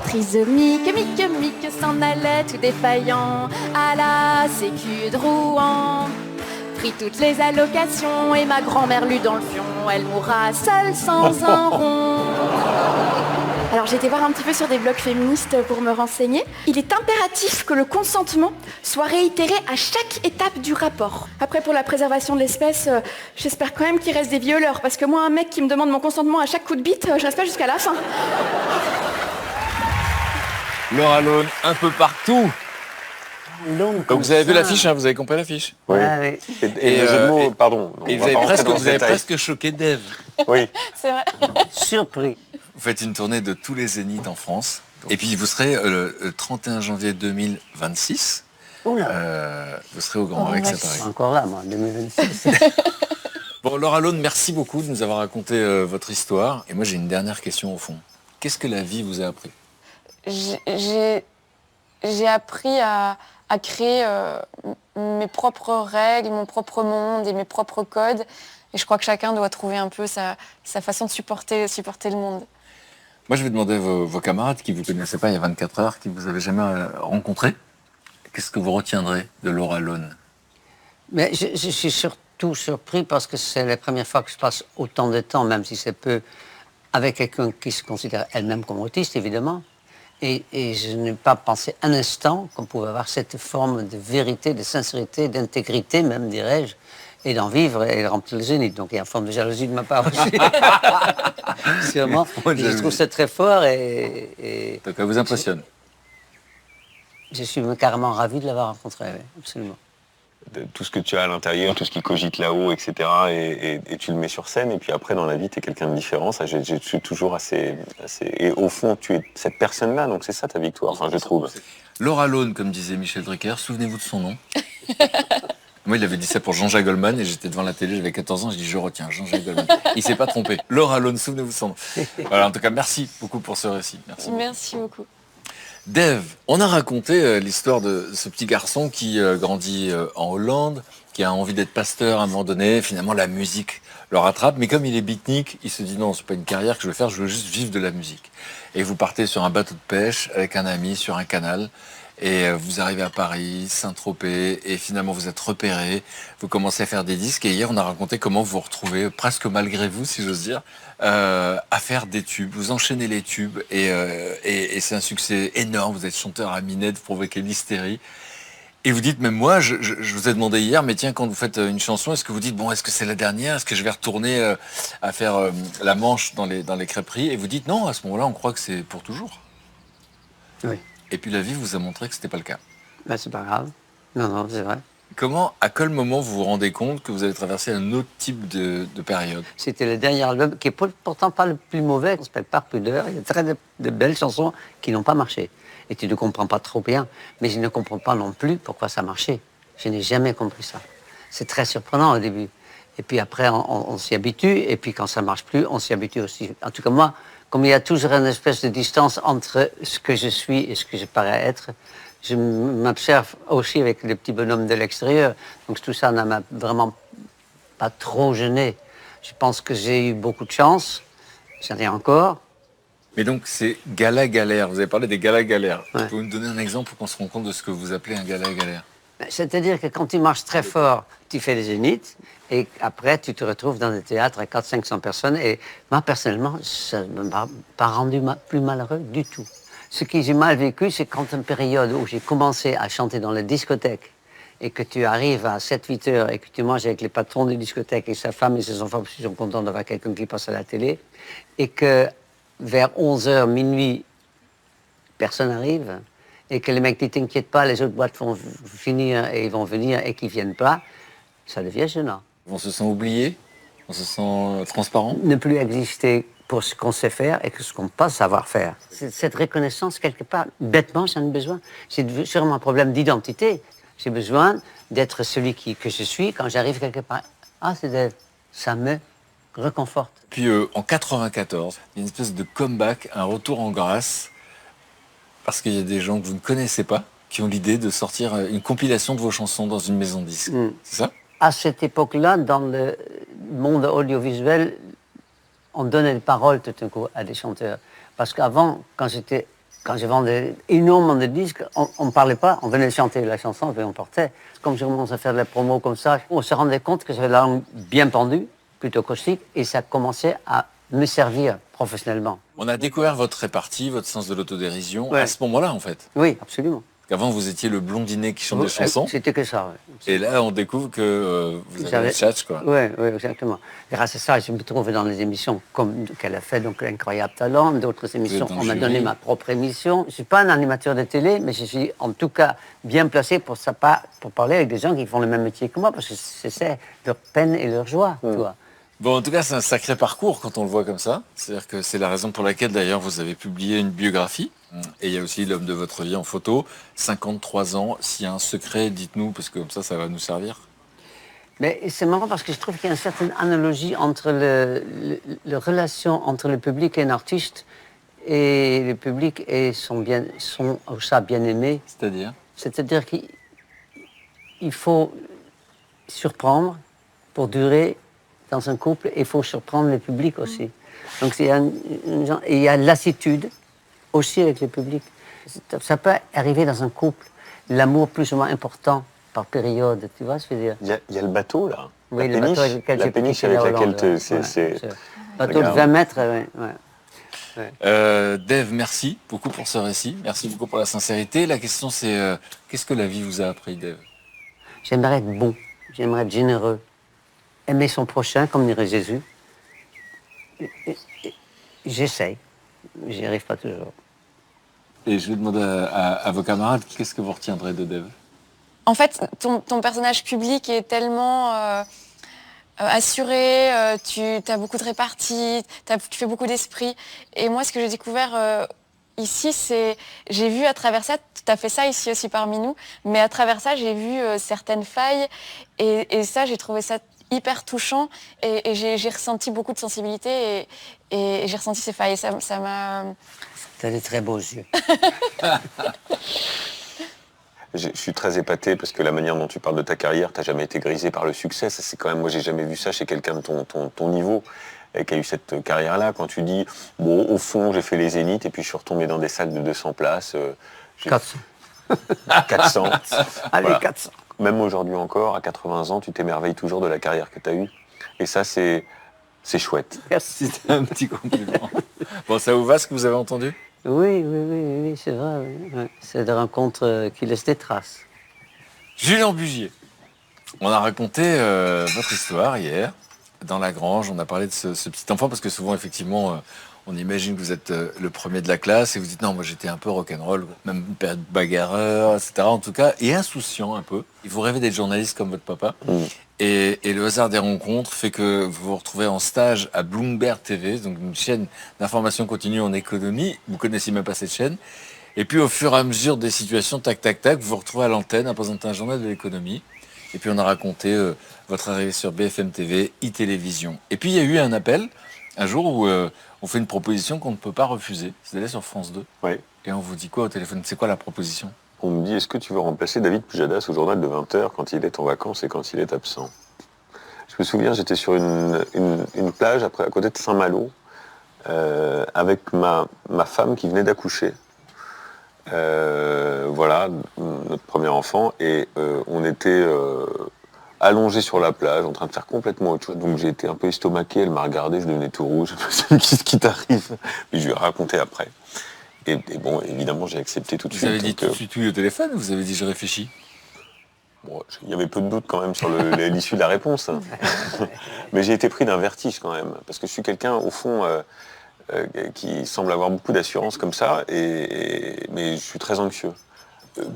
Trisomique, mique, s'en allait tout défaillant à la sécu de Rouen. Pris toutes les allocations et ma grand-mère lut dans le fion. Elle mourra seule sans un rond. Alors j'ai été voir un petit peu sur des blogs féministes pour me renseigner. Il est impératif que le consentement soit réitéré à chaque étape du rapport. Après, pour la préservation de l'espèce, j'espère quand même qu'il reste des violeurs, parce que moi, un mec qui me demande mon consentement à chaque coup de bite, je reste pas jusqu'à la fin. Laura Lone, un peu partout. Donc vous avez vu l'affiche, hein, vous avez compris l'affiche. Oui. Ah, oui. Et le jeu de mots, pardon. Et on vous va avez pas rentrer presque, dans ce vous avez détail. presque choqué Dave. Oui. C'est vrai. Surpris. Vous faites une tournée de tous les zéniths en France. Et puis vous serez le 31 janvier 2026. Oula. Vous serez au Grand Rex à Je suis Paris. encore là, moi, 2026. Bon, Laura Lone, merci beaucoup de nous avoir raconté votre histoire. Et moi, j'ai une dernière question au fond. Qu'est-ce que la vie vous a appris? J'ai appris à créer mes propres règles, mon propre monde et mes propres codes. Et je crois que chacun doit trouver un peu sa façon de supporter le monde. Moi, je vais demander à vos camarades qui ne vous connaissaient pas il y a 24 heures, qui ne vous avaient jamais rencontré. Qu'est-ce que vous retiendrez de Laura Lone? Mais je suis surtout surpris parce que c'est la première fois que je passe autant de temps, même si c'est peu, avec quelqu'un qui se considère elle-même comme autiste, évidemment. Et je n'ai pas pensé un instant qu'on pouvait avoir cette forme de vérité, de sincérité, d'intégrité même, dirais-je, et d'en vivre et de remplir le zénith. Donc il y a une forme de jalousie de ma part aussi. Sûrement. Je trouve ça très fort et... Donc, elle vous impressionne. Je suis carrément ravi de l'avoir rencontré, oui, absolument. De tout ce que tu as à l'intérieur, tout ce qui cogite là-haut, etc. Et tu le mets sur scène, et puis après, dans la vie, tu es quelqu'un de différent. Ça, je suis toujours assez... Et au fond, tu es cette personne-là, donc c'est ça ta victoire, enfin, je trouve. Laura Lone, comme disait Michel Drucker, souvenez-vous de son nom. Moi, il avait dit ça pour Jean-Jacques Goldman, et j'étais devant la télé, j'avais 14 ans, je dis je retiens, Jean-Jacques Goldman. Il s'est pas trompé. Laura Lone, souvenez-vous de son nom. Voilà, en tout cas, merci beaucoup pour ce récit. Merci. Merci beaucoup. Dave, on a raconté l'histoire de ce petit garçon qui grandit en Hollande, qui a envie d'être pasteur à un moment donné. Finalement, la musique le rattrape. Mais comme il est beatnik, il se dit non, c'est pas une carrière que je veux faire, je veux juste vivre de la musique. Et vous partez sur un bateau de pêche avec un ami sur un canal. Et vous arrivez à Paris, Saint-Tropez, et finalement vous êtes repéré, vous commencez à faire des disques. Et hier, on a raconté comment vous vous retrouvez, presque malgré vous, si j'ose dire, à faire des tubes. Vous enchaînez les tubes, et c'est un succès énorme. Vous êtes chanteur à Minette, vous provoquez l'hystérie. Et vous dites, même moi, je vous ai demandé hier, mais tiens, quand vous faites une chanson, est-ce que vous dites, bon, est-ce que c'est la dernière? Est-ce que je vais retourner à faire la manche dans les crêperies? Et vous dites, non, à ce moment-là, on croit que c'est pour toujours. Oui. Et puis la vie vous a montré que c'était pas le cas. Ben, c'est pas grave. Non, c'est vrai. Comment, à quel moment vous vous rendez compte que vous avez traversé un autre type de période? C'était le dernier album, qui est pourtant pas le plus mauvais, qui s'appelle Par pudeur. Il y a très de belles chansons qui n'ont pas marché. Et tu ne comprends pas trop bien. Mais je ne comprends pas non plus pourquoi ça marchait. Je n'ai jamais compris ça. C'est très surprenant au début. Et puis après, on s'y habitue. Et puis quand ça marche plus, on s'y habitue aussi. En tout cas, moi, comme il y a toujours une espèce de distance entre ce que je suis et ce que je parais être, je m'observe aussi avec les petits bonhommes de l'extérieur. Donc tout ça n'a vraiment pas trop gêné. Je pense que j'ai eu beaucoup de chance. J'en ai encore. Mais donc c'est gala-galère. Vous avez parlé des gala-galères. Ouais. Vous pouvez me donner un exemple pour qu'on se rende compte de ce que vous appelez un gala-galère? C'est-à-dire que quand tu marches très fort, tu fais des zéniths, et après tu te retrouves dans des théâtres à 400-500 personnes. Et moi, personnellement, ça ne m'a pas rendu plus malheureux du tout. Ce que j'ai mal vécu, c'est quand une période où j'ai commencé à chanter dans les discothèques, et que tu arrives à 7-8 heures, et que tu manges avec les patrons des discothèques et sa femme et ses enfants, parce qu'ils sont contents d'avoir quelqu'un qui passe à la télé, et que vers 11h, minuit, personne n'arrive, et que les mecs ne t'inquiètent pas, les autres boîtes vont finir et ils vont venir et qu'ils ne viennent pas, ça devient gênant. On se sent oublié? On se sent transparent? Ne plus exister pour ce qu'on sait faire et que ce qu'on ne peut pas savoir faire. Cette reconnaissance, quelque part, bêtement, j'en ai besoin. C'est sûrement un problème d'identité. J'ai besoin d'être celui que je suis quand j'arrive quelque part. Ah, c'est Dave. Ça me réconforte. Puis en 94, il y a une espèce de comeback, un retour en grâce, parce qu'il y a des gens que vous ne connaissez pas qui ont l'idée de sortir une compilation de vos chansons dans une maison de disques. C'est ça? À cette époque-là, dans le monde audiovisuel, on donnait des paroles tout d'un coup à des chanteurs. Parce qu'avant, quand je vendais énormément de disques, on ne parlait pas, on venait chanter la chanson et on portait. Comme je commençais à faire de la promo comme ça, on se rendait compte que j'avais la langue bien pendue, plutôt caustique, et ça commençait à me servir professionnellement. On a découvert votre répartie, votre sens de l'autodérision Ouais. à ce moment-là, en fait. Oui, absolument. Qu'avant, vous étiez le blondinet qui chante des chansons. C'était que ça, oui. Et là, on découvre que vous avez le tchatch, quoi. Oui, exactement. Grâce à ça, je me trouve dans les émissions comme qu'elle a fait, donc Incroyable Talent, d'autres émissions. dans le On m'a jury. donné ma propre émission. Je ne suis pas un animateur de télé, mais je suis en tout cas bien placé pour parler avec des gens qui font le même métier que moi, parce que c'est leur peine et leur joie, tu vois. Bon, en tout cas, c'est un sacré parcours quand on le voit comme ça. C'est-à-dire que c'est la raison pour laquelle, d'ailleurs, vous avez publié une biographie. Et il y a aussi l'homme de votre vie en photo. 53 ans. S'il y a un secret, dites-nous, parce que comme ça va nous servir. Mais c'est marrant parce que je trouve qu'il y a une certaine analogie entre la relation entre le public et un artiste et le public et son bien-aimé. C'est-à-dire? C'est-à-dire qu'il faut surprendre pour durer dans un couple, et il faut surprendre le public aussi. Donc il y a lassitude aussi avec le public. Ça peut arriver dans un couple, l'amour plus ou moins important par période, tu vois ce que je veux dire? Il y a le bateau, là. Oui, la le péniche, bateau avec lequel la j'ai péniche quitté avec la laquelle Hollande, c'est... Bateau de Regarde. 20 mètres, ouais. Dave, merci beaucoup pour ce récit. Merci beaucoup pour la sincérité. La question, c'est qu'est-ce que la vie vous a appris, Dave? J'aimerais être bon, j'aimerais être généreux, aimer son prochain, comme dirait Jésus. J'essaye, j'y arrive pas toujours. Et je vais demander à vos camarades, qu'est-ce que vous retiendrez de Dave? En fait, ton personnage public est tellement assuré, tu as beaucoup de répartie, tu fais beaucoup d'esprit. Et moi, ce que j'ai découvert ici, c'est, j'ai vu à travers ça, tu as fait ça ici aussi parmi nous, mais à travers ça, j'ai vu certaines failles. Et ça, j'ai trouvé ça hyper touchant. Et j'ai ressenti beaucoup de sensibilité et j'ai ressenti ces failles. Et ça m'a... T'as des très beaux yeux. Je suis très épaté parce que la manière dont tu parles de ta carrière, t'as jamais été grisé par le succès. Ça, c'est quand même, moi, j'ai jamais vu ça chez quelqu'un de ton niveau et qui a eu cette carrière-là. Quand tu dis, bon, au fond, j'ai fait les Zéniths et puis je suis retombé dans des salles de 200 places. 400. 400. Allez, Voilà. 400. Même aujourd'hui encore, à 80 ans, tu t'émerveilles toujours de la carrière que tu as eue. Et ça, c'est chouette. Merci. C'était un petit compliment. Bon, ça vous va ce que vous avez entendu? Oui, c'est vrai. Oui. C'est des rencontres qui laissent des traces. Julien Bugier, on a raconté votre histoire hier dans la grange. On a parlé de ce petit enfant parce que souvent, effectivement, on imagine que vous êtes le premier de la classe et vous dites non, moi j'étais un peu rock'n'roll, même une période bagarreur, etc. En tout cas, et insouciant un peu. Et vous rêvez d'être journaliste comme votre papa. Et le hasard des rencontres fait que vous vous retrouvez en stage à Bloomberg TV, donc une chaîne d'information continue en économie. Vous connaissiez même pas cette chaîne. Et puis au fur et à mesure des situations, tac, tac, tac, vous vous retrouvez à l'antenne à présenter un journal de l'économie. Et puis on a raconté votre arrivée sur BFM TV, e-télévision. Et puis il y a eu un appel, un jour où on fait une proposition qu'on ne peut pas refuser. C'est d'aller sur France 2. Ouais. Et on vous dit quoi au téléphone? C'est quoi la proposition? On me dit, est-ce que tu veux remplacer David Pujadas au journal de 20h quand il est en vacances et quand il est absent? Je me souviens, j'étais sur une plage à côté de Saint-Malo avec ma femme qui venait d'accoucher. Voilà, notre premier enfant. Et on était allongés sur la plage, en train de faire complètement autre chose. Donc j'ai été un peu estomaqué, elle m'a regardé, je devenais tout rouge. Je me suis dit, qu'est-ce qui t'arrive? Mais je lui ai raconté après. Et bon, évidemment, j'ai accepté tout de suite. Vous avez dit tout de suite oui au téléphone ou vous avez dit je réfléchis? Bon, il y avait peu de doute quand même sur l'issue de la réponse. Hein. Mais j'ai été pris d'un vertige quand même. Parce que je suis quelqu'un, au fond, qui semble avoir beaucoup d'assurance comme ça. Mais je suis très anxieux.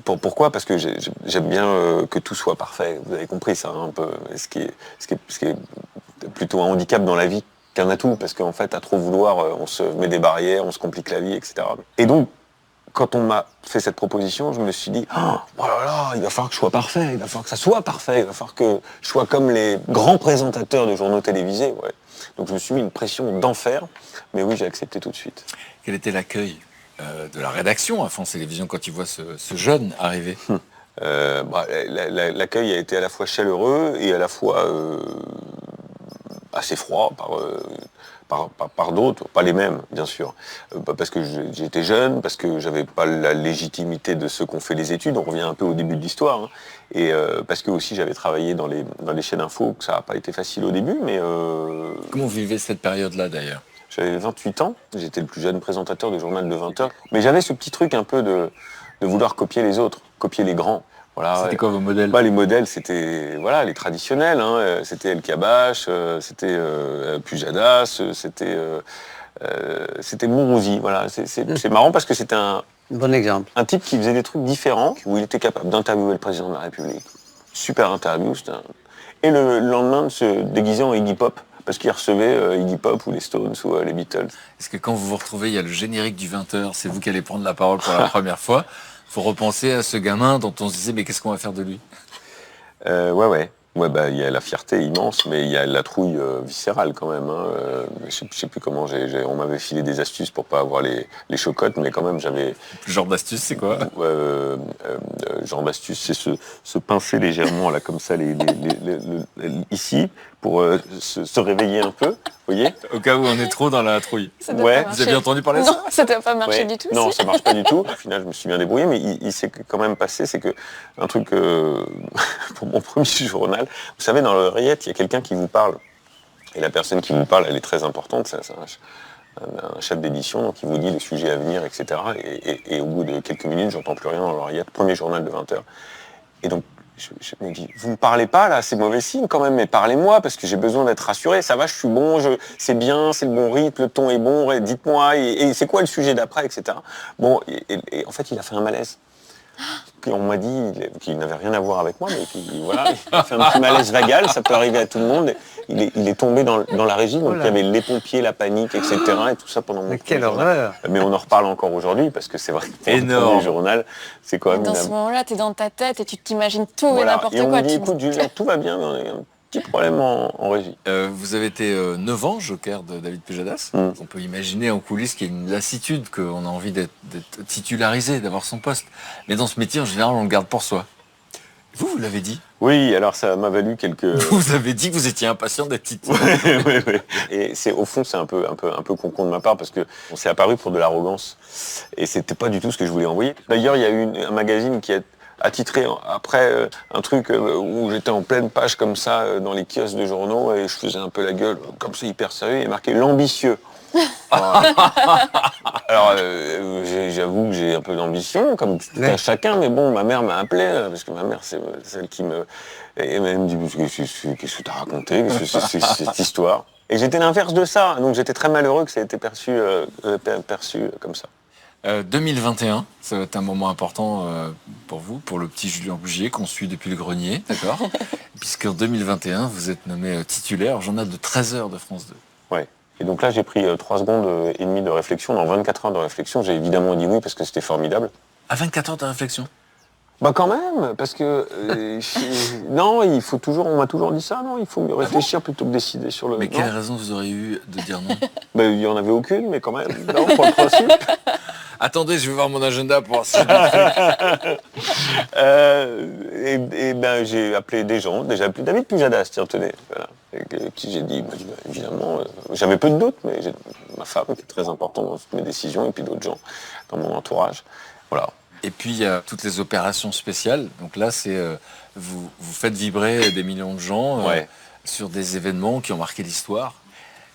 Pourquoi? Parce que j'aime bien que tout soit parfait. Vous avez compris ça un peu. Ce qui est plutôt un handicap dans la vie qu'un atout, parce qu'en fait, à trop vouloir, on se met des barrières, on se complique la vie, etc. Et donc, quand on m'a fait cette proposition, je me suis dit, oh là là, il va falloir que je sois parfait, il va falloir que ça soit parfait, il va falloir que je sois comme les grands présentateurs de journaux télévisés. Ouais. Donc je me suis mis une pression d'enfer, mais oui, j'ai accepté tout de suite. Quel était l'accueil de la rédaction à France Télévisions quand ils voient ce jeune arriver? L'accueil a été à la fois chaleureux et à la fois assez froid par d'autres, pas les mêmes, bien sûr. Parce que j'étais jeune, parce que j'avais pas la légitimité de ceux qui ont fait les études, on revient un peu au début de l'histoire, hein. Et parce que aussi j'avais travaillé dans les chaînes info, que ça n'a pas été facile au début, mais... Comment vous vivez cette période-là d'ailleurs? J'avais 28 ans, j'étais le plus jeune présentateur du journal de 20h, mais j'avais ce petit truc un peu de vouloir copier les autres, copier les grands. Voilà. C'était quoi vos modèles? Les modèles, c'était les traditionnels. Hein. C'était El Kabash, c'était Pujadas, c'était Mourouzi. Voilà. C'est marrant parce que c'était Bon exemple. un type qui faisait des trucs différents, où il était capable d'interviewer le président de la République. Super interview. Et le lendemain de se déguiser en Iggy Pop, parce qu'il recevait Iggy Pop ou les Stones ou les Beatles. Est-ce que quand vous vous retrouvez, il y a le générique du 20h, c'est vous qui allez prendre la parole pour la première fois? Faut repenser à ce gamin dont on se disait mais qu'est-ce qu'on va faire de lui? Ouais, il y a la fierté immense, mais il y a la trouille viscérale quand même. Hein. Je sais plus comment on m'avait filé des astuces pour pas avoir les chocottes, mais quand même j'avais... Le genre d'astuce, c'est quoi? Genre d'astuce, c'est se pincer légèrement là comme ça, ici, pour se réveiller un peu, vous voyez? Au cas où on est trop dans la trouille. Ouais. Vous avez entendu parler de Non, ça? ça ne doit pas marcher du tout. Non, si. ça marche pas du tout. Au final, je me suis bien débrouillé, mais il s'est quand même passé, c'est que un truc pour mon premier journal, vous savez, dans l'oreillette, il y a quelqu'un qui vous parle. Et la personne qui vous parle, elle est très importante, c'est un chef d'édition qui vous dit les sujets à venir, etc. Et au bout de quelques minutes, j'entends plus rien dans l'oreillette. Premier journal de 20h. Et donc, Je me dis, vous me parlez pas là, c'est mauvais signe quand même, mais parlez-moi parce que j'ai besoin d'être rassuré. Ça va, je suis bon, c'est bien, c'est le bon rythme, le ton est bon, dites-moi, et c'est quoi le sujet d'après, etc. Bon, et en fait, il a fait un malaise. Puis on m'a dit qu'il n'avait rien à voir avec moi, mais voilà, il a fait un petit malaise vagal, ça peut arriver à tout le monde. Il est tombé dans la régie, donc il y avait les pompiers, la panique, etc. Et tout ça pendant mon Mais quelle journal. horreur! Mais on en reparle encore aujourd'hui, parce que c'est vrai que pour le premier journal, c'est quand même... Dans ce moment-là, t'es dans ta tête et tu t'imagines tout et Voilà. n'importe Et on quoi. me dit, écoute Julien, tout va bien, mais on a un petit problème en régie. Vous avez été 9 ans joker de David Pujadas. On peut imaginer en coulisses qu'il y a une lassitude, qu'on a envie d'être titularisé, d'avoir son poste. Mais dans ce métier, en général, on le garde pour soi. Vous l'avez dit. Oui, alors ça m'a valu quelques... Vous avez dit que vous étiez impatient d'être titulaire. Oui. Et au fond, c'est un peu con de ma part, parce qu'on s'est apparu pour de l'arrogance. Et c'était pas du tout ce que je voulais envoyer. D'ailleurs, il y a eu un magazine qui a attitré après un truc où j'étais en pleine page comme ça dans les kiosques de journaux et je faisais un peu la gueule comme ça hyper sérieux et marqué l'ambitieux. Alors j'avoue que j'ai un peu d'ambition comme tout à chacun, mais bon, ma mère m'a appelé parce que ma mère c'est celle qui me... Et elle me dit qu'est-ce que t'as raconté, qu'est-ce que c'est cette histoire. Et j'étais l'inverse de ça, donc j'étais très malheureux que ça ait été perçu comme ça. 2021, ça va être un moment important pour vous, pour le petit Julien Bougier qu'on suit depuis le grenier, d'accord? Puisqu'en 2021, vous êtes nommé titulaire au journal de 13 heures de France 2. Ouais. Et donc là, j'ai pris 3 secondes et demie de réflexion. Dans 24 heures de réflexion, j'ai évidemment dit oui parce que c'était formidable. À 24 heures de réflexion? Bah quand même, parce que non, on m'a toujours dit ça, non, il faut mieux réfléchir plutôt que décider sur le... Mais quelle raison vous auriez eu de dire non? Bah, il n'y en avait aucune, mais quand même, non, pour le principe. Attendez, je vais voir mon agenda pour voir si et ben j'ai appelé des gens, déjà appelé David Pujadas, tiens, tenez, voilà. Et qui j'ai dit, évidemment, j'avais peu de doutes, mais j'ai ma femme qui est très importante dans toutes mes décisions, et puis d'autres gens dans mon entourage, voilà. Et puis il y a toutes les opérations spéciales. Donc là, c'est vous faites vibrer des millions de gens sur des événements qui ont marqué l'histoire.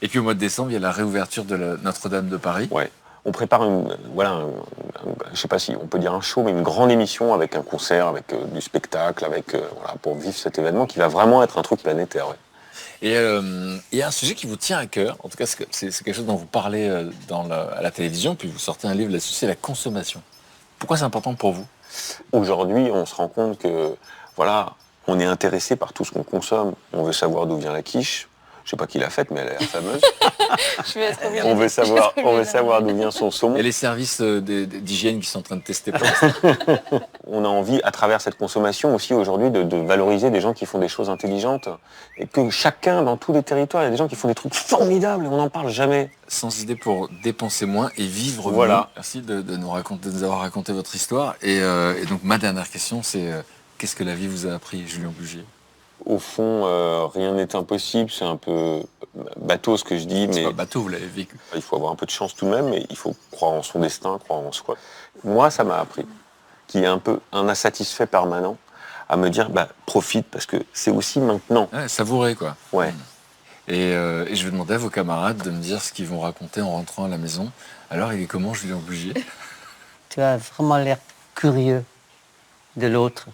Et puis au mois de décembre, il y a la réouverture de la Notre-Dame de Paris. Ouais. On prépare je sais pas si on peut dire un show, mais une grande émission avec un concert, avec du spectacle, pour vivre cet événement qui va vraiment être un truc planétaire. Ouais. Et il y a un sujet qui vous tient à cœur. En tout cas, c'est quelque chose dont vous parlez à la télévision, puis vous sortez un livre là-dessus, c'est la consommation. Pourquoi c'est important pour vous? Aujourd'hui, on se rend compte que, on est intéressé par tout ce qu'on consomme. On veut savoir d'où vient la quiche. Je sais pas qui l'a faite, mais elle a l'air fameuse. On veut savoir d'où vient son saumon. Et les services d'hygiène qui sont en train de tester. On a envie, à travers cette consommation aussi aujourd'hui, de valoriser des gens qui font des choses intelligentes. Et que chacun, dans tous les territoires, il y a des gens qui font des trucs formidables et on n'en parle jamais. Sans idée pour dépenser moins et vivre mieux. Merci de nous avoir raconté votre histoire. Et donc ma dernière question, c'est qu'est-ce que la vie vous a appris, Julien Bougier? Au fond, rien n'est impossible, c'est un peu bateau ce que je dis, mais... C'est pas bateau, vous l'avez vécu. Il faut avoir un peu de chance tout de même, mais il faut croire en son destin, croire en soi. Moi, ça m'a appris qu'il y a un peu un insatisfait permanent à me dire, profite, parce que c'est aussi maintenant. Ouais, savourer, quoi. Ouais. Et je vais demander à vos camarades de me dire ce qu'ils vont raconter en rentrant à la maison. Alors, il est comment, Julien Bougier? Tu as vraiment l'air curieux de l'autre.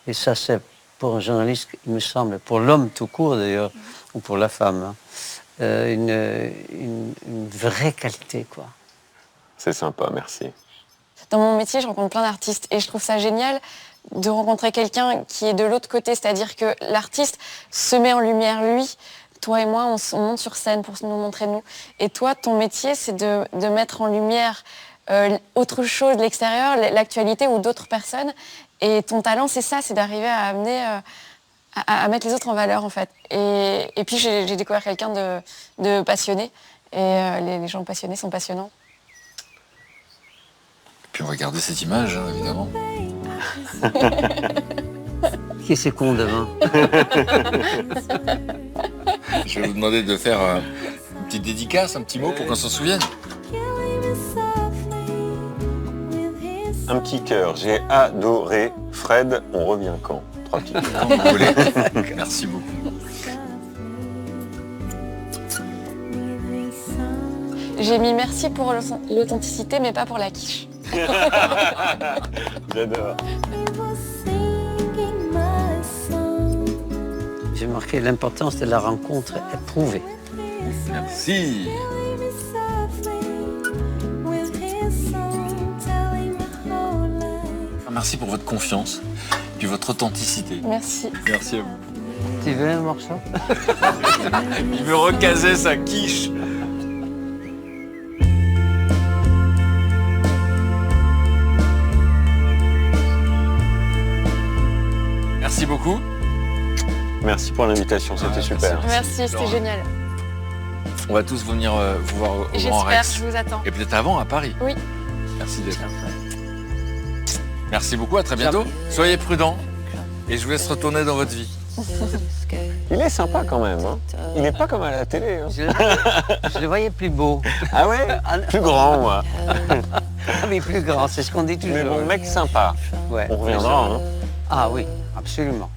Et ça, c'est... pour un journaliste, il me semble, pour l'homme tout court d'ailleurs, ou pour la femme, une vraie qualité, quoi. C'est sympa, merci. Dans mon métier, je rencontre plein d'artistes et je trouve ça génial de rencontrer quelqu'un qui est de l'autre côté, c'est-à-dire que l'artiste se met en lumière lui. Toi et moi, on monte sur scène pour nous montrer nous. Et toi, ton métier, c'est de mettre en lumière autre chose de l'extérieur, l'actualité ou d'autres personnes. Et ton talent, c'est ça, c'est d'arriver à amener, à mettre les autres en valeur, en fait. Et puis, j'ai découvert quelqu'un de passionné. Et les gens passionnés sont passionnants. Et puis, on va garder cette image, hein, évidemment. Qui est con devant? Je vais vous demander de faire une petite dédicace, un petit mot pour qu'on s'en souvienne. Un petit cœur, j'ai adoré. Fred, on revient quand? 3 petits cœurs. Quand vous voulez. Merci beaucoup. J'ai mis merci pour l'authenticité, mais pas pour la quiche. J'adore. We were singing my j'ai marqué l'importance de la rencontre éprouvée. Merci. Merci pour votre confiance et puis votre authenticité. Merci. Merci à vous. Tu veux un morceau? Il me recasait sa quiche. Merci beaucoup. Merci pour l'invitation, c'était super. Merci, c'était génial. On va tous venir vous voir au Grand J'espère, Rex. je vous attends. Et peut-être avant à Paris. Oui. Merci Dave. Merci beaucoup, à très bientôt. Soyez prudents et je vous laisse retourner dans votre vie. Il est sympa quand même. Hein. Il n'est pas comme à la télé. Hein. Je le voyais plus beau. Ah ouais? Plus grand, moi. Ah mais plus grand, c'est ce qu'on dit toujours. Mais bon, mec sympa. Ouais. On reviendra. Hein. Ah oui, absolument.